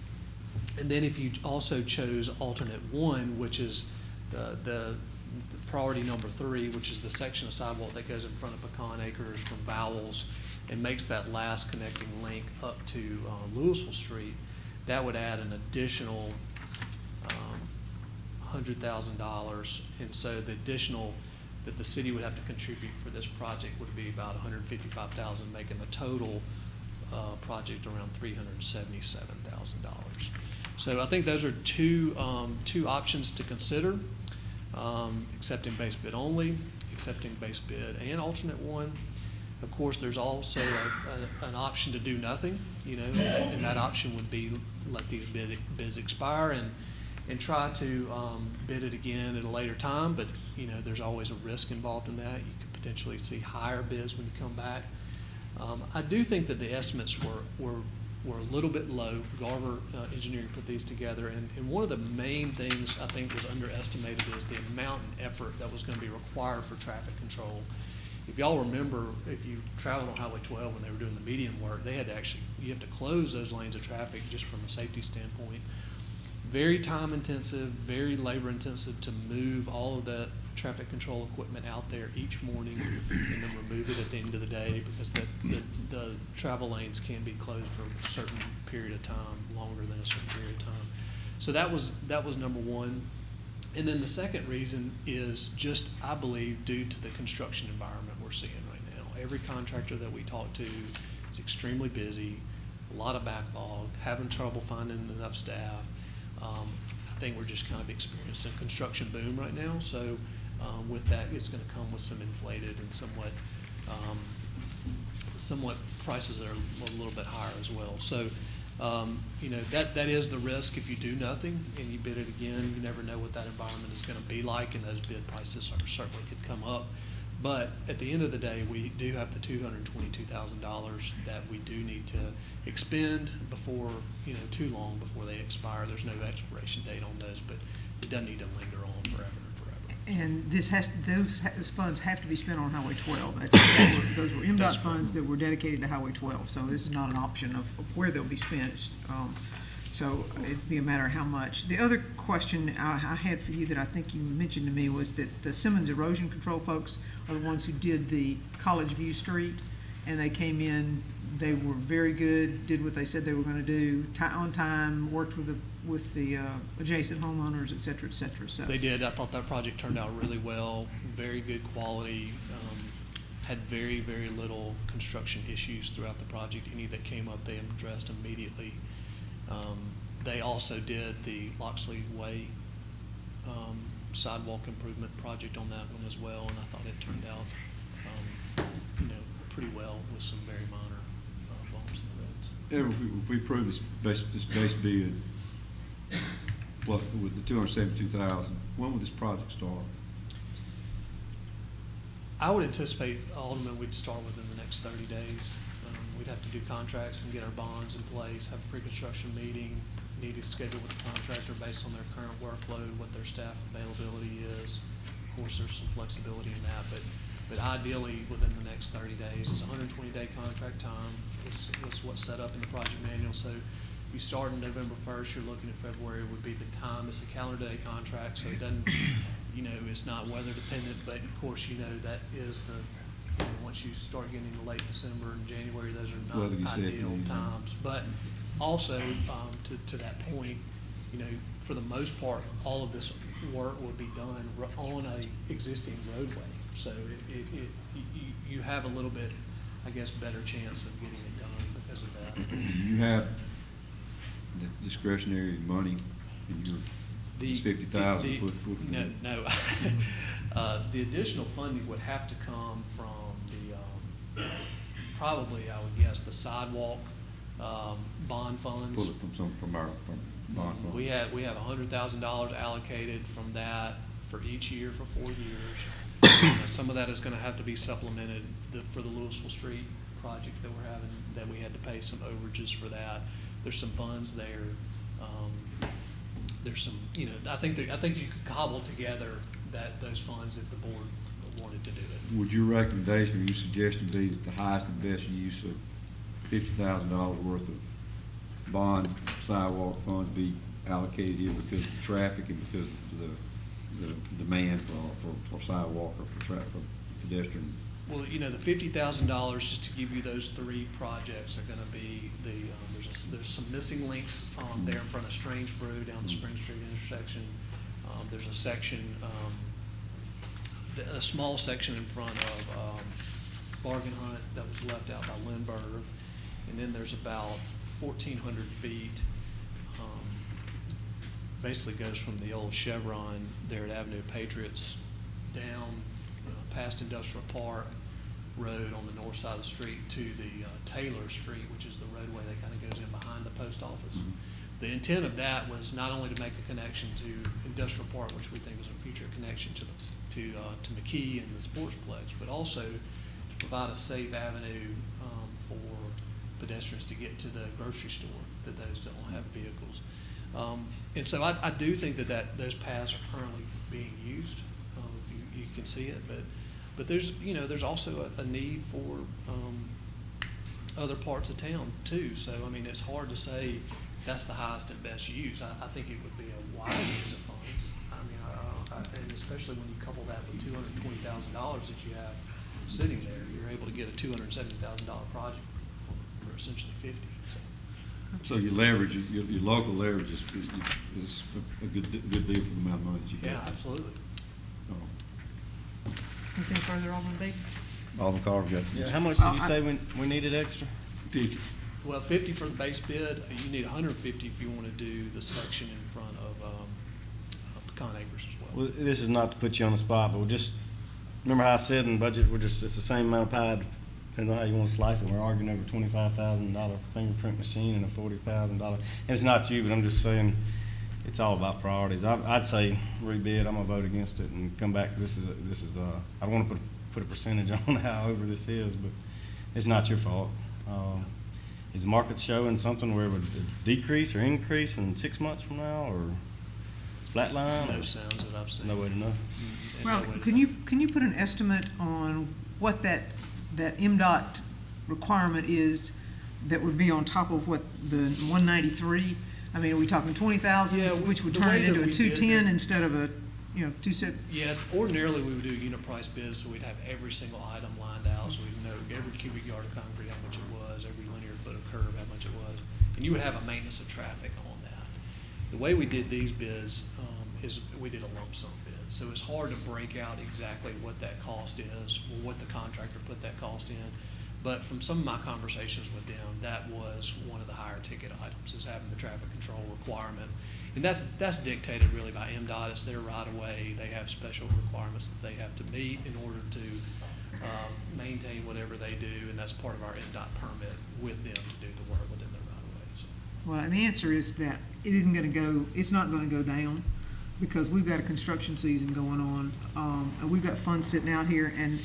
[SPEAKER 21] And then if you also chose alternate 1, which is the priority number 3, which is the section of sidewalk that goes in front of Pecan Acres from Vowels and makes that last connecting link up to Louisville Street, that would add an additional $100,000. And so the additional that the city would have to contribute for this project would be about $155,000, making the total project around $377,000. So I think those are two options to consider: accepting base bid only, accepting base bid and alternate 1. Of course, there's also an option to do nothing, and that option would be let these bids expire and try to bid it again at a later time. But there's always a risk involved in that. You could potentially see higher bids when you come back. I do think that the estimates were a little bit low. Garver Engineering put these together, and one of the main things I think was underestimated is the amount and effort that was going to be required for traffic control. If y'all remember, if you traveled on Highway 12 when they were doing the median work, you have to close those lanes of traffic just from a safety standpoint. Very time intensive, very labor intensive to move all of that traffic control equipment out there each morning and then remove it at the end of the day, because the travel lanes can be closed for a certain period of time, longer than a certain period of time. So that was number one. And then the second reason is just, I believe, due to the construction environment we're seeing right now. Every contractor that we talk to is extremely busy, a lot of backlog, having trouble finding enough staff. I think we're just kind of experiencing a construction boom right now. So with that, it's going to come with some inflated and somewhat prices that are a little bit higher as well. So that is the risk if you do nothing and you bid it again. You never know what that environment is going to be like, and those bid prices certainly could come up. But at the end of the day, we do have the $222,000 that we do need to expend before, too long before they expire. There's no expiration date on those, but it doesn't need to linger on forever and forever.
[SPEAKER 1] And those funds have to be spent on Highway 12. Those were MDOT funds that were dedicated to Highway 12. So this is not an option of where they'll be spent. So it'd be a matter of how much. The other question I had for you that I think you mentioned to me was that the Simmons Erosion Control folks are the ones who did the College View Street, and they came in, they were very good, did what they said they were going to do, on time, worked with the adjacent homeowners, et cetera, et cetera. So
[SPEAKER 21] they did. I thought that project turned out really well, very good quality, had very, very little construction issues throughout the project. Any that came up, they addressed immediately. They also did the Loxley Way sidewalk improvement project on that one as well, and I thought it turned out, pretty well with some very minor bumps in the roads.
[SPEAKER 14] If we approve this base bid, with the $272,000, when will this project start?
[SPEAKER 21] I would anticipate, Alderman, we'd start within the next 30 days. We'd have to do contracts and get our bonds in place, have a pre-construction meeting, need to schedule with the contractor based on their current workload, what their staff availability is. Of course, there's some flexibility in that, but ideally, within the next 30 days. It's a 120-day contract time. It's what's set up in the project manual. So if you start on November 1st, you're looking at February would be the time. It's a calendar day contract, so it doesn't, it's not weather dependent, but of course, that is once you start getting into late December and January, those are not ideal times. But also, to that point, for the most part, all of this work will be done on a existing roadway. So you have a little bit, I guess, better chance of getting it done because of that.
[SPEAKER 14] You have the discretionary money in your $50,000.
[SPEAKER 21] No. The additional funding would have to come from probably, I would guess, the sidewalk bond funds.
[SPEAKER 14] Pull it from our bond fund.
[SPEAKER 21] We have $100,000 allocated from that for each year for 4 years. Some of that is going to have to be supplemented for the Louisville Street project that we're having, that we had to pay some overages for that. There's some funds there. There's some, I think you could cobble together those funds if the board wanted to do it.
[SPEAKER 14] Would your recommendation or your suggestion be that the highest and best use of $50,000 worth of bond sidewalk funds be allocated here because of the traffic and because of the demand for sidewalk or for pedestrian?
[SPEAKER 21] Well, the $50,000, just to give you those three projects, are going to be there's some missing links there in front of Strange Brew down the Spring Street intersection. There's a section, a small section in front of Bargain Hunt that was left out by Lindbergh, and then there's about 1,400 feet. Basically goes from the old Chevron there at Avenue of Patriots down past Industrial Park Road on the north side of the street to the Taylor Street, which is the roadway that kind of goes in behind the post office. Mm-hmm. The intent of that was not only to make a connection to Industrial Park, which we think is a future connection to McKee and the Sportsplex, but also to provide a safe avenue for pedestrians to get to the grocery store that those don't have vehicles. And so I do think that those paths are currently being used. If you can see it, but there's also a need for other parts of town too. So I mean, it's hard to say that's the highest and best use. I think it would be a wide use of funds. I mean, and as especially when you couple that with $220,000 that you have sitting there, you're able to get a $270,000 project for essentially 50.
[SPEAKER 8] So your leverage, your local leverage is a good deal for the amount of money that you
[SPEAKER 21] Yeah,
[SPEAKER 8] got.
[SPEAKER 21] absolutely.
[SPEAKER 1] Anything further, Alderman Beatty?
[SPEAKER 8] Alderman Carver got.
[SPEAKER 3] Yeah, how much did you say we needed extra?
[SPEAKER 8] 50.
[SPEAKER 21] Well, 50 for the base bid. You need 150 if you want to do the section in front of Pecan Acres as well.
[SPEAKER 3] Well, this is not to put you on the spot, but we'll just, remember how I said in budget, it's the same amount of pie, depending on how you want to slice it. We're arguing over $25,000 fingerprint machine and a $40,000. And it's not you, but I'm just saying, it's all about priorities. I'd say rebid. I'm gonna vote against it and come back, 'cause this is I don't want to put a percentage on how over this is, but it's not your fault. Is the market showing something where it would decrease or increase in 6 months from now, or flatline?
[SPEAKER 21] No sounds that I've seen.
[SPEAKER 3] No way to know.
[SPEAKER 1] Well, can you put an estimate on what that MDOT requirement is that would be on top of what the 193? I mean, are we talking 20,000,
[SPEAKER 21] Yeah,
[SPEAKER 1] which would
[SPEAKER 21] the
[SPEAKER 1] turn
[SPEAKER 21] way
[SPEAKER 1] it
[SPEAKER 21] that
[SPEAKER 1] into a
[SPEAKER 21] we did
[SPEAKER 1] 210
[SPEAKER 21] that-
[SPEAKER 1] instead of a, 270?
[SPEAKER 21] Yeah, ordinarily we would do a unit price bid, so we'd have every single item lined out, so we'd know every cubic yard of concrete, how much it was, every linear foot of curb, how much it was. And you would have a maintenance of traffic on that. The way we did these bids is we did a lump sum bid. So it's hard to break out exactly what that cost is, or what the contractor put that cost in. But from some of my conversations with them, that was one of the higher ticket items, is having the traffic control requirement. And that's dictated really by MDOT. It's their right of way. They have special requirements that they have to meet in order to maintain whatever they do, and that's part of our MDOT permit with them to do the work within their right of way. So.
[SPEAKER 1] Well, and the answer is that it's not gonna go down, because we've got a construction season going on, and we've got funds sitting out here, and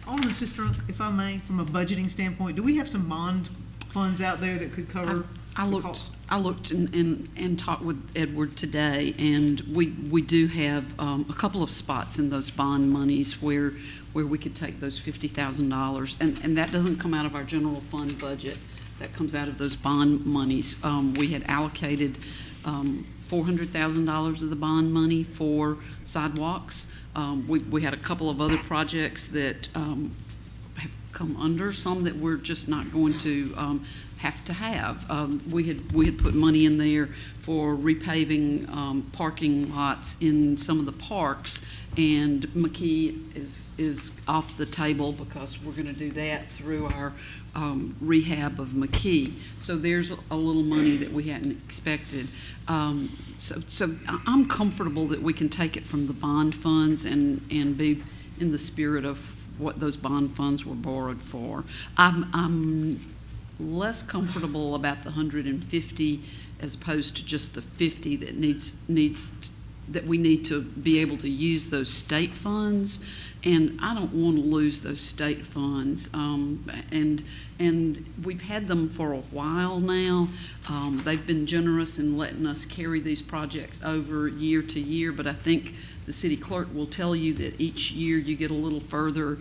[SPEAKER 1] Alderman Sistrunk, if I may, from a budgeting standpoint, do we have some bond funds out there that could cover the cost?
[SPEAKER 16] I looked and talked with Edward today, and we do have a couple of spots in those bond monies where we could take those $50,000, and that doesn't come out of our general fund budget. That comes out of those bond monies. We had allocated $400,000 of the bond money for sidewalks. We had a couple of other projects that have come under, some that we're just not going to have to have. We had put money in there for repaving parking lots in some of the parks, and McKee is off the table because we're going to do that through our rehab of McKee. So there's a little money that we hadn't expected. So I'm comfortable that we can take it from the bond funds and be in the spirit of what those bond funds were borrowed for. I'm less comfortable about the 150 as opposed to just the 50 that that we need to be able to use those state funds, and I don't want to lose those state funds. And we've had them for a while now. They've been generous in letting us carry these projects over year to year, but I think the city clerk will tell you that each year you get a little further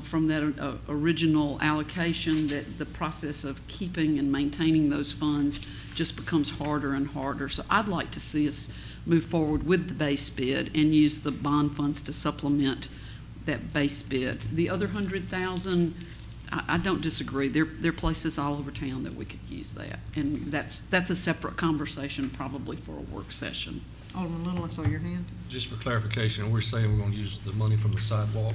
[SPEAKER 16] from that original allocation, that the process of keeping and maintaining those funds just becomes harder and harder. So I'd like to see us move forward with the base bid and use the bond funds to supplement that base bid. The other 100,000, I don't disagree. There are places all over town that we could use that, and that's a separate conversation probably for a work session.
[SPEAKER 1] Alderman Little, I saw your hand.
[SPEAKER 5] Just for clarification, we're saying we're going to use the money from the sidewalk,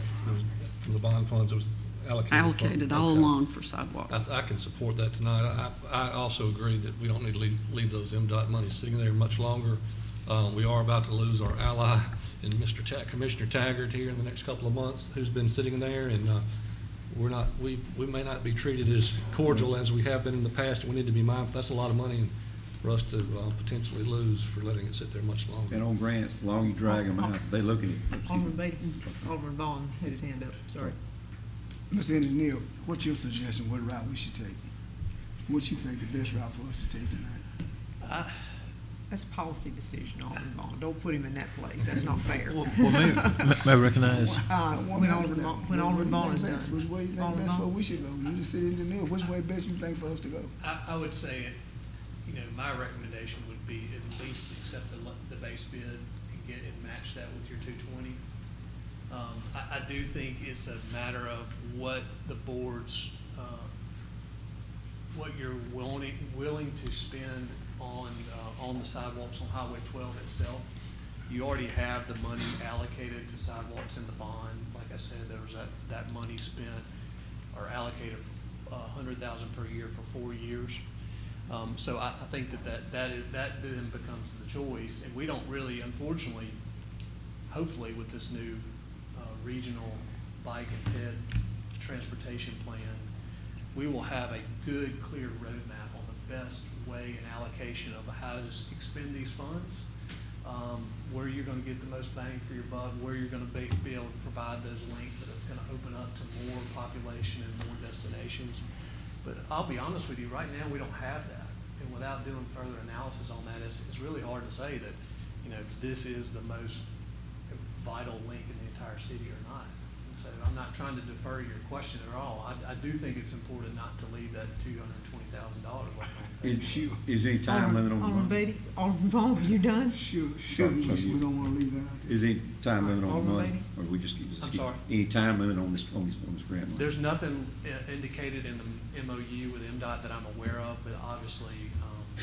[SPEAKER 5] from the bond funds that was allocated
[SPEAKER 16] All along for sidewalks.
[SPEAKER 5] I can support that tonight. I also agree that we don't need to leave those MDOT monies sitting there much longer. We are about to lose our ally in Commissioner Taggart here in the next couple of months, who's been sitting there, and we may not be treated as cordial as we have been in the past. We need to be mindful. That's a lot of money for us to potentially lose for letting it sit there much longer.
[SPEAKER 8] And on grants, the longer you drag them out, they look at it.
[SPEAKER 1] Alderman Vaughn had his hand up, sorry.
[SPEAKER 4] Mr. Engineer, what's your suggestion, what route we should take? What you think the best route for us to take tonight?
[SPEAKER 1] That's a policy decision, Alderman Vaughn. Don't put him in that place. That's not fair.
[SPEAKER 22] Well, may I recognize?
[SPEAKER 1] When Alderman Vaughn is done.
[SPEAKER 4] Which way you think best for we should go? You the city engineer, which way best you think for us to go?
[SPEAKER 21] I would say, my recommendation would be at least accept the base bid and get and match that with your 220. I do think it's a matter of what the board's, what you're willing to spend on the sidewalks on Highway 12 itself. You already have the money allocated to sidewalks in the bond. Like I said, there was that money spent or allocated $100,000 per year for 4 years. So I think that then becomes the choice, and we don't really, unfortunately, hopefully with this new regional bike and ped transportation plan, we will have a good, clear roadmap on the best way and allocation of how to expend these funds, where you're going to get the most bang for your buck, where you're going to be able to provide those links that it's going to open up to more population and more destinations. But I'll be honest with you, right now we don't have that. And without doing further analysis on that, it's really hard to say that, this is the most vital link in the entire city or not. And so I'm not trying to defer your question at all. I do think it's important not to leave that $220,000 left on the table.
[SPEAKER 8] Is there any time limit on the
[SPEAKER 1] Alderman
[SPEAKER 8] money?
[SPEAKER 1] Beatty, Alderman Vaughn, are you done?
[SPEAKER 4] Sure,
[SPEAKER 8] So
[SPEAKER 4] we
[SPEAKER 8] you-
[SPEAKER 4] don't want to leave that out there.
[SPEAKER 8] Is there any time limit on the
[SPEAKER 1] Alderman
[SPEAKER 8] money?
[SPEAKER 1] Beatty?
[SPEAKER 8] Or we just
[SPEAKER 21] I'm sorry?
[SPEAKER 8] any time limit on this grant money?
[SPEAKER 21] There's nothing indicated in the MOU with MDOT that I'm aware of, but obviously.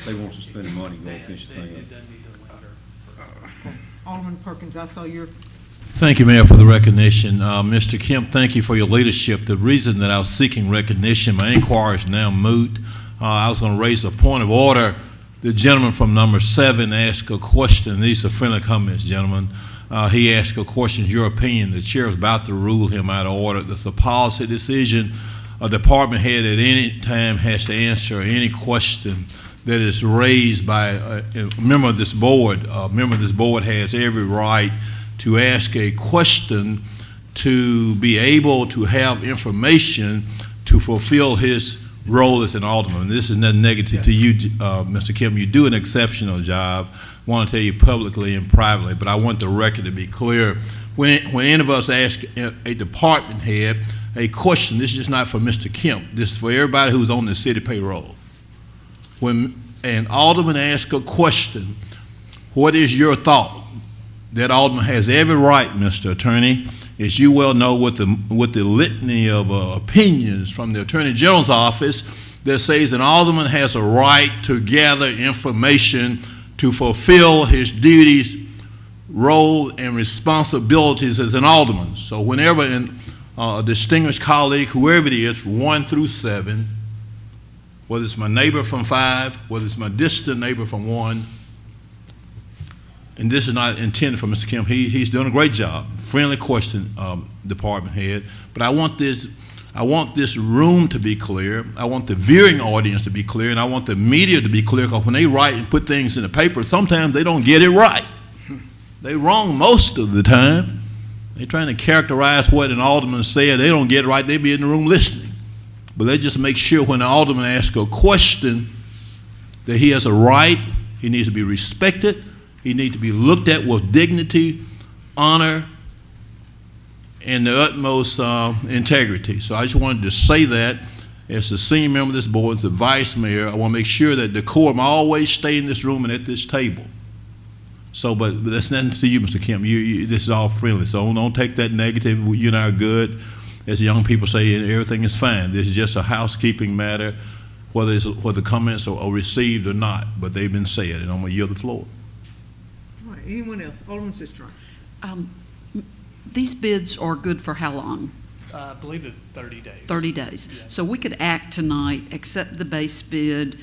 [SPEAKER 8] They want to spend the money, go finish the thing
[SPEAKER 21] It
[SPEAKER 8] up.
[SPEAKER 21] doesn't need to linger.
[SPEAKER 1] Alderman Perkins, I saw your,
[SPEAKER 15] Thank you, Mayor, for the recognition. Mr. Kemp, thank you for your leadership. The reason that I was seeking recognition, my inquiry is now moot. I was going to raise a point of order. The gentleman from number 7 asked a question. These are friendly comments, gentlemen. He asked a question, your opinion. The chair is about to rule him out of order. That's a policy decision. A department head at any time has to answer any question that is raised by a member of this board. A member of this board has every right to ask a question, to be able to have information to fulfill his role as an alderman. This is nothing negative to you, Mr. Kim. You do an exceptional job. I want to tell you publicly and privately, but I want the record to be clear. When any of us ask a department head a question, this is just not for Mr. Kemp. This is for everybody who's on the city payroll. When an alderman asks a question, what is your thought? That alderman has every right, Mr. Attorney, as you well know, with the litany of opinions from the Attorney General's office that says an alderman has a right to gather information to fulfill his duties, role, and responsibilities as an alderman. So whenever a distinguished colleague, whoever it is, 1 through 7, whether it's my neighbor from 5, whether it's my distant neighbor from 1, and this is not intended for Mr. Kemp. He's doing a great job. Friendly question, department head. But I want this room to be clear. I want the viewing audience to be clear, and I want the media to be clear. Because when they write and put things in the paper, sometimes they don't get it right. They're wrong most of the time. They're trying to characterize what an alderman said. They don't get it right. They be in the room listening. But they just make sure when the alderman asks a question that he has a right. He needs to be respected. He needs to be looked at with dignity, honor, and the utmost integrity. So I just wanted to say that as the senior member of this board, as the vice mayor, I want to make sure that decorum always stay in this room and at this table. So, but that's nothing to you, Mr. Kemp. This is all friendly, so don't take that negative. You and I are good. As the young people say, everything is fine. This is just a housekeeping matter, whether the comments are received or not, but they've been said, and I'm going to yield the floor.
[SPEAKER 1] all right, anyone else? Alderman Sistrunk.
[SPEAKER 16] These bids are good for how long?
[SPEAKER 21] I believe that 30 days.
[SPEAKER 16] 30 days.
[SPEAKER 21] Yeah.
[SPEAKER 16] So we could act tonight, accept the base bid,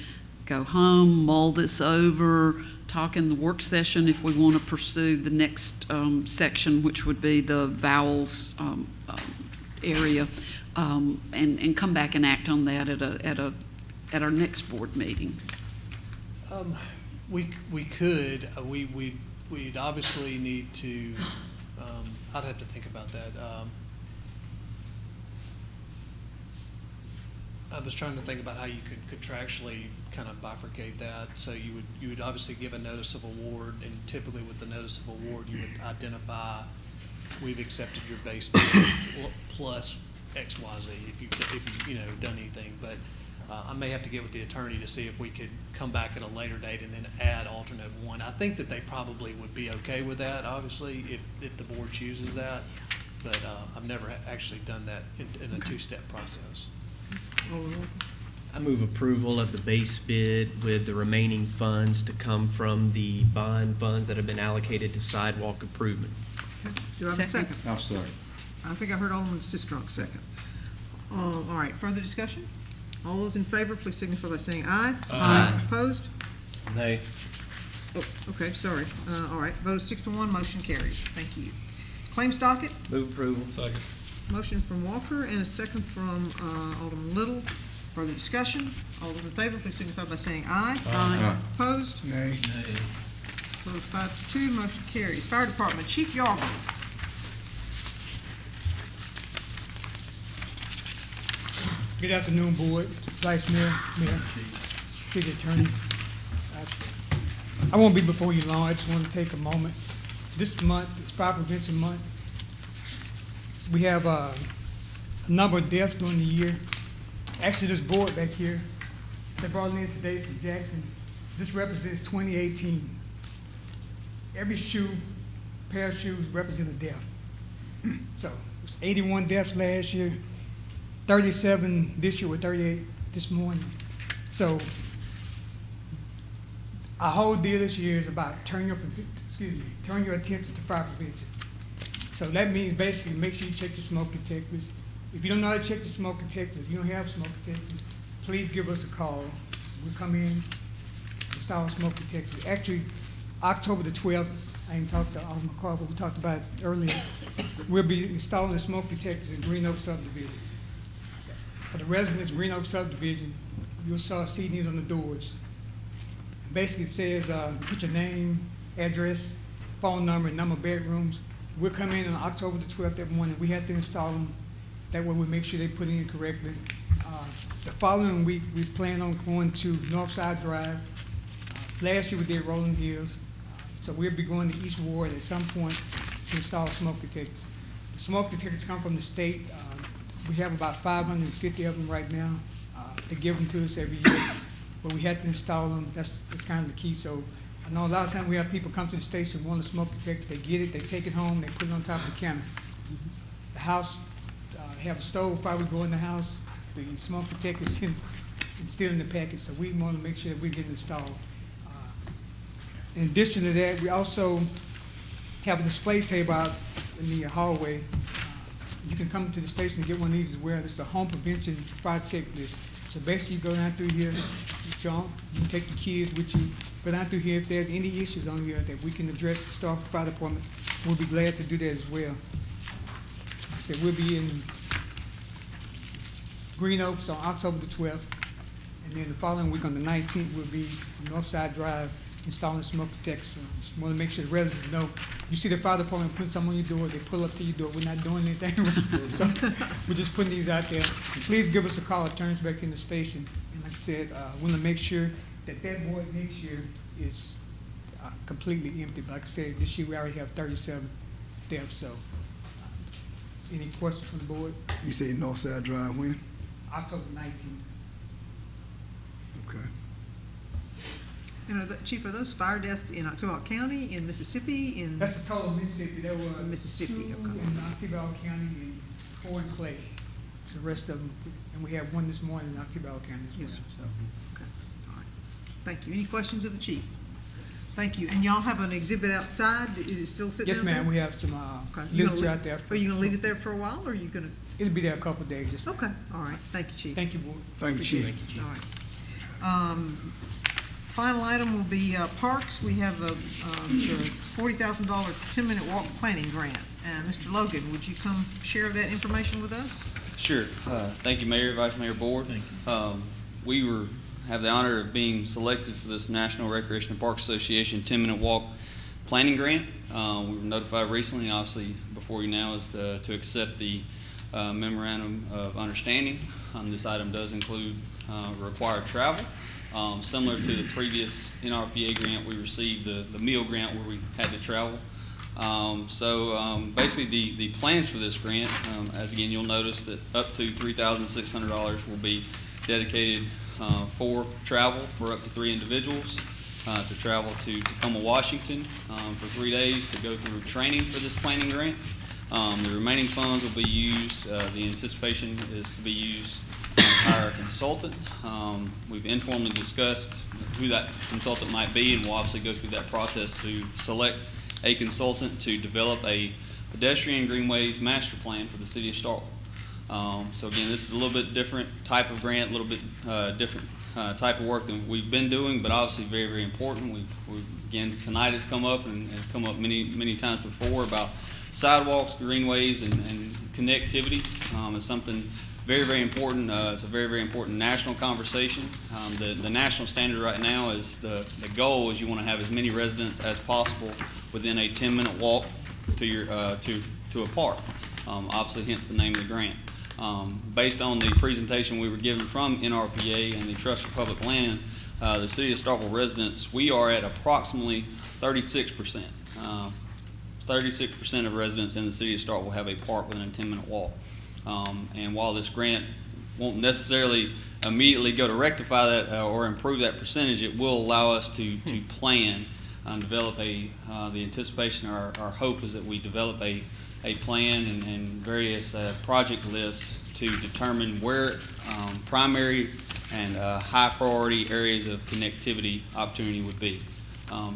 [SPEAKER 16] go home, mull this over, talk in the work session if we want to pursue the next section, which would be the vowels area, and come back and act on that at our next board meeting.
[SPEAKER 21] We could. We'd obviously need to. I'd have to think about that. I was trying to think about how you could contractually kind of bifurcate that. So you would obviously give a notice of award, and typically with the notice of award, you would identify we've accepted your base bid plus XYZ if you've done anything. But I may have to get with the attorney to see if we could come back at a later date and then add alternate one. I think that they probably would be okay with that, obviously, if the board chooses that. But I've never actually done that in a two-step process.
[SPEAKER 17] I move approval of the base bid with the remaining funds to come from the bond funds that have been allocated to sidewalk improvement.
[SPEAKER 1] Do I have a second?
[SPEAKER 8] I'll second.
[SPEAKER 1] I think I heard Alderman Sistrunk second. All right, further discussion? All those in favor, please signify by saying aye.
[SPEAKER 17] Aye.
[SPEAKER 1] Opposed?
[SPEAKER 3] Nay.
[SPEAKER 1] Oh, okay, sorry. All right, vote of 6-1, motion carries. Thank you. Claims docket,
[SPEAKER 17] Move approval.
[SPEAKER 5] Second.
[SPEAKER 1] motion from Walker and a second from Alderman Little. Further discussion? All those in favor, please signify by saying aye.
[SPEAKER 8] Aye.
[SPEAKER 1] Opposed?
[SPEAKER 4] Nay.
[SPEAKER 1] Vote 5-2, motion carries. Fire Department, Chief Yarborough.
[SPEAKER 10] Good afternoon, Board, Vice Mayor, Mayor, City Attorney. I won't be before you long. I just want to take a moment. This month is Fire Prevention Month. We have a number of deaths during the year. Actually, this board back here, they brought it in today from Jackson. This represents 2018. Every pair of shoes represents a death. So it was 81 deaths last year. 37 this year with 38 this morning. So our whole deal this year is about turn your attention to fire prevention. So that means basically make sure you check your smoke detectors. If you don't know how to check your smoke detectors, if you don't have smoke detectors, please give us a call. We'll come in, install smoke detectors. Actually, October the 12th, I ain't talked to Alderman Carr, but we talked about it earlier. We'll be installing the smoke detectors in Green Oak subdivision. For the residents of Green Oak subdivision, you'll saw CDs on the doors. Basically, it says put your name, address, phone number, and number of bedrooms. We'll come in on October the 12th that morning. We have to install them. That way we make sure they put it in correctly. The following week, we plan on going to Northside Drive. Last year we did Rolling Hills. So we'll be going to East Ward at some point to install smoke detectors. The smoke detectors come from the state. We have about 550 of them right now. They give them to us every year, but we have to install them. That's kind of the key. So I know a lot of times we have people come to the station, want a smoke detector, they get it, they take it home, they put it on top of the counter. The house, have a stove, probably go in the house, the smoke detector's still in the package, so we want to make sure that we get it installed. In addition to that, we also have a display table out in the hallway. You can come to the station and get one of these as well. It's the home prevention fire checklist. So basically, you go down through here, you can take the kids with you, go down through here. If there's any issues on here that we can address the Starkville Fire Department, we'll be glad to do that as well. Like I said, we'll be in Green Oaks on October the 12th, and then the following week on the 19th, we'll be on Northside Drive installing smoke detectors. Just want to make sure the residents know. You see the fire department putting something on your door, they pull up to your door. We're not doing anything wrong. So we're just putting these out there. Please give us a call. It turns back in the station. And like I said, we want to make sure that board next year is completely empty. But like I said, this year we already have 37 deaths. So any questions from the board?
[SPEAKER 4] You say Northside Drive when?
[SPEAKER 10] October 19th.
[SPEAKER 4] Okay.
[SPEAKER 1] Chief, are those fire deaths in Octavia County, in Mississippi, in?
[SPEAKER 10] That's the total Mississippi. There were
[SPEAKER 1] Mississippi,
[SPEAKER 10] two
[SPEAKER 1] okay.
[SPEAKER 10] in Octavia County and 4 in Clay. So the rest of them, and we have one this morning in Octavia County as well.
[SPEAKER 1] Yes, sir.
[SPEAKER 10] So.
[SPEAKER 1] Okay, all right. Thank you. Any questions of the chief? Thank you. And y'all have an exhibit outside? Is it still sitting
[SPEAKER 10] Yes,
[SPEAKER 1] out there?
[SPEAKER 10] ma'am. We have some literature out there.
[SPEAKER 1] Are you gonna leave it there for a while, or are you gonna?
[SPEAKER 10] It'll be there a couple of days. Just
[SPEAKER 1] Okay, all right. Thank you, chief.
[SPEAKER 10] Thank you, board.
[SPEAKER 4] Thank you, Chief.
[SPEAKER 17] Thank you, Chief.
[SPEAKER 1] All right. Final item will be parks. We have the $40,000 10-minute walk planning grant. Mr. Logan, would you come share that information with us?
[SPEAKER 11] Sure. Thank you, Mayor, Vice Mayor, Board. Thank you. We have the honor of being selected for this National Recreation and Parks Association 10-minute walk planning grant. We were notified recently, obviously before you now, is to accept the memorandum of understanding. This item does include required travel. Similar to the previous NRPA grant, we received the meal grant where we had to travel. Basically the plans for this grant, as again you'll notice that up to $3,600 will be dedicated for travel for up to 3 individuals to travel to Tacoma, Washington for 3 days to go through training for this planning grant. The remaining funds will be used, the anticipation is to be used to hire a consultant. We've informally discussed who that consultant might be, and we'll obviously go through that process to select a consultant to develop a pedestrian greenways master plan for the city of Starkville. So again, this is a little bit different type of grant, a little bit different type of work than we've been doing, but obviously very, very important. Again, tonight has come up and has come up many times before about sidewalks, greenways, and connectivity. It's something very, very important. It's a very, very important national conversation. The national standard right now is the goal is you want to have as many residents as possible within a 10-minute walk to your to a park. Obviously, hence the name of the grant. Based on the presentation we were given from NRPA and the Trust for Public Land, the City of Starkville residents, we are at approximately 36%. 36% of residents in the City of Starkville have a park within a 10-minute walk. And while this grant won't necessarily immediately go to rectify that or improve that percentage, it will allow us to plan and develop the anticipation, our hope is that we develop a plan and various project lists to determine where primary and high priority areas of connectivity opportunity would be.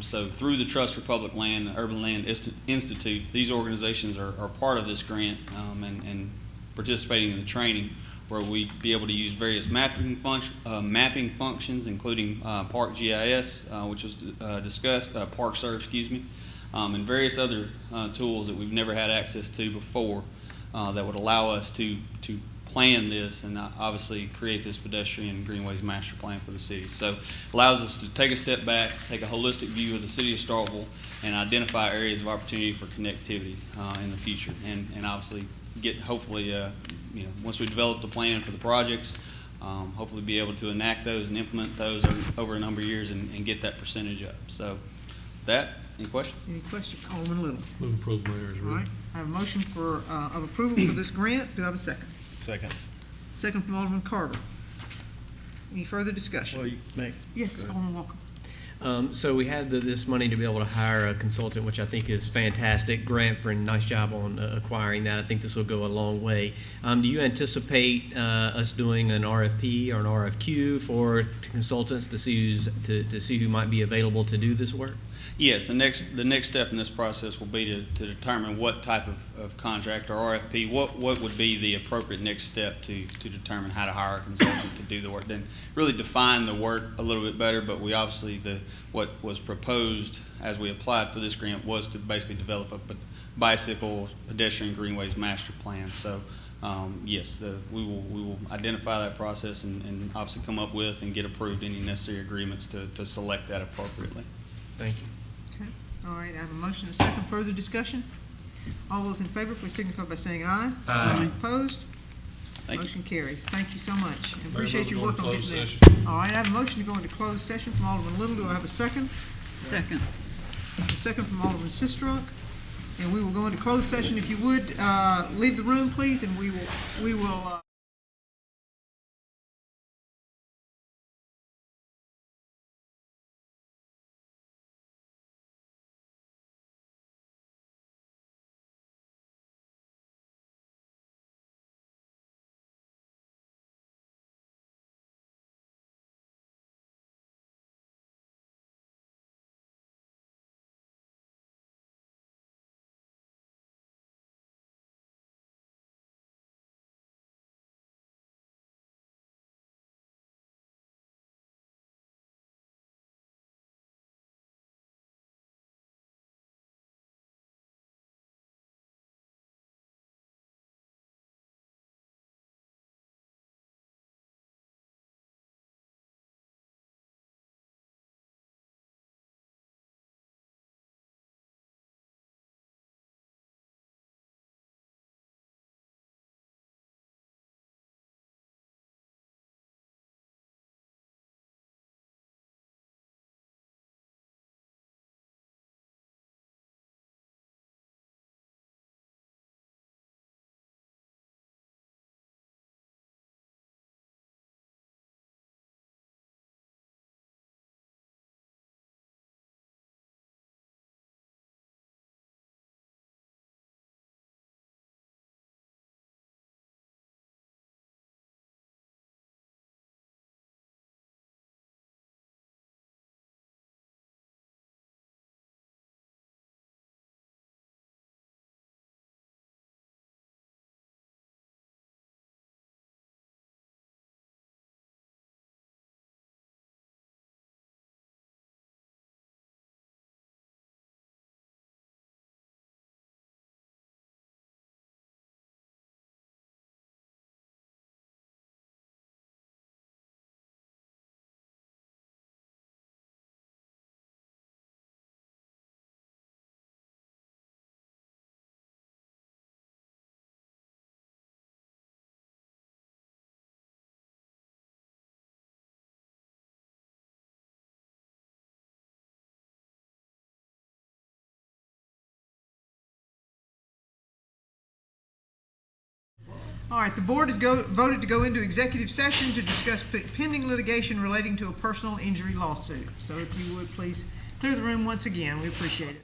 [SPEAKER 11] So through the Trust for Public Land, the Urban Land Institute, these organizations are part of this grant and participating in the training where we'd be able to use various mapping functions, including Park GIS, which was discussed, Park Serve, excuse me, and various other tools that we've never had access to before that would allow us to plan this and obviously create this pedestrian greenways master plan for the city. So it allows us to take a step back, take a holistic view of the city of Starkville, and identify areas of opportunity for connectivity in the future, and obviously get hopefully once we develop the plan for the projects, hopefully be able to enact those and implement those over a number of years and get that percentage up. So any questions?
[SPEAKER 1] Any questions? Alderman Little.
[SPEAKER 5] Move approval, Mayor, as
[SPEAKER 1] All
[SPEAKER 5] read.
[SPEAKER 1] right, I have a motion of approval for this grant. Do I have a second?
[SPEAKER 3] Second.
[SPEAKER 1] Second from Alderman Carter. Any further discussion?
[SPEAKER 17] Well, you may.
[SPEAKER 1] Yes, Alderman Walker.
[SPEAKER 17] So we have this money to be able to hire a consultant, which I think is fantastic. Grant for a nice job on acquiring that. I think this will go a long way. Do you anticipate us doing an RFP or an RFQ for consultants to see who might be available to do this work?
[SPEAKER 11] Yes, the next step in this process will be to determine what type of contract or RFP, what would be the appropriate next step to determine how to hire a consultant to do the work. Then really define the work a little bit better, but we obviously, what was proposed as we applied for this grant was to basically develop a bicycle pedestrian greenways master plan. So yes, we will identify that process and obviously come up with and get approved any necessary agreements to select that appropriately.
[SPEAKER 17] Thank you.
[SPEAKER 1] Okay. All right, I have a motion and a second. Further discussion? All those in favor, please signify by saying aye.
[SPEAKER 17] Aye.
[SPEAKER 1] Opposed?
[SPEAKER 11] Thank you.
[SPEAKER 1] Motion carries. Thank you so much. And
[SPEAKER 5] Mayor,
[SPEAKER 1] appreciate your
[SPEAKER 5] move
[SPEAKER 1] work
[SPEAKER 5] to
[SPEAKER 1] on
[SPEAKER 5] go
[SPEAKER 1] getting
[SPEAKER 5] into
[SPEAKER 1] that.
[SPEAKER 5] closed
[SPEAKER 1] All right, I have a motion to go into closed session from Alderman Little. Do I have a second?
[SPEAKER 16] Second.
[SPEAKER 1] A second from Alderman Sistrunk. And we will go into closed session. If you would, leave the room, please, and we will All right, the board has voted to go into executive session to discuss pending litigation relating to a personal injury lawsuit. So if you would, please clear the room once again. We appreciate it.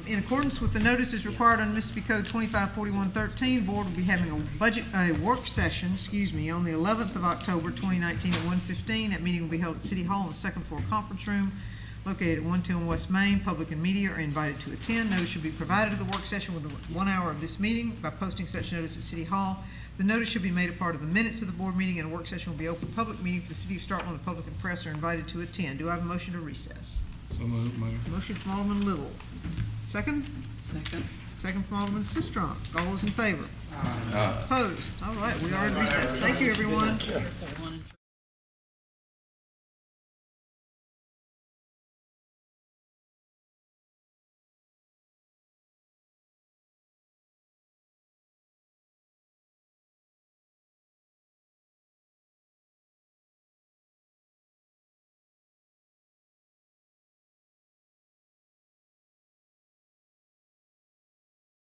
[SPEAKER 1] In accordance with the notices required under Mississippi Code 254113, Board will be having a work session, on the 11th of October 2019 at 1:15. That meeting will be held at City Hall in the second floor conference room located at 110 West Main. Public and media are invited to attend. Notice should be provided to the work session within 1 hour of this meeting by posting such notice at City Hall. The notice should be made a part of the minutes of the board meeting, and a work session will be open public meeting for the city of Starkville, and the public and press are invited to attend. Do I have a motion to recess?
[SPEAKER 8] So moved, Mayor.
[SPEAKER 1] Motion from Alderman Little. Second?
[SPEAKER 16] Second.
[SPEAKER 1] Second from Alderman Sistrunk. All those in favor? Opposed? All right, we are in recess. Thank you, everyone.